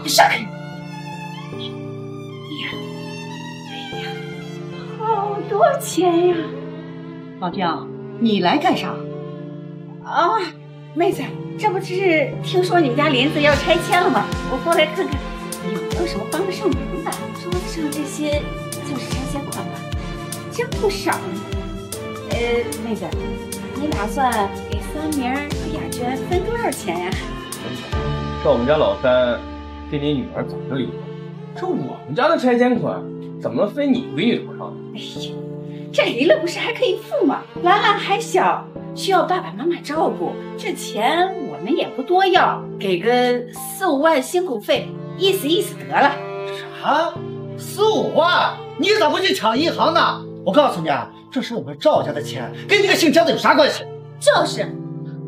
你闪开！哎呀，好多钱呀！老姜，你来干啥？啊，妹子，这不是听说你们家林子要拆迁了吗？我过来看看有没有什么帮得上忙的。桌子上这些就是拆迁款吧，真不少呢。妹子，你打算给三明和雅娟分多少钱呀？是我们家老三跟你女儿早就离婚，这我们家的拆迁款怎么能飞你闺女头上呢？哎呀，这离了不是还可以付吗？兰兰还小，需要爸爸妈妈照顾，这钱我们也不多要，给个4、5万辛苦费，意思意思得了。啥？4、5万？你咋不去抢银行呢？我告诉你啊，这是我们赵家的钱，跟你个姓姜的有啥关系？就是，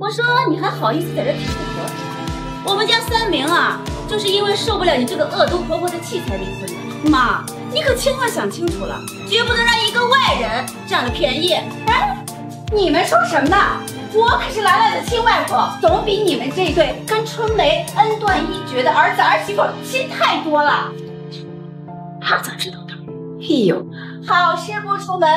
我说你还好意思在这提出和谈？我们家3名啊，就是因为受不了你这个恶毒婆婆的气才离婚的。妈，你可千万想清楚了，绝不能让一个外人占了便宜。哎，你们说什么呢？我可是兰兰的亲外婆，总比你们这对跟春梅恩断义绝的儿子儿媳妇亲太多了。他咋知道的？哎呦，好事不出门，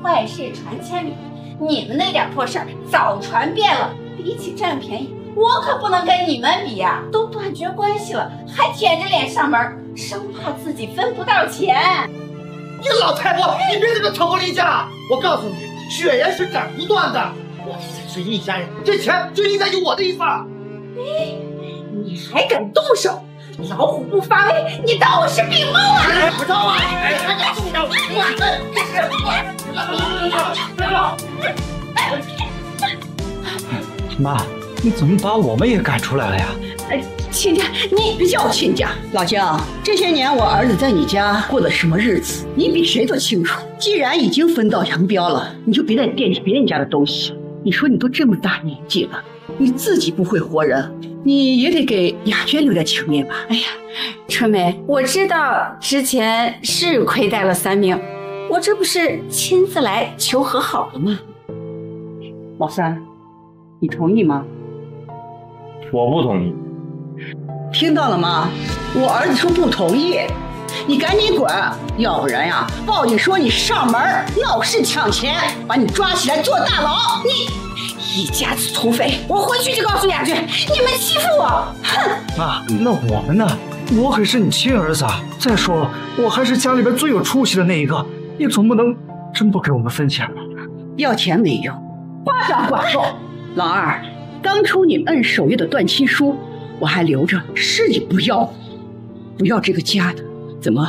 坏事传千里。你们那点破事儿早传遍了，比起占便宜，我可不能跟你们比呀！都断绝关系了，还舔着脸上门，生怕自己分不到钱。你老太婆，你别这么挑拨离间！我告诉你，血缘是斩不断的。我才是一家人，这钱就应该有我的一份。哎，你还敢动手？老虎不发威，你当我是病猫啊？不招啊！还敢动手！妈，你怎么把我们也赶出来了呀？亲家，你别叫我亲家。老姜，这些年我儿子在你家过的什么日子，你比谁都清楚。既然已经分道扬镳了，你就别再惦记别人家的东西。你说你都这么大年纪了，你自己不会活人，你也得给雅娟留点情面吧？哎呀，春梅，我知道之前是亏待了3名，我这不是亲自来求和好了吗？老三，你同意吗？我不同意。听到了吗？我儿子说不同意，你赶紧滚，要不然呀，报警说你上门闹事抢钱，把你抓起来坐大牢。你一家子土匪，我回去就告诉雅娟，你们欺负我！哼！妈，那我们呢？我可是你亲儿子啊！再说了，我还是家里边最有出息的那一个，你总不能真不给我们分钱吧？要钱没用，巴掌管够。老二，当初你摁守约的断亲书，我还留着，是你不要，不要这个家的，怎么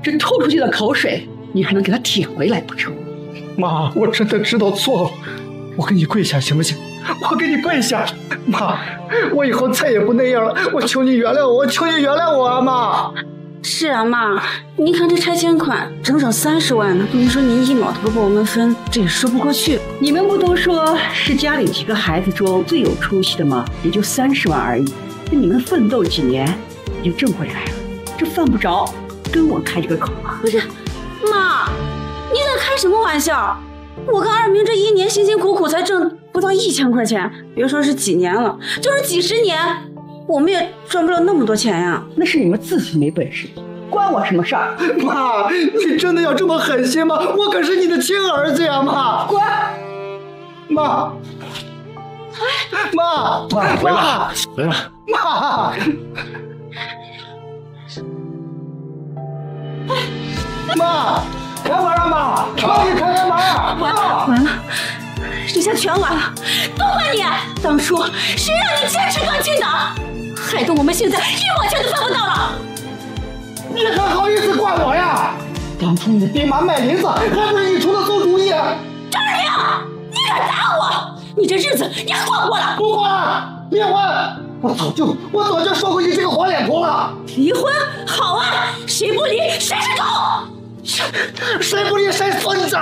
这吐出去的口水，你还能给他舔回来不成？妈，我真的知道错了，我给你跪下行不行？我给你跪下，妈，我以后再也不那样了，我求你原谅我，我求你原谅我啊，妈。是啊，妈，你看这拆迁款整整30万呢，你说您1毛都不给我们分，这也说不过去。你们不都说是家里几个孩子中最有出息的吗？也就30万而已，那你们奋斗几年也就挣回来了，这犯不着跟我开这个口啊！不是，妈，你在开什么玩笑？我跟二明这1年辛辛苦苦才挣不到1000块钱，别说是几年了，就是几10年，我们也赚不了那么多钱呀。那是你们自己没本事，关我什么事儿？妈，你真的要这么狠心吗？我可是你的亲儿子呀，妈！滚！妈！妈！妈，回来，回来！妈！妈！开门啊，妈！妈，你开门！完了，这下全完了，都怪你！当初谁让你坚持刚进的，害得我们现在1毛钱都分不到了。你还好意思怪我呀？当初你爹妈卖林子，还不是你出的馊主意？张二明，你敢打我？你这日子你还过不过了？不过，离婚！我早就说过你这个黄脸婆了。离婚？好啊，谁不离谁是狗。谁不离谁孙子！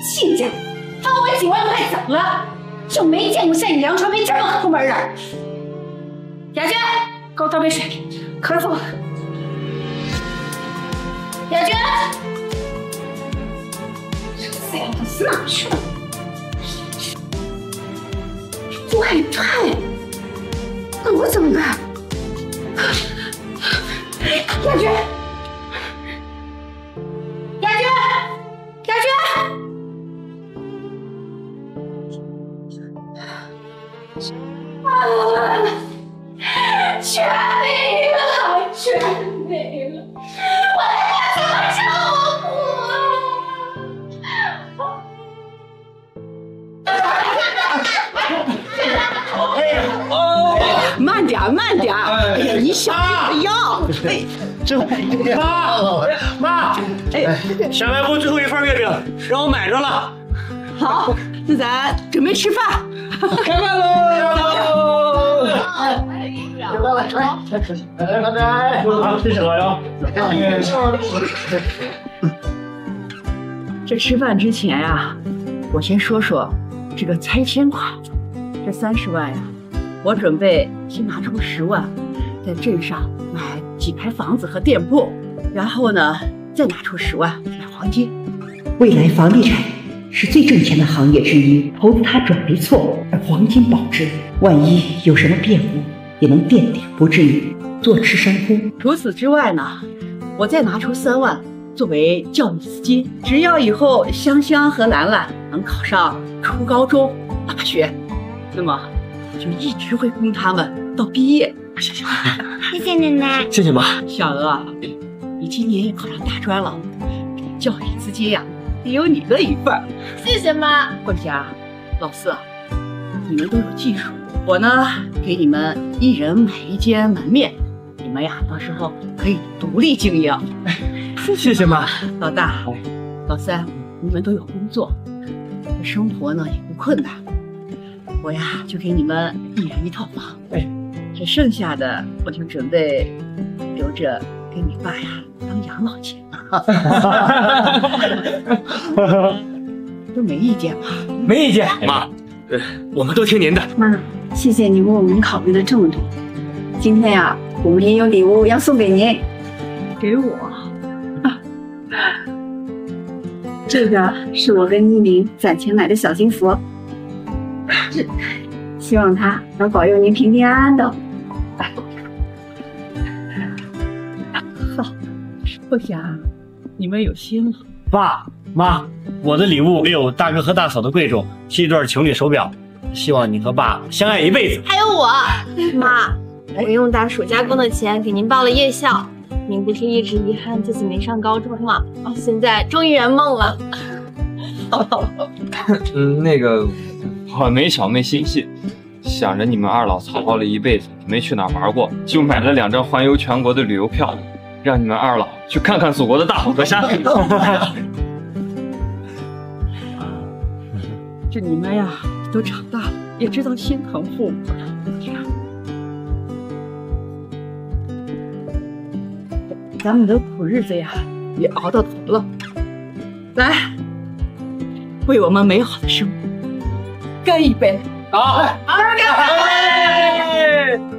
亲家，分我几万块怎么了？就没见过像你梁传梅这么抠门的。雅娟，给我倒杯水，咳嗽了。雅娟，这崽子哪去了？外派。那我怎么办？雅娟，雅娟，雅娟！啊！全没了，全没了！我的娘怎么这么苦啊！小心腰！哎，这妈，下来我最后一份月饼，让我买着了。好，那咱准备吃饭，开饭喽！谢谢老杨。这吃饭之前呀，我先说说这个拆迁款。这30万呀，我准备先拿出10万，在镇上买几排房子和店铺，然后呢，再拿出10万买黄金。未来房地产是最挣钱的行业之一，投资它准没错，而黄金保值，万一有什么变故，也能垫底，不至于坐吃山空。除此之外呢，我再拿出3万作为教育资金，只要以后香香和兰兰能考上初高中、大学，那么就一直会供他们到毕业。谢谢奶奶，谢谢妈。小娥，你今年也考上大专了，教育资金呀，也有你的一份。谢谢妈。凤霞、老四，你们都有技术，我呢给你们1人买1间门面，你们呀到时候可以独立经营。谢谢妈。老大、老三，你们都有工作，这生活呢也不困难。我呀就给你们1人1套房，这剩下的我就准备留着给你爸呀当养老钱。都没意见吧？没意见，妈，我们都听您的。妈，谢谢你为我们考虑的这么多。今天呀，我们也有礼物要送给您。给我？这个是我跟一鸣攒钱买的小金佛，希望它能保佑您平平安安的。好，凤霞，你们有心了。爸妈，我的礼物也有大哥和大嫂的贵重，是一对情侣手表，希望你和爸相爱一辈子。还有我，妈，我用大暑加工的钱给您报了夜校。您不是一直遗憾自己没上高中吗？现在终于圆梦了。那个，我没小妹心细，想着你们二老操劳了一辈子，没去哪儿玩过，就买了2张环游全国的旅游票，让你们二老去看看祖国的大好河山。这你们呀都长大了，也知道心疼父母了。咱们的苦日子呀也熬到头了，来，为我们美好的生活干一杯！好，干杯！